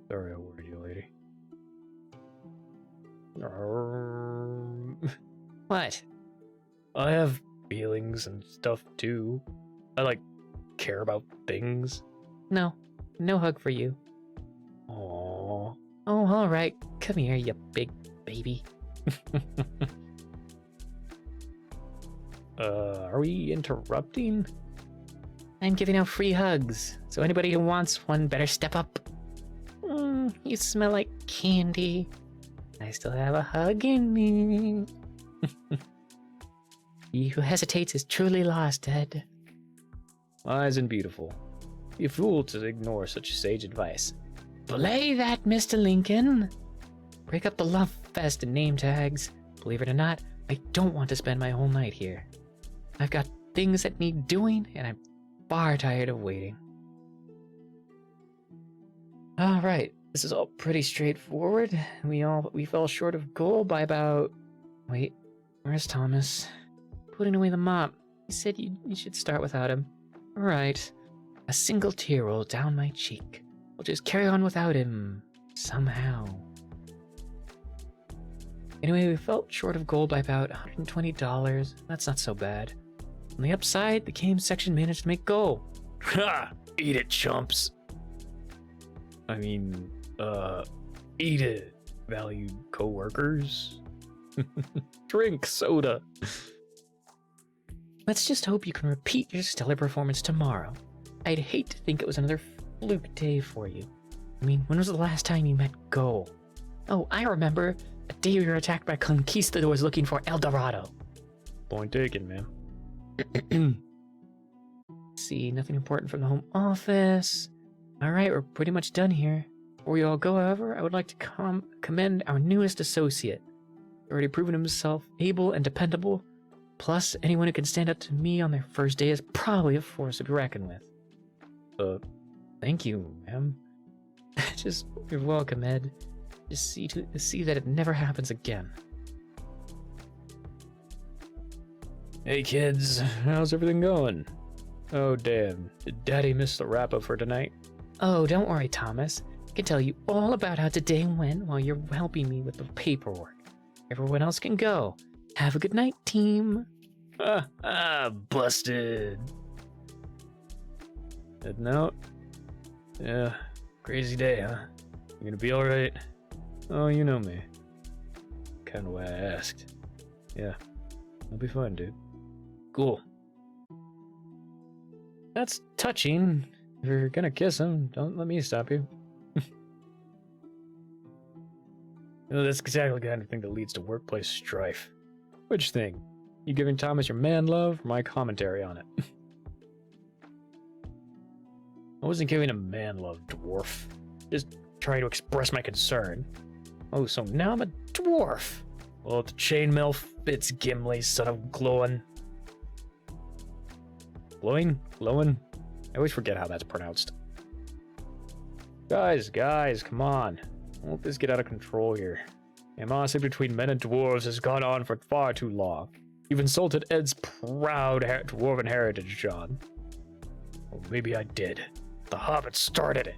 Sorry I worried you, lady. What? I have feelings and stuff too. I care about things. No. No hug for you. Aww. Oh, alright. Come here, you big baby. Are we interrupting? I'm giving out free hugs, so anybody who wants one better step up. You smell like candy. I still have a hug in me. He who hesitates is truly lost, Ed. Wise and beautiful. Be a fool to ignore such sage advice. Belay that, Mr. Lincoln. Break up the love fest and name tags. Believe it or not, I don't want to spend my whole night here. I've got things that need doing, and I'm far tired of waiting. Alright, this is all pretty straightforward. We fell short of goal by about... Wait, where's Thomas? Putting away the mop. He said you should start without him. Alright. A single tear rolled down my cheek. We'll just carry on without him. Somehow. Anyway, we fell short of goal by about $120. That's not so bad. On the upside, the game section managed to make goal. Ha! Eat it, chumps. I mean, eat it, valued co-workers. Drink soda. Let's just hope you can repeat your stellar performance tomorrow. I'd hate to think it was another fluke day for you. I mean, when was the last time you met goal? Oh, I remember. A day we were attacked by conquistadors looking for El Dorado. Point taken, man. See, nothing important from the home office. Alright, we're pretty much done here. Before you all go, however, I would like to commend our newest associate. He's already proven himself able and dependable. Plus, anyone who can stand up to me on their first day is probably a force to be reckoned with. Thank you, ma'am. Just, you're welcome, Ed. Just see that it never happens again. Hey kids, how's everything going? Oh damn, did Daddy miss the wrap-up for tonight? Oh, don't worry, Thomas. I can tell you all about how today went while you're helping me with the paperwork. Everyone else can go. Have a good night, team. Busted. Heading out? Yeah, crazy day, huh? You gonna be alright? Oh, you know me. Kinda why I asked. Yeah, I'll be fine, dude. Cool. That's touching. If you're gonna kiss him, don't let me stop you. That's exactly the kind of thing that leads to workplace strife. Which thing? You giving Thomas your man love or my commentary on it? I wasn't giving him man love, dwarf. Just trying to express my concern. Oh, so now I'm a dwarf. Well, the chainmail fits Gimli, son of Glowin. Glowin? I always forget how that's pronounced. Guys, come on. Won't this get out of control here? Animosity between men and dwarves has gone on for far too long. You've insulted Ed's proud dwarven heritage, John. Well, maybe I did. The Hobbit started it.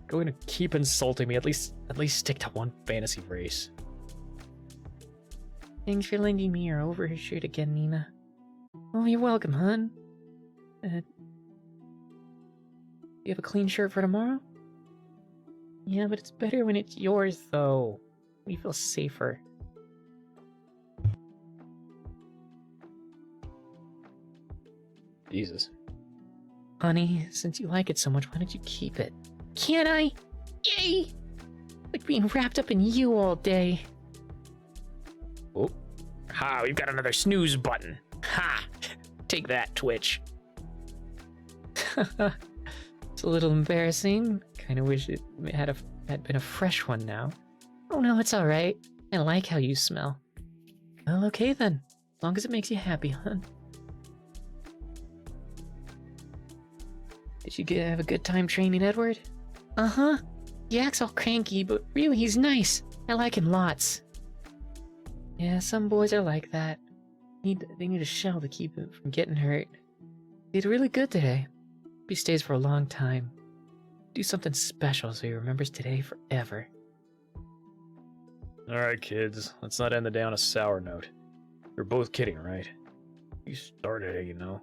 Going to keep insulting me, at least stick to one fantasy race. Thanks for lending me your overshirt again, Nina. Oh, you're welcome, hon. You have a clean shirt for tomorrow? Yeah, but it's better when it's yours, though. We feel safer. Jesus. Honey, since you like it so much, why don't you keep it? Can I? Yay! Like being wrapped up in you all day. Oh. Ha, we've got another snooze button. Ha! Take that, Twitch. It's a little embarrassing. Kinda wish it had been a fresh one now. Oh no, it's alright. I like how you smell. Well, okay then. As long as it makes you happy, hon. Did you have a good time training Edward? Uh-huh. He acts all cranky, but really he's nice. I like him lots. Yeah, some boys are like that. They need a shell to keep him from getting hurt. He did really good today. He stays for a long time. Do something special so he remembers today forever. Alright, kids. Let's not end the day on a sour note. You're both kidding, right? You started it, you know.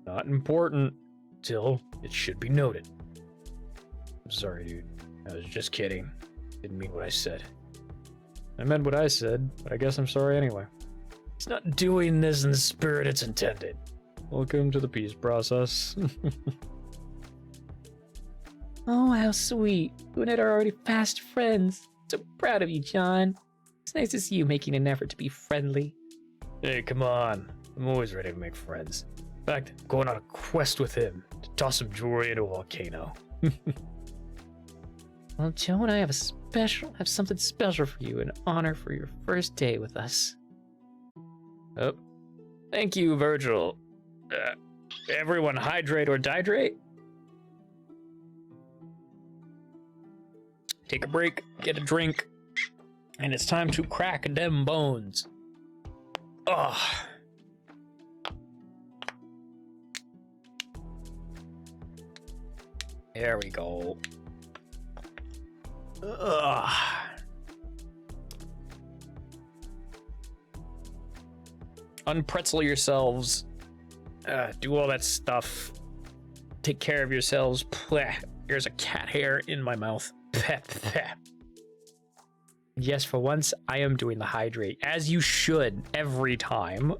Not important. Till it should be noted. I'm sorry, dude. I was just kidding. Didn't mean what I said. I meant what I said, but I guess I'm sorry anyway. It's not doing this in the spirit it's intended. Welcome to the peace process. Oh, how sweet. You and Ed are already fast friends. So proud of you, John. It's nice to see you making an effort to be friendly. Hey, come on. I'm always ready to make friends. In fact, I'm going on a quest with him to toss some jewelry into a volcano. Well, Joe and I have something special for you in honor for your first day with us. Oh, thank you, Virgil. Everyone hydrate or dihydrate? Take a break, get a drink, and it's time to crack them bones. Ugh. There we go. Ugh. Unpretzel yourselves. Do all that stuff. Take care of yourselves. Pleh. There's a cat hair in my mouth. Peh, peh. Yes, for once, I am doing the hydrate, as you should every time.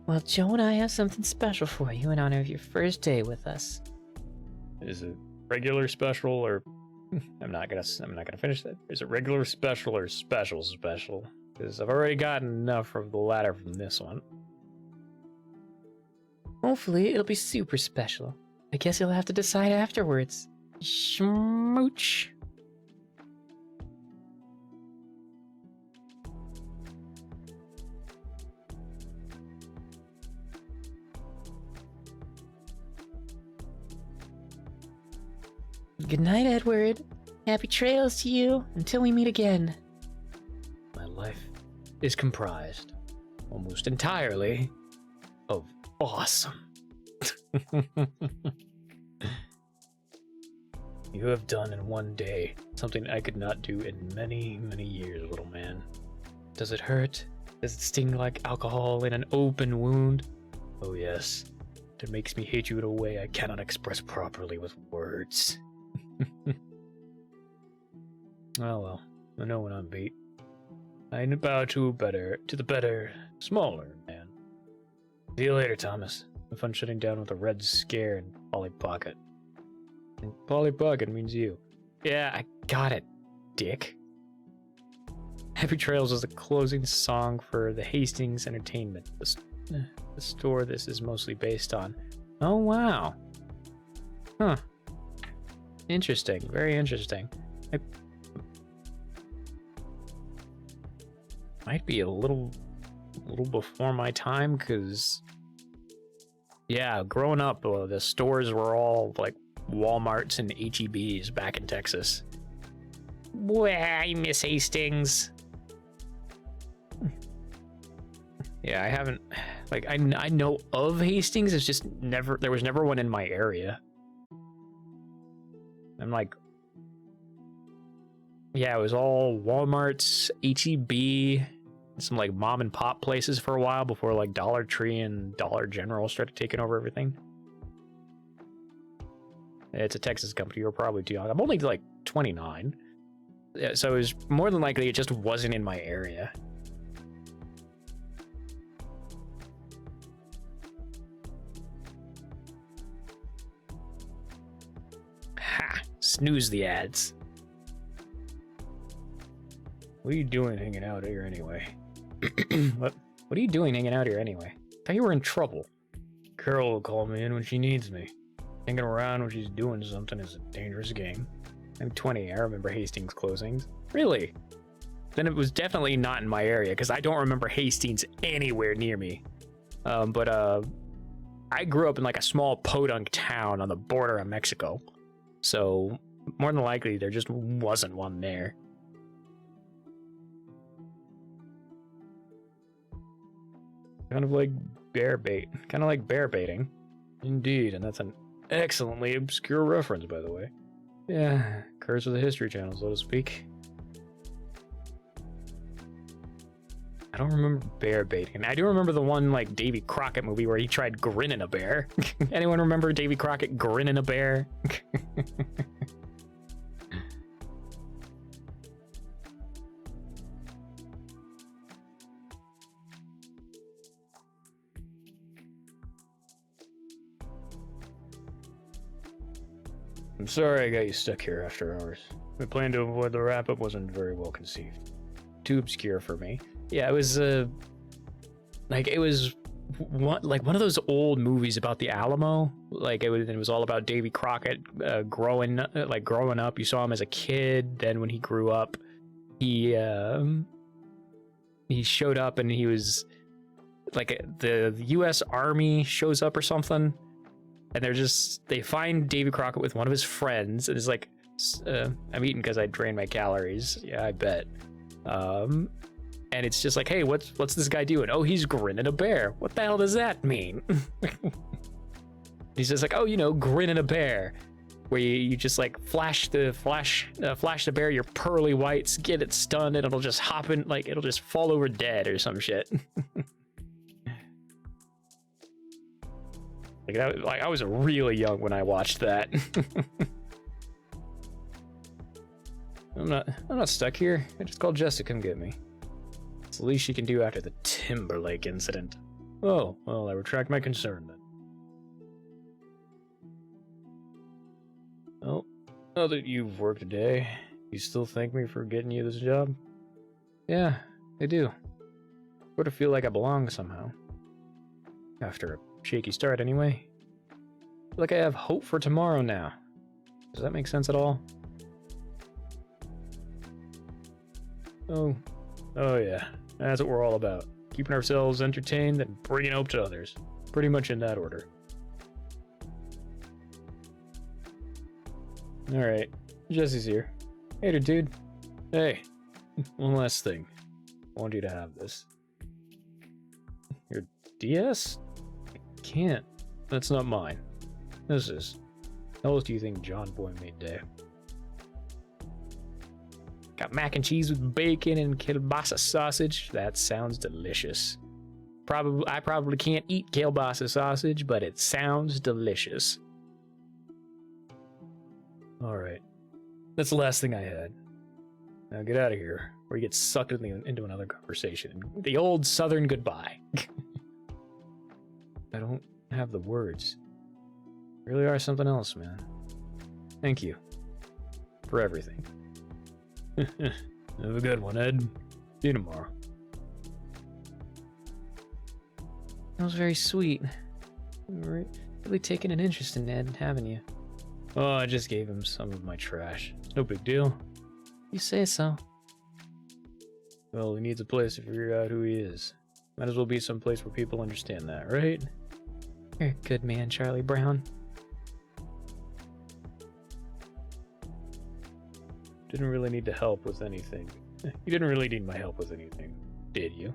Well, Joe and I have something special for you in honor of your first day with us. Is it regular special or I'm not gonna finish that. Is it regular special or special special? Because I've already gotten enough of the latter from this one. Hopefully, it'll be super special. I guess you'll have to decide afterwards. Smooch. Good night, Edward. Happy trails to you until we meet again. My life is comprised almost entirely of awesome. You have done in one day something I could not do in many, many years, little man. Does it hurt? Does it sting like alcohol in an open wound? Oh yes, it makes me hate you in a way I cannot express properly with words. Oh well, I know when I'm beat. I bow to the better, smaller man. See you later, Thomas. Have fun shutting down with a Red Scare and Polly Pocket. And Polly Pocket means you. Yeah, I got it, dick. Happy Trails is the closing song for the Hastings Entertainment, the store this is mostly based on. Oh, wow. Huh. Interesting. Very interesting. Might be a little before my time, because, yeah, growing up, the stores were all like Walmarts and H-E-Bs back in Texas. Boy, I miss Hastings. Yeah, I haven't, like, I know of Hastings, it's just there was never one in my area. I'm like, yeah, it was all Walmarts, H-E-B, some like mom and pop places for a while before like Dollar Tree and Dollar General started taking over everything. It's a Texas company, you're probably too young. I'm only like 29. Yeah, so it was more than likely it just wasn't in my area. Ha! Snooze the ads. What are you doing hanging out here anyway? What are you doing hanging out here anyway? I thought you were in trouble. Carol will call me in when she needs me. Hanging around when she's doing something is a dangerous game. I'm 20, I remember Hastings closings. Really? Then it was definitely not in my area, because I don't remember Hastings anywhere near me. But I grew up in like a small podunk town on the border of Mexico. So, more than likely, there just wasn't one there. Kind of like bear baiting. Indeed, and that's an excellently obscure reference, by the way. Yeah, curse of the History Channel, so to speak. I don't remember bear baiting. I do remember the one like Davy Crockett movie where he tried grinning a bear. Anyone remember Davy Crockett grinning a bear? I'm sorry I got you stuck here after hours. My plan to avoid the wrap-up wasn't very well conceived. Too obscure for me. Yeah, it was like it was one of those old movies about the Alamo. Like it was all about Davy Crockett growing up. You saw him as a kid. Then when he grew up, he showed up and he was like the U.S. Army shows up or something. And they find Davy Crockett with one of his friends, and it's like, I'm eating because I drained my calories. Yeah, I bet. And it's just like, hey, what's this guy doing? Oh, he's grinning a bear. What the hell does that mean? He's just like, oh, grinning a bear, where you just like flash the bear, your pearly whites, get it stunned, and it'll just hop in, like it'll just fall over dead or some shit. I was really young when I watched that. I'm not stuck here. I just called Jess to come get me. It's the least she can do after the Timberlake incident. Oh, well, I retract my concern then. Well, now that you've worked a day, you still thank me for getting you this job? Yeah, I do. Sort of feel like I belong somehow. After a shaky start anyway. I feel like I have hope for tomorrow now. Does that make sense at all? Oh yeah, that's what we're all about. Keeping ourselves entertained and bringing hope to others. Pretty much in that order. Alright, Jesse's here. Hey there, dude. Hey, one last thing. I want you to have this. Your DS? I can't. That's not mine. This is. How else do you think John Boy made day? Got mac and cheese with bacon and kielbasa sausage. That sounds delicious. I probably can't eat kielbasa sausage, but it sounds delicious. Alright. That's the last thing I had. Now get out of here, or you get sucked into another conversation. The old southern goodbye. I don't have the words. You really are something else, man. Thank you. For everything. Have a good one, Ed. See you tomorrow. That was very sweet. You're really taking an interest in Ned, haven't you? Oh, I just gave him some of my trash. It's no big deal. You say so. Well, he needs a place to figure out who he is. Might as well be someplace where people understand that, right? You're a good man, Charlie Brown. Didn't really need to help with anything. You didn't really need my help with anything, did you?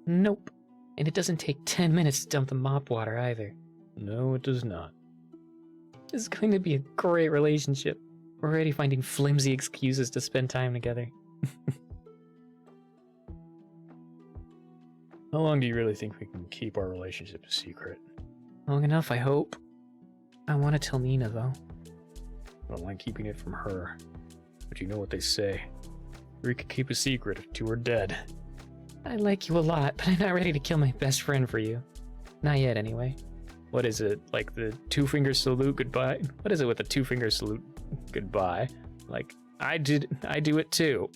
Nope. And it doesn't take 10 minutes to dump the mop water either. No, it does not. This is going to be a great relationship. We're already finding flimsy excuses to spend time together. How long do you really think we can keep our relationship a secret? Long enough, I hope. I want to tell Nina, though. I don't like keeping it from her. But you know what they say. We could keep a secret if two are dead. I like you a lot, but I'm not ready to kill my best friend for you. Not yet, anyway. What is it? Like the two-finger salute goodbye? What is it with the two-finger salute goodbye? Like, I do it too.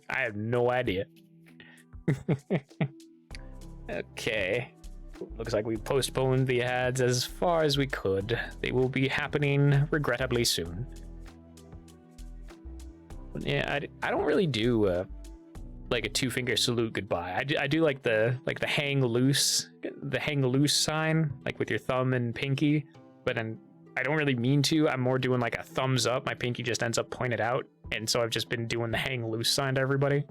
I have no idea. Okay. Looks like we postponed the ads as far as we could. They will be happening regrettably soon. But yeah, I don't really do like a two-finger salute goodbye. I do like the hang loose sign, like with your thumb and pinky. But then I don't really mean to. I'm more doing like a thumbs up. My pinky just ends up pointed out, and so I've just been doing the hang loose sign to everybody.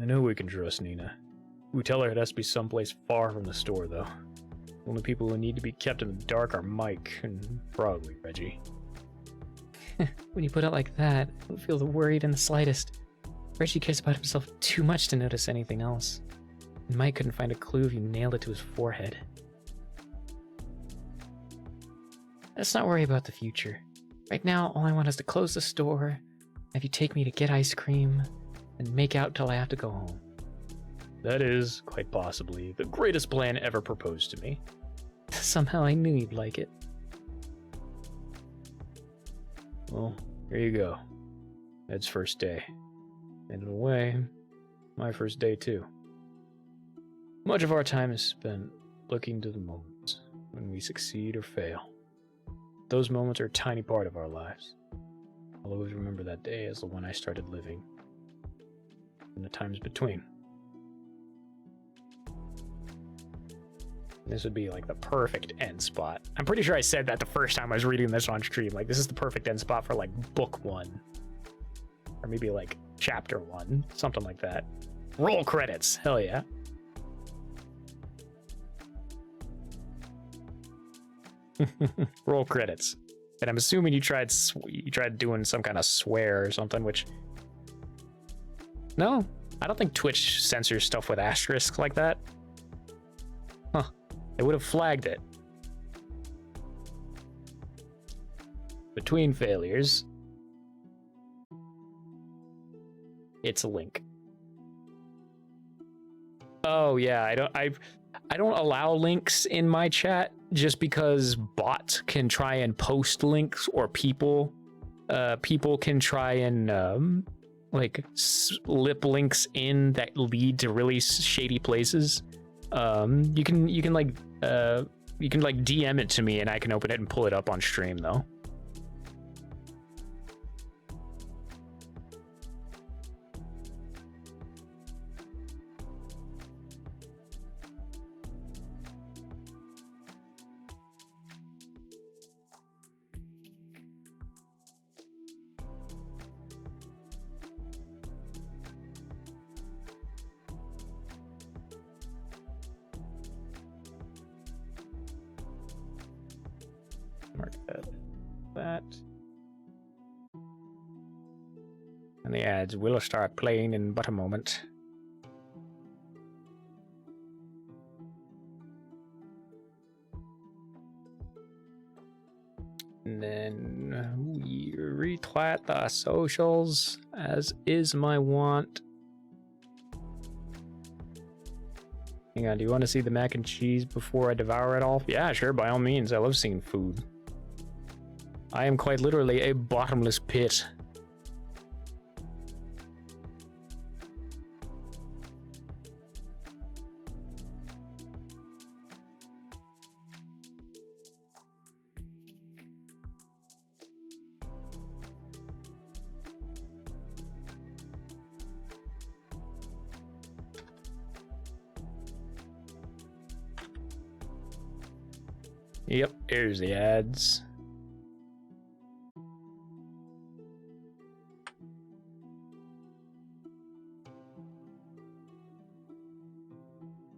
I know we can trust Nina. We tell her it has to be someplace far from the store, though. Only people who need to be kept in the dark are Mike and probably Reggie. When you put it like that, I don't feel worried in the slightest. Reggie cares about himself too much to notice anything else. And Mike couldn't find a clue if you nailed it to his forehead. Let's not worry about the future. Right now, all I want is to close the store, have you take me to get ice cream, and make out till I have to go home. That is, quite possibly, the greatest plan ever proposed to me. Somehow I knew you'd like it. Well, here you go. Ed's first day. And in a way, my first day too. Much of our time is spent looking to the moments when we succeed or fail. Those moments are a tiny part of our lives. I'll always remember that day as the one I started living. And the times between. This would be like the perfect end spot. I'm pretty sure I said that the first time I was reading this on stream. Like, this is the perfect end spot for like book 1. Or maybe like chapter 1. Something like that. Roll credits. Hell yeah. Roll credits. And I'm assuming you tried doing some kind of swear or something, which... No, I don't think Twitch censors stuff with asterisks like that. Huh. They would have flagged it. Between failures, it's a link. Oh yeah, I don't allow links in my chat just because bots can try and post links, or people can try and like slip links in that lead to really shady places. You can like DM it to me and I can open it and pull it up on stream though. Mark that. And the ads will start playing in but a moment. And then we retweet the socials, as is my want. Hang on, do you want to see the mac and cheese before I devour it all? Yeah, sure, by all means. I love seeing food. I am quite literally a bottomless pit. Yep, here's the ads.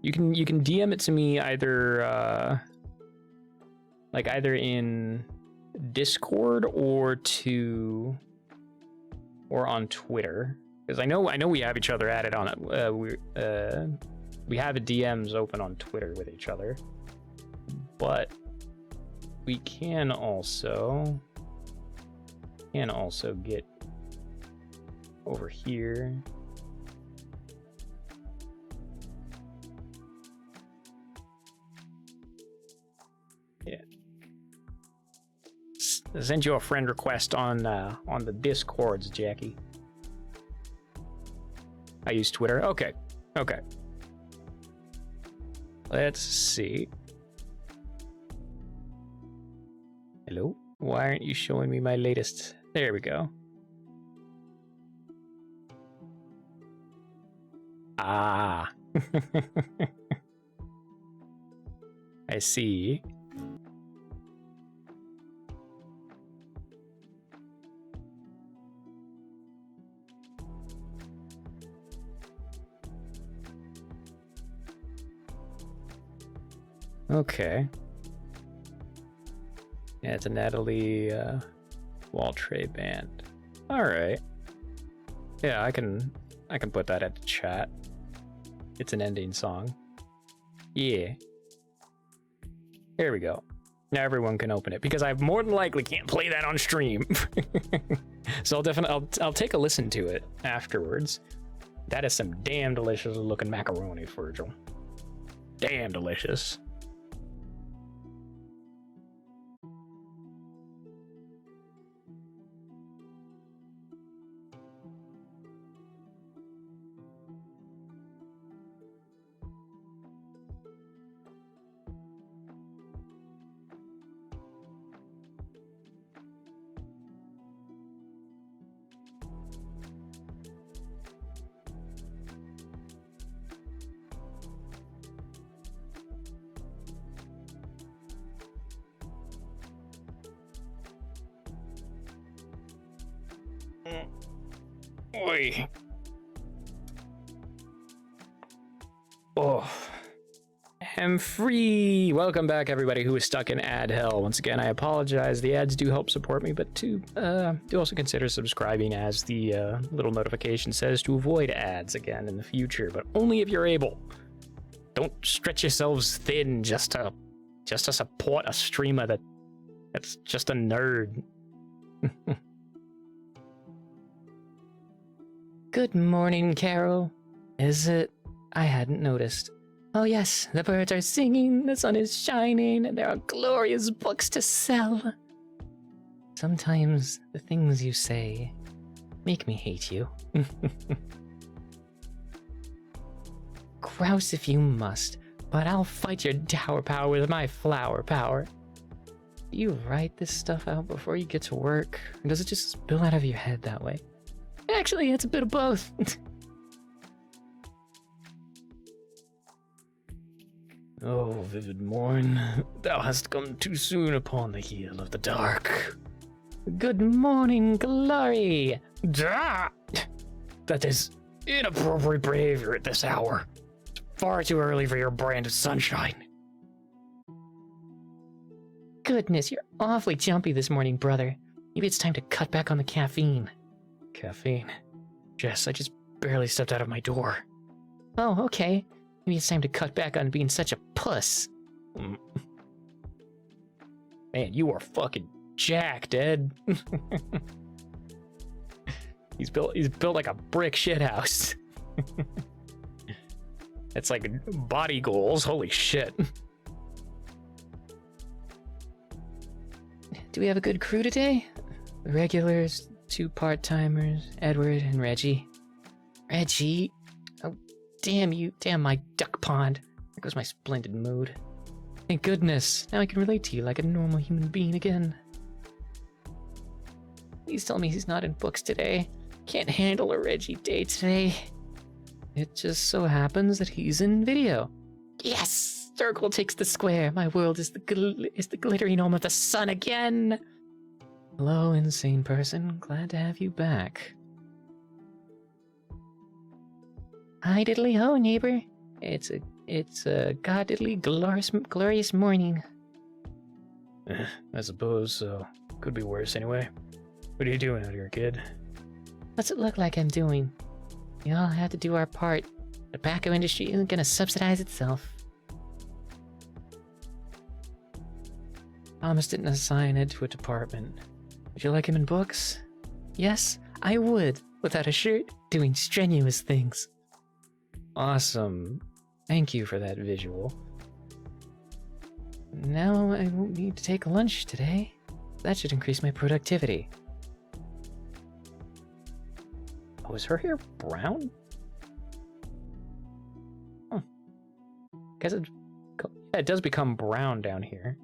You can DM it to me either either in Discord or on Twitter, because I know we have each other added on it. We have DMs open on Twitter with each other, but we can also get over here. Yeah. Send you a friend request on the Discords, Jackie. I use Twitter. Okay. Let's see. Hello? Why aren't you showing me my latest? There we go. Ah. I see. Okay. Yeah, it's a Natalie Waltray band. All right. Yeah, I can put that at the chat. It's an ending song. Yeah. There we go. Now everyone can open it, because I more than likely can't play that on stream. So I'll take a listen to it afterwards. That is some damn delicious looking macaroni, Virgil. Damn delicious. Oi. Oh. I'm free. Welcome back, everybody who is stuck in ad hell. Once again, I apologize. The ads do help support me, but do also consider subscribing, as the little notification says, to avoid ads again in the future, but only if you're able. Don't stretch yourselves thin just to support a streamer that's just a nerd. Good morning, Carol. Is it? I hadn't noticed. Oh yes, the birds are singing, the sun is shining, and there are glorious books to sell. Sometimes the things you say make me hate you. Grouse if you must, but I'll fight your tower power with my flower power. Do you write this stuff out before you get to work, or does it just spill out of your head that way? Actually, it's a bit of both. Oh, vivid morn, thou hast come too soon upon the heel of the dark. Good morning, Glory! That is inappropriate behavior at this hour. It's far too early for your brand of sunshine. Goodness, you're awfully jumpy this morning, brother. Maybe it's time to cut back on the caffeine. Caffeine? Jess, I just barely stepped out of my door. Oh, okay. Maybe it's time to cut back on being such a puss. Man, you are fucking jacked, Ed. He's built like a brick shithouse. It's like body goals. Holy shit. Do we have a good crew today? The regulars, 2 part-timers, Edward and Reggie. Reggie? Oh, damn you. Damn my duck pond. There goes my splendid mood. Thank goodness. Now I can relate to you like a normal human being again. Please tell me he's not in books today. Can't handle a Reggie day today. It just so happens that he's in video. Yes! Circle takes the square. My world is the glittering home of the sun again. Hello, insane person. Glad to have you back. Hi, diddly ho, neighbor. It's a god diddly glorious morning. I suppose so. Could be worse anyway. What are you doing out here, kid? What's it look like I'm doing? We all have to do our part. The tobacco industry isn't gonna subsidize itself. Thomas didn't assign Ed to a department. Would you like him in books? Yes, I would, without a shirt, doing strenuous things. Awesome. Thank you for that visual. Now I won't need to take lunch today. That should increase my productivity. Oh, is her hair brown? Guess it does become brown down here.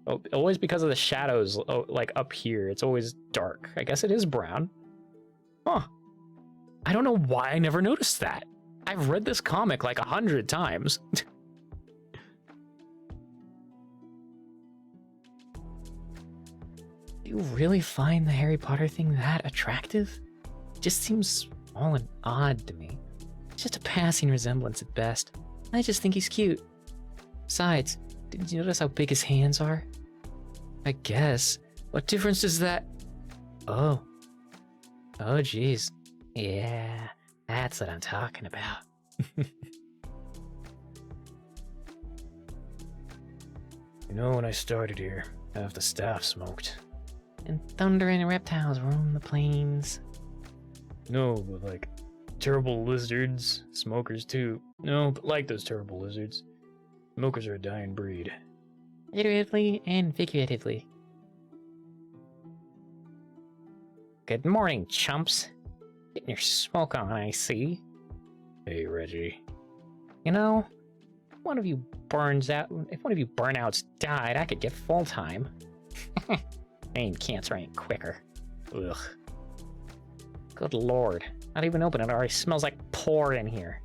Oh, always because of the shadows, like up here. It's always dark. I guess it is brown. Huh. I don't know why I never noticed that. I've read this comic like 100 times. Do you really find the Harry Potter thing that attractive? It just seems small and odd to me. It's just a passing resemblance at best. I just think he's cute. Besides, didn't you notice how big his hands are? I guess. What difference does that... Oh. Oh, geez. Yeah, that's what I'm talking about. You know, when I started here, half the staff smoked. And thunder and reptiles roam the plains. No, but like terrible lizards, smokers too. No, but like those terrible lizards. Smokers are a dying breed. Iteratively and figuratively. Good morning, chumps. Getting your smoke on, I see. Hey, Reggie. You know, if one of you burnouts died, I could get full time. Pain cancer ain't quicker. Ugh. Good lord. Not even open, it already smells like pour in here.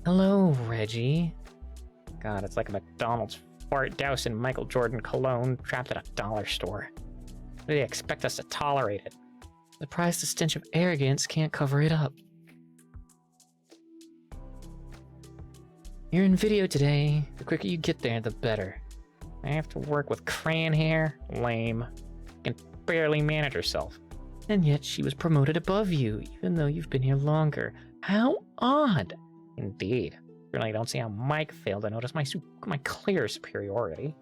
Hello, Reggie. God, it's like a McDonald's fart doused in Michael Jordan cologne trapped at a dollar store. What do they expect us to tolerate it? Surprised the stench of arrogance can't cover it up. You're in video today. The quicker you get there, the better. I have to work with crayon hair? Lame. Can barely manage herself. And yet she was promoted above you, even though you've been here longer. How odd! Indeed. Really don't see how Mike failed to notice my clear superiority.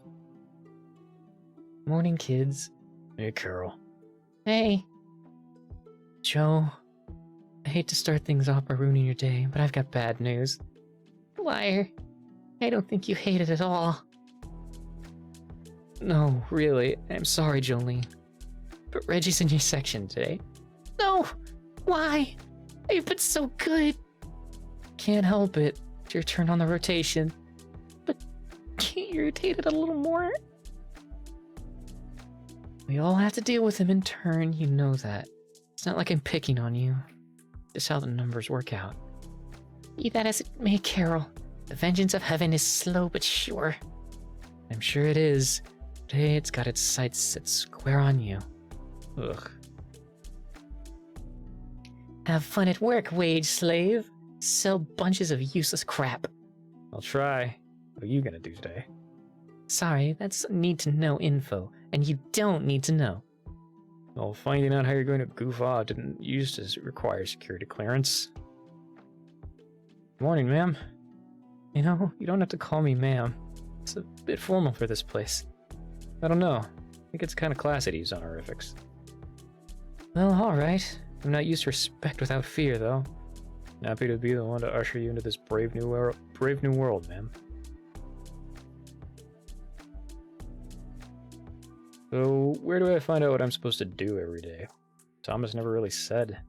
Morning, kids. Hey, Carol. Hey. Joe, I hate to start things off by ruining your day, but I've got bad news. Liar. I don't think you hate it at all. No, really, I'm sorry, Jolene. But Reggie's in your section today. No! Why? You've been so good! Can't help it. It's your turn on the rotation. But can't you rotate it a little more? We all have to deal with him in turn, you know that. It's not like I'm picking on you. Just how the numbers work out. Be that as it may, Carol. The vengeance of heaven is slow but sure. I'm sure it is. Today it's got its sights set square on you. Ugh. Have fun at work, wage slave. Sell bunches of useless crap. I'll try. What are you gonna do today? Sorry, that's need to know info, and you don't need to know. Well, finding out how you're going to goof off didn't used to require security clearance. Morning, ma'am. You know, you don't have to call me ma'am. It's a bit formal for this place. I don't know. I think it's kind of classy to use honorifics. Well, alright. I'm not used to respect without fear, though. Happy to be the one to usher you into this brave new world, ma'am. So, where do I find out what I'm supposed to do every day? Thomas never really said.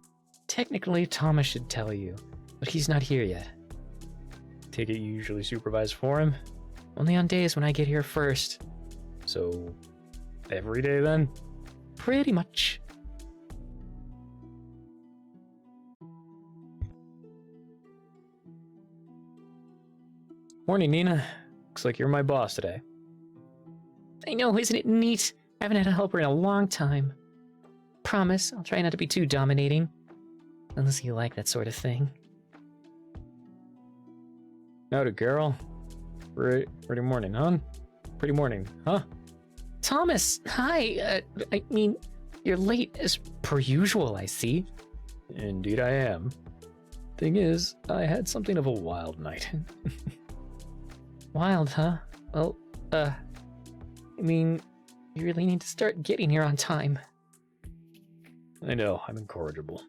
Technically, Thomas should tell you, but he's not here yet. Take it you usually supervise for him? Only on days when I get here first. So, every day then? Pretty much. Morning, Nina. Looks like you're my boss today. I know, isn't it neat? I haven't had a helper in a long time. Promise, I'll try not to be too dominating. Unless you like that sort of thing. Howdy, Carol. Pretty morning, huh? Pretty morning, huh? Thomas, hi. I mean, you're late as per usual, I see. Indeed I am. Thing is, I had something of a wild night. Wild, huh? Well, I mean, you really need to start getting here on time. I know, I'm incorrigible.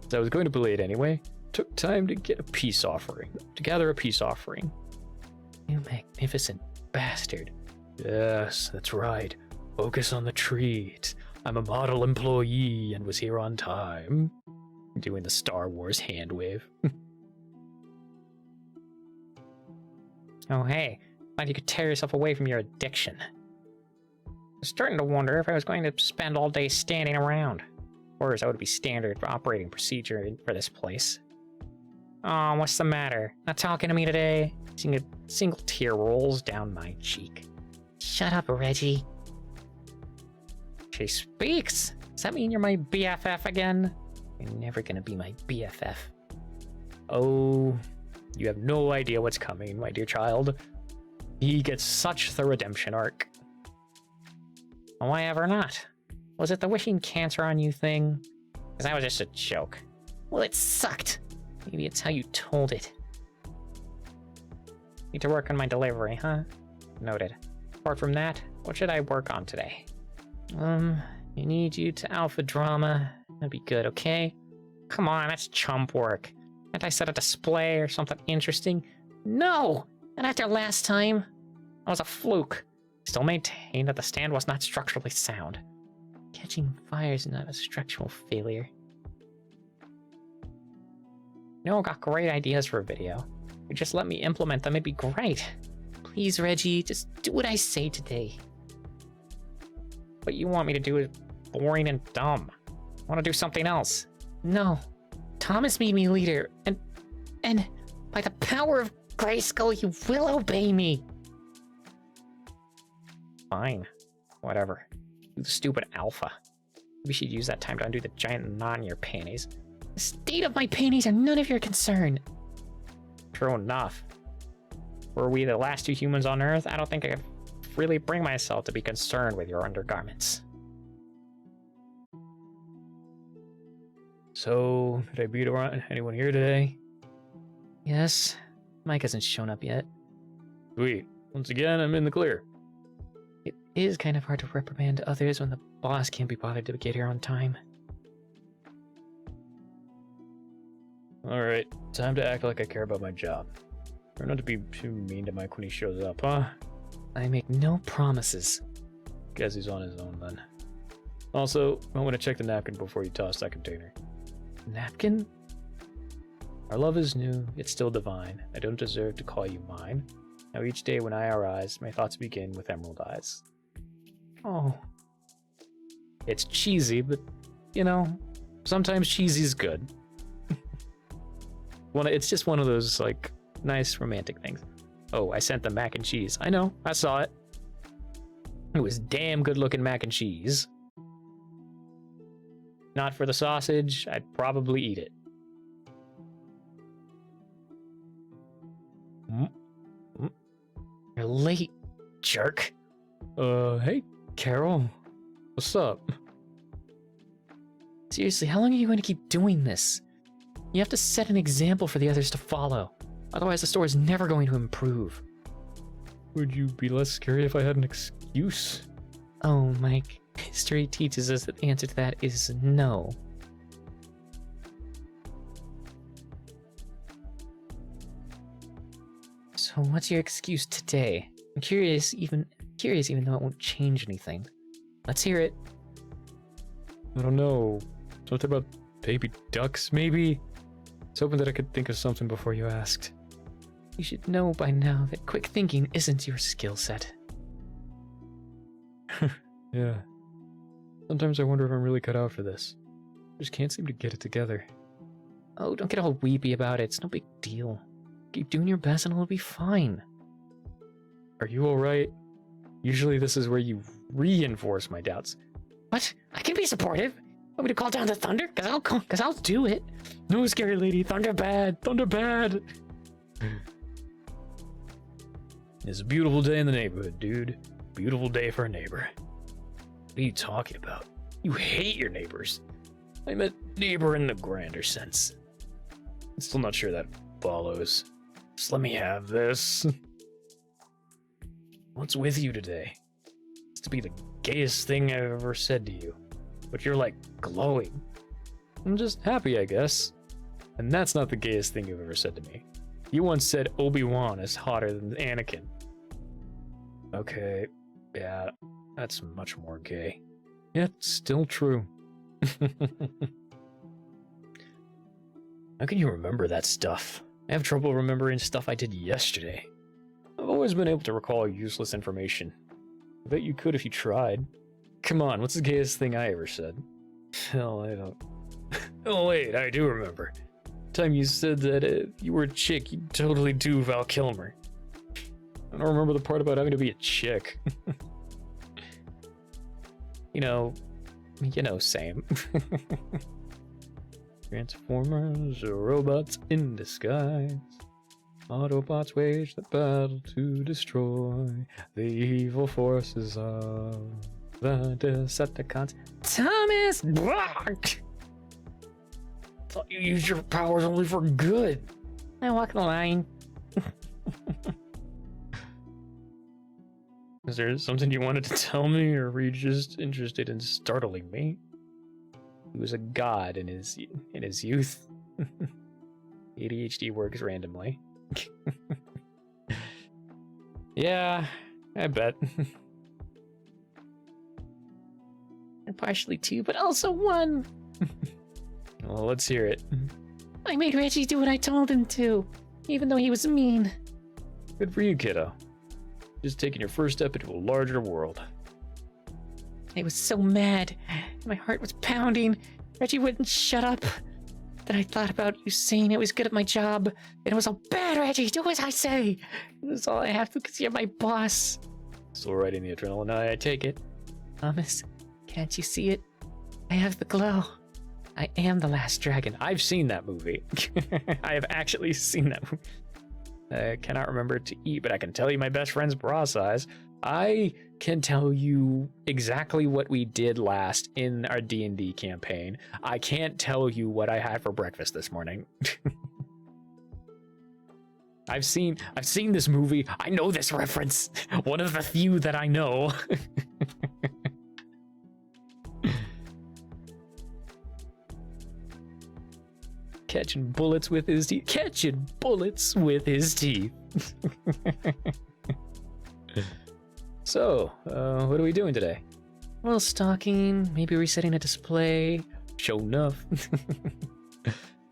As I was going to be late anyway, took time to gather a peace offering. You magnificent bastard. Yes, that's right. Focus on the treat. I'm a model employee and was here on time. Doing the Star Wars hand wave. Oh, hey, glad you could tear yourself away from your addiction. I was starting to wonder if I was going to spend all day standing around. Or as that would be standard operating procedure for this place. Oh, what's the matter? Not talking to me today? Seeing a single tear rolls down my cheek. Shut up, Reggie. She speaks! Does that mean you're my BFF again? You're never gonna be my BFF. Oh, you have no idea what's coming, my dear child. He gets such the redemption arc. Why ever not? Was it the wishing cancer on you thing? Because that was just a joke. Well, it sucked. Maybe it's how you told it. Need to work on my delivery, huh? Noted. Apart from that, what should I work on today? I need you to alpha drama. That'd be good, okay? Come on, that's chump work. Can't I set a display or something interesting? No! And after last time, that was a fluke. Still maintain that the stand was not structurally sound. Catching fire is not a structural failure. You know, I got great ideas for a video. You just let me implement them, it'd be great. Please, Reggie, just do what I say today. What you want me to do is boring and dumb. I want to do something else. No. Thomas made me leader, and by the power of Grayskull, you will obey me. Fine. Whatever. Do the stupid alpha. We should use that time to undo the giant knot in your panties. The state of my panties are none of your concern. True enough. Were we the last two humans on Earth, I don't think I could really bring myself to be concerned with your undergarments. So, did I beat around anyone here today? Yes. Mike hasn't shown up yet. Sweet. Once again, I'm in the clear. It is kind of hard to reprimand others when the boss can't be bothered to get here on time. Alright, time to act like I care about my job. Try not to be too mean to Mike when he shows up, huh? I make no promises. Guess he's on his own then. Also, I want to check the napkin before you toss that container. Napkin? Our love is new, yet still divine. I don't deserve to call you mine. Now each day when I arise, my thoughts begin with emerald eyes. Oh. It's cheesy, but, you know, sometimes cheesy's good. It's just one of those, like, nice romantic things. Oh, I sent them mac and cheese. I know, I saw it. It was damn good looking mac and cheese. Not for the sausage, I'd probably eat it. You're late, jerk. Hey, Carol. What's up? Seriously, how long are you going to keep doing this? You have to set an example for the others to follow. Otherwise, the store is never going to improve. Would you be less scary if I had an excuse? Oh, Mike. History teaches us that the answer to that is no. So what's your excuse today? I'm curious even though it won't change anything. Let's hear it. I don't know. Something about baby ducks, maybe? I was hoping that I could think of something before you asked. You should know by now that quick thinking isn't your skill set. Yeah. Sometimes I wonder if I'm really cut out for this. I just can't seem to get it together. Oh, don't get all weepy about it. It's no big deal. Keep doing your best and it'll be fine. Are you alright? Usually this is where you reinforce my doubts. What? I can be supportive. Want me to call down the thunder? Cause I'll do it. No, scary lady, thunder bad, thunder bad. It's a beautiful day in the neighborhood, dude. Beautiful day for a neighbor. What are you talking about? You hate your neighbors. I meant neighbor in the grander sense. I'm still not sure that follows. Just let me have this. What's with you today? It's to be the gayest thing I've ever said to you. But you're like glowing. I'm just happy, I guess. And that's not the gayest thing you've ever said to me. You once said Obi-Wan is hotter than Anakin. Okay, yeah, that's much more gay. Yet still true. How can you remember that stuff? I have trouble remembering stuff I did yesterday. I've always been able to recall useless information. I bet you could if you tried. Come on, what's the gayest thing I ever said? Hell, I don't... Oh wait, I do remember. The time you said that if you were a chick, you'd totally do Val Kilmer. I don't remember the part about having to be a chick. You know, same. Transformers are robots in disguise. Autobots wage the battle to destroy the evil forces of the Decepticons. Thomas! Thought you used your powers only for good. I walk the line. Is there something you wanted to tell me, or were you just interested in startling me? He was a god in his youth. ADHD works randomly. Yeah, I bet. And partially two, but also one. Well, let's hear it. I made Reggie do what I told him to, even though he was mean. Good for you, kiddo. Just taking your first step into a larger world. I was so mad. My heart was pounding. Reggie wouldn't shut up. Then I thought about you saying I was good at my job. And it was all bad, Reggie. Do as I say. That's all I have to because you're my boss. Still riding the adrenaline high, I take it. Thomas, can't you see it? I have the glow. I am the last dragon. I've seen that movie. I have actually seen that movie. I cannot remember to eat, but I can tell you my best friend's bra size. I can tell you exactly what we did last in our D&D campaign. I can't tell you what I had for breakfast this morning. I've seen this movie. I know this reference. One of the few that I know. Catching bullets with his teeth. Catching bullets with his teeth. So, what are we doing today? A little stalking, maybe resetting a display. Show enough.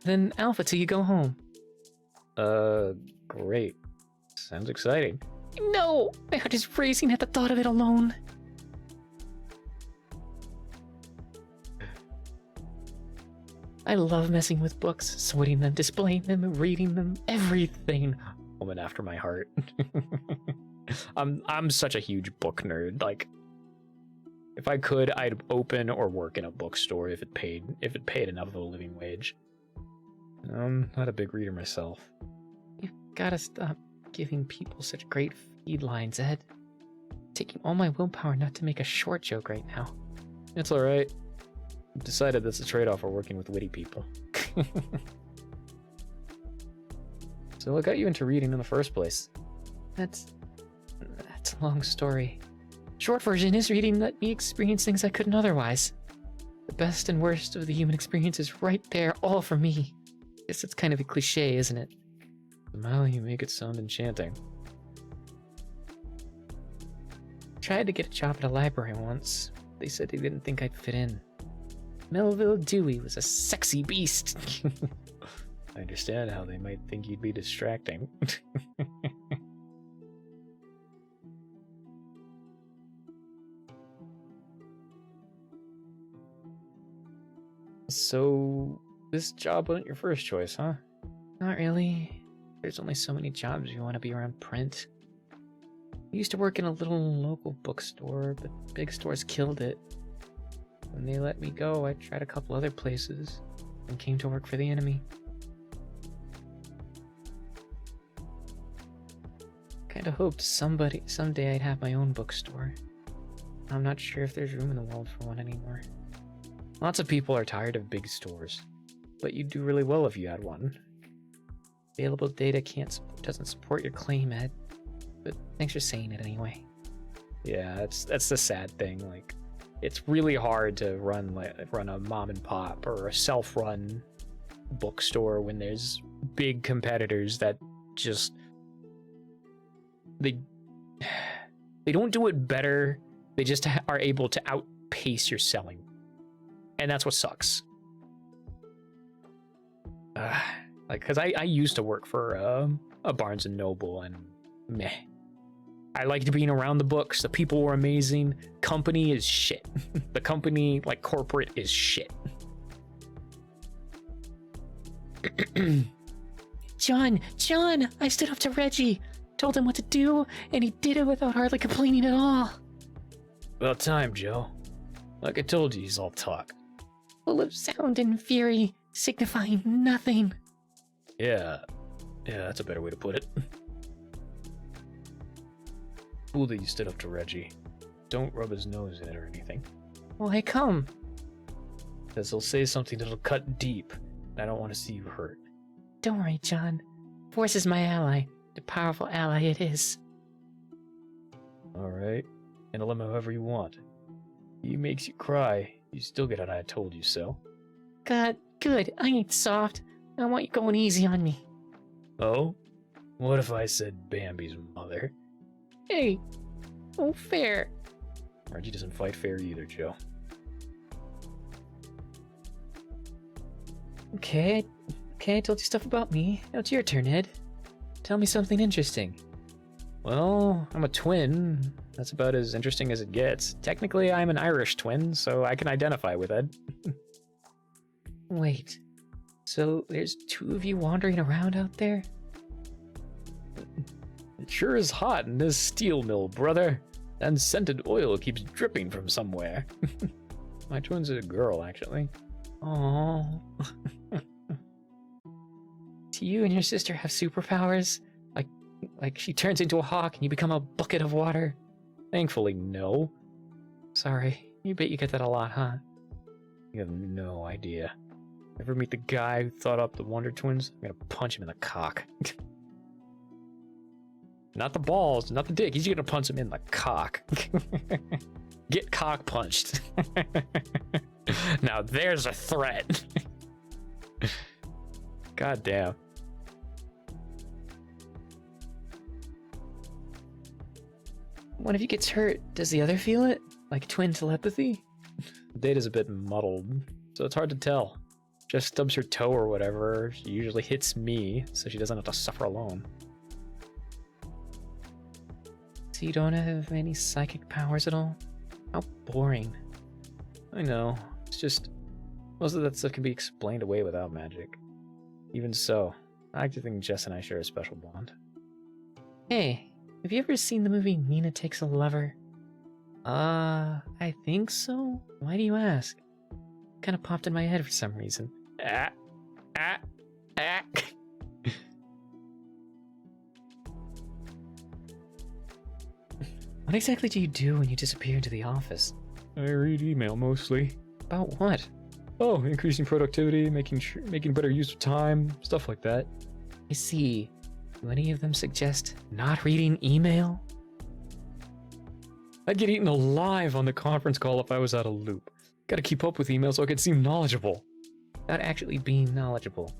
Then Alpha till you go home. Great. Sounds exciting. No! My heart is racing at the thought of it alone. I love messing with books, sorting them, displaying them, reading them, everything. Woman after my heart. I'm such a huge book nerd. Like, if I could, I'd open or work in a bookstore if it paid enough of a living wage. I'm not a big reader myself. You've gotta stop giving people such great feed lines, Ed. Taking all my willpower not to make a short joke right now. It's alright. I've decided that's a trade-off for working with witty people. So what got you into reading in the first place? That's a long story. Short version is reading let me experience things I couldn't otherwise. The best and worst of the human experience is right there, all for me. Guess it's kind of a cliche, isn't it? Somehow you make it sound enchanting. Tried to get a job at a library once. They said they didn't think I'd fit in. Melville Dewey was a sexy beast. I understand how they might think you'd be distracting. So, this job wasn't your first choice, huh? Not really. There's only so many jobs you want to be around print. I used to work in a little local bookstore, but big stores killed it. When they let me go, I tried a couple other places and came to work for the enemy. Kinda hoped someday I'd have my own bookstore. I'm not sure if there's room in the world for one anymore. Lots of people are tired of big stores, but you'd do really well if you had one. Available data doesn't support your claim, Ed. But thanks for saying it anyway. Yeah, that's the sad thing. Like, it's really hard to run a mom and pop or a self-run bookstore when there's big competitors that just they don't do it better. They just are able to outpace your selling, and that's what sucks. Like, because I used to work for a Barnes and Noble, and meh. I liked being around the books. The people were amazing. Company is shit. The company, like corporate, is shit. John! I stood up to Reggie, told him what to do, and he did it without hardly complaining at all. About time, Joe. Like I told you, he's all talk. Full of sound and fury, signifying nothing. Yeah, that's a better way to put it. Cool that you stood up to Reggie. Don't rub his nose in it or anything. Why come? Because he'll say something that'll cut deep, and I don't want to see you hurt. Don't worry, John. Force is my ally. The powerful ally it is. Alright, handle him however you want. He makes you cry, you still get an I told you so. God, good. I ain't soft. I want you going easy on me. Oh? What if I said Bambi's mother? Hey, oh fair. Reggie doesn't fight fair either, Joe. Okay, I told you stuff about me. Now it's your turn, Ed. Tell me something interesting. Well, I'm a twin. That's about as interesting as it gets. Technically, I'm an Irish twin, so I can identify with Ed. Wait, so there's two of you wandering around out there? It sure is hot in this steel mill, brother. And scented oil keeps dripping from somewhere. My twin's a girl, actually. Oh. Do you and your sister have superpowers? Like she turns into a hawk and you become a bucket of water? Thankfully, no. Sorry, you bet you get that a lot, huh? You have no idea. Ever meet the guy who thought up the Wonder Twins? I'm gonna punch him in the cock. Not the balls, not the dick. He's gonna punch him in the cock. Get cock punched. Now there's a threat. God damn. One of you gets hurt, does the other feel it? Like twin telepathy? Data's a bit muddled, so it's hard to tell. Just stubs her toe or whatever. She usually hits me, so she doesn't have to suffer alone. So you don't have any psychic powers at all? How boring. I know. It's just most of that stuff can be explained away without magic. Even so, I like to think Jess and I share a special bond. Hey, have you ever seen the movie Nina Takes a Lover? I think so. Why do you ask? Kind of popped in my head for some reason. What exactly do you do when you disappear into the office? I read email mostly. About what? Oh, increasing productivity, making better use of time, stuff like that. I see. Do any of them suggest not reading email? I'd get eaten alive on the conference call if I was out of loop. Gotta keep up with email so I can seem knowledgeable. Without actually being knowledgeable.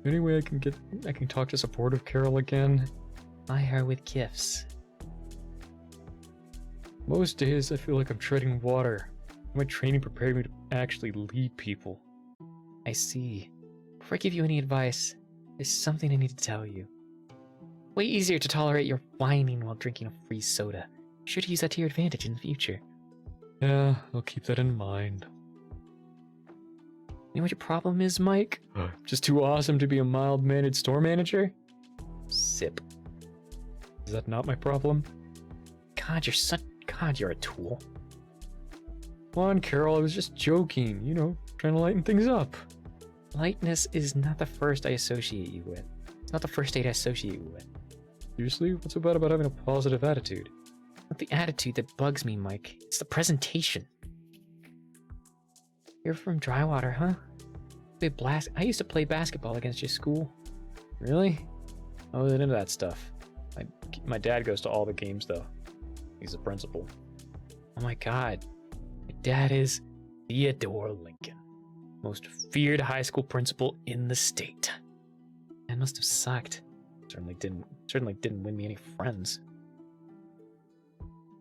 Anyway, I can talk to supportive Carol again. Ply her with gifts. Most days I feel like I'm treading water. My training prepared me to actually lead people. I see. Before I give you any advice, there's something I need to tell you. Way easier to tolerate your whining while drinking a free soda. Be sure to use that to your advantage in the future. Yeah, I'll keep that in mind. You know what your problem is, Mike? Just too awesome to be a mild-mannered store manager? Sip. Is that not my problem? God, you're a tool. Come on, Carol, I was just joking. You know, trying to lighten things up. Lightness is not the first I associate you with. It's not the first state I associate you with. Seriously? What's so bad about having a positive attitude? Not the attitude that bugs me, Mike. It's the presentation. You're from Drywater, huh? I used to play basketball against your school. Really? I wasn't into that stuff. My dad goes to all the games, though. He's the principal. Oh my god. Your dad is Theodore Lincoln. Most feared high school principal in the state. That must have sucked. Certainly didn't win me any friends.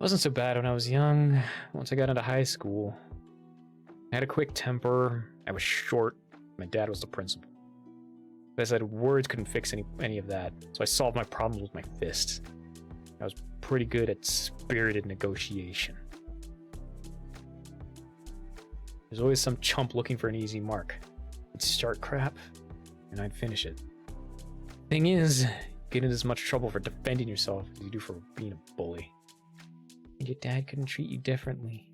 Wasn't so bad when I was young. Once I got into high school, I had a quick temper. I was short. My dad was the principal. As I said, words couldn't fix any of that, so I solved my problems with my fists. I was pretty good at spirited negotiation. There's always some chump looking for an easy mark. I'd start crap, and I'd finish it. Thing is, you get into as much trouble for defending yourself as you do for being a bully. And your dad couldn't treat you differently.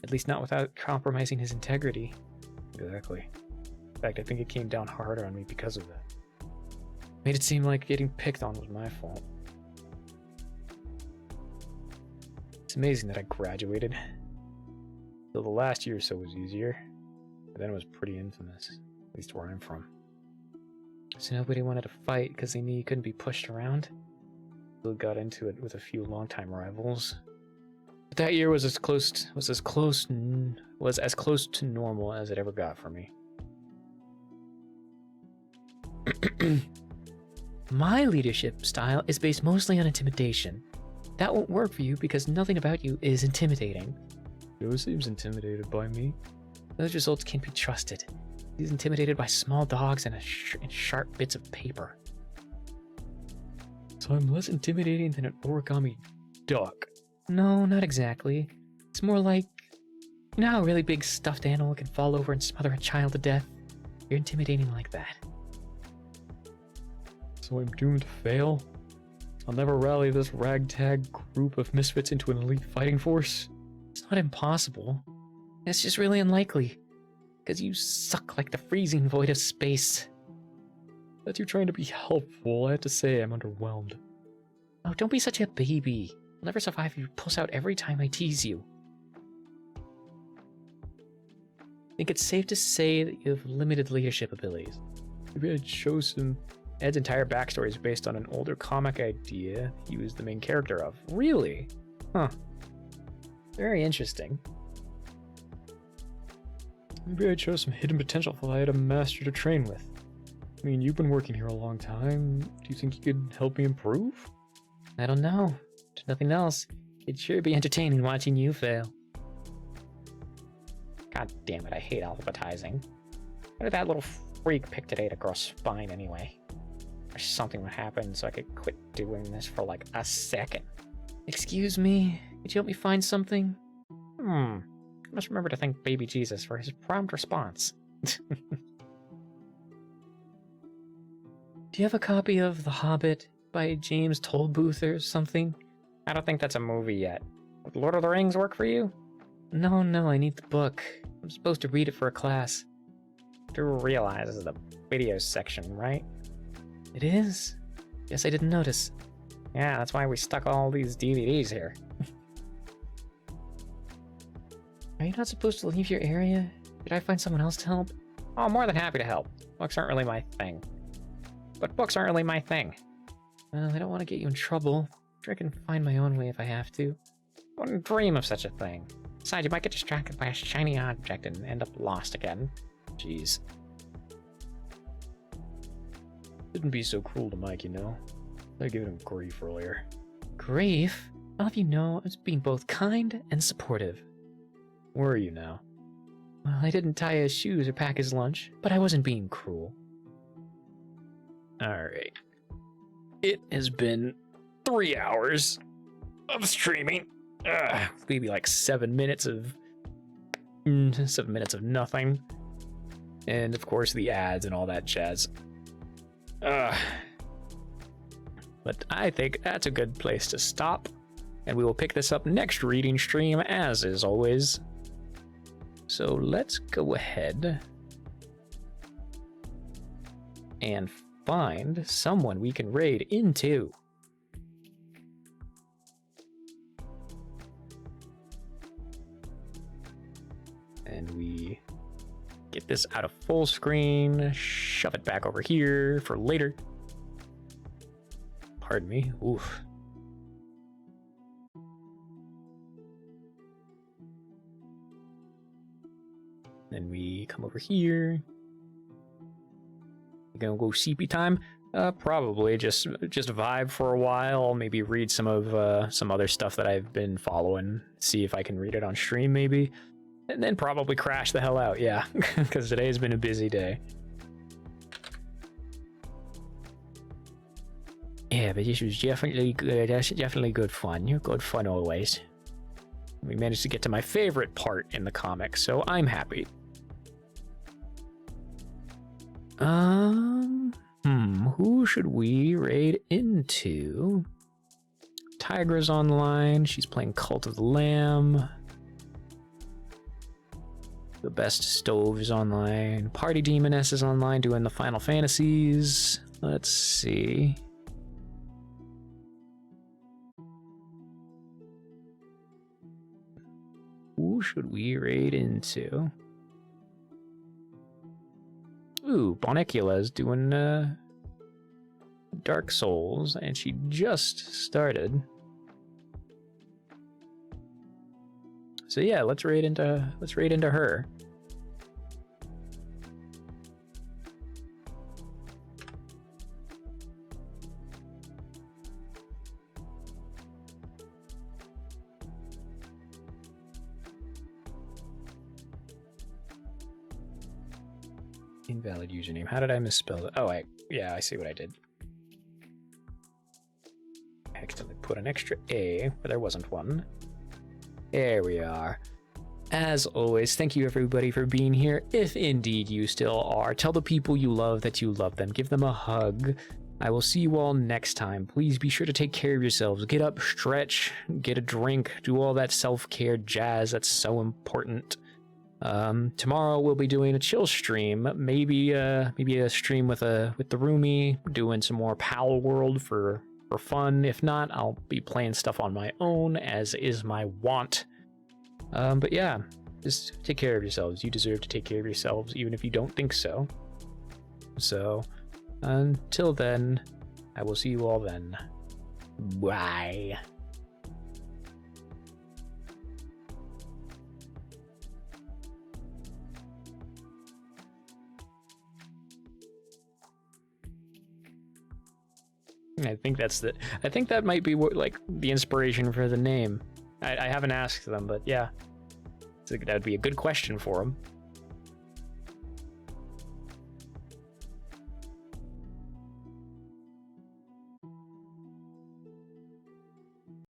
At least not without compromising his integrity. Exactly. In fact, I think it came down harder on me because of that. Made it seem like getting picked on was my fault. It's amazing that I graduated. So the last year or so was easier, but then it was pretty infamous, at least where I'm from. So nobody wanted to fight because they knew you couldn't be pushed around? Still got into it with a few longtime rivals. But that year was as close to normal as it ever got for me. My leadership style is based mostly on intimidation. That won't work for you because nothing about you is intimidating. Joe seems intimidated by me. Those results can't be trusted. He's intimidated by small dogs and sharp bits of paper. So I'm less intimidating than an origami duck. No, not exactly. It's more like, you know how a really big stuffed animal can fall over and smother a child to death? You're intimidating like that. So I'm doomed to fail? I'll never rally this ragtag group of misfits into an elite fighting force? It's not impossible. It's just really unlikely. Because you suck like the freezing void of space. That you're trying to be helpful, I have to say I'm underwhelmed. Oh, don't be such a baby. I'll never survive if you puss out every time I tease you. I think it's safe to say that you have limited leadership abilities. Maybe I'd show some... Ed's entire backstory is based on an older comic idea he was the main character of. Really? Huh. Very interesting. Maybe I'd show some hidden potential if I had a master to train with. I mean, you've been working here a long time. Do you think you could help me improve? I don't know. If nothing else, it'd sure be entertaining watching you fail. God damn it, I hate alphabetizing. Why did that little freak pick today to grow spine anyway? Or something would happen so I could quit doing this for like a second. Excuse me? Could you help me find something? I must remember to thank baby Jesus for his prompt response. Do you have a copy of The Hobbit by James Tolbooth or something? I don't think that's a movie yet. Would Lord of the Rings work for you? No, I need the book. I'm supposed to read it for a class. Do realize this is the video section, right? It is? Guess I didn't notice. Yeah, that's why we stuck all these DVDs here. Are you not supposed to leave your area? Did I find someone else to help? Oh, I'm more than happy to help. Books aren't really my thing. But books aren't really my thing. Well, I don't want to get you in trouble. I'm sure I can find my own way if I have to. I wouldn't dream of such a thing. Besides, you might get distracted by a shiny object and end up lost again. Jeez. Shouldn't be so cruel to Mike, you know? I gave him grief earlier. Grief? I'll have you know, I was being both kind and supportive. Where are you now? Well, I didn't tie his shoes or pack his lunch, but I wasn't being cruel. Alright. It has been 3 hours of streaming. Maybe like 7 minutes of 7 minutes of nothing, and of course the ads and all that jazz. But I think that's a good place to stop, and we will pick this up next reading stream as is always. So let's go ahead and find someone we can raid into. And we get this out of full screen, shove it back over here for later. Pardon me. Oof. Then we come over here. We're gonna go CP time. Probably just vibe for a while. Maybe read some of some other stuff that I've been following. See if I can read it on stream, maybe. And then probably crash the hell out, yeah, because today has been a busy day. Yeah, but this was definitely good. That's definitely good fun. You're good fun always. We managed to get to my favorite part in the comic, so I'm happy. Who should we raid into? Tigra's online. She's playing Cult of the Lamb. The Best Stove is online. Party Demoness is online doing the Final Fantasies. Let's see. Who should we raid into? Ooh, Bonicula is doing Dark Souls, and she just started. So yeah, let's raid into her. Invalid username. How did I misspell it? Oh, yeah, I see what I did. I accidentally put an extra A, but there wasn't one. There we are. As always, thank you everybody for being here. If indeed you still are, tell the people you love that you love them. Give them a hug. I will see you all next time. Please be sure to take care of yourselves. Get up, stretch, get a drink, do all that self-care jazz that's so important. Tomorrow we'll be doing a chill stream, maybe a stream with the roomie, doing some more Pal World for fun. If not, I'll be playing stuff on my own, as is my wont. But yeah, just take care of yourselves. You deserve to take care of yourselves, even if you don't think so. So, until then, I will see you all then. Bye. I think that might be what, like, the inspiration for the name. I haven't asked them, but yeah, that would be a good question for them.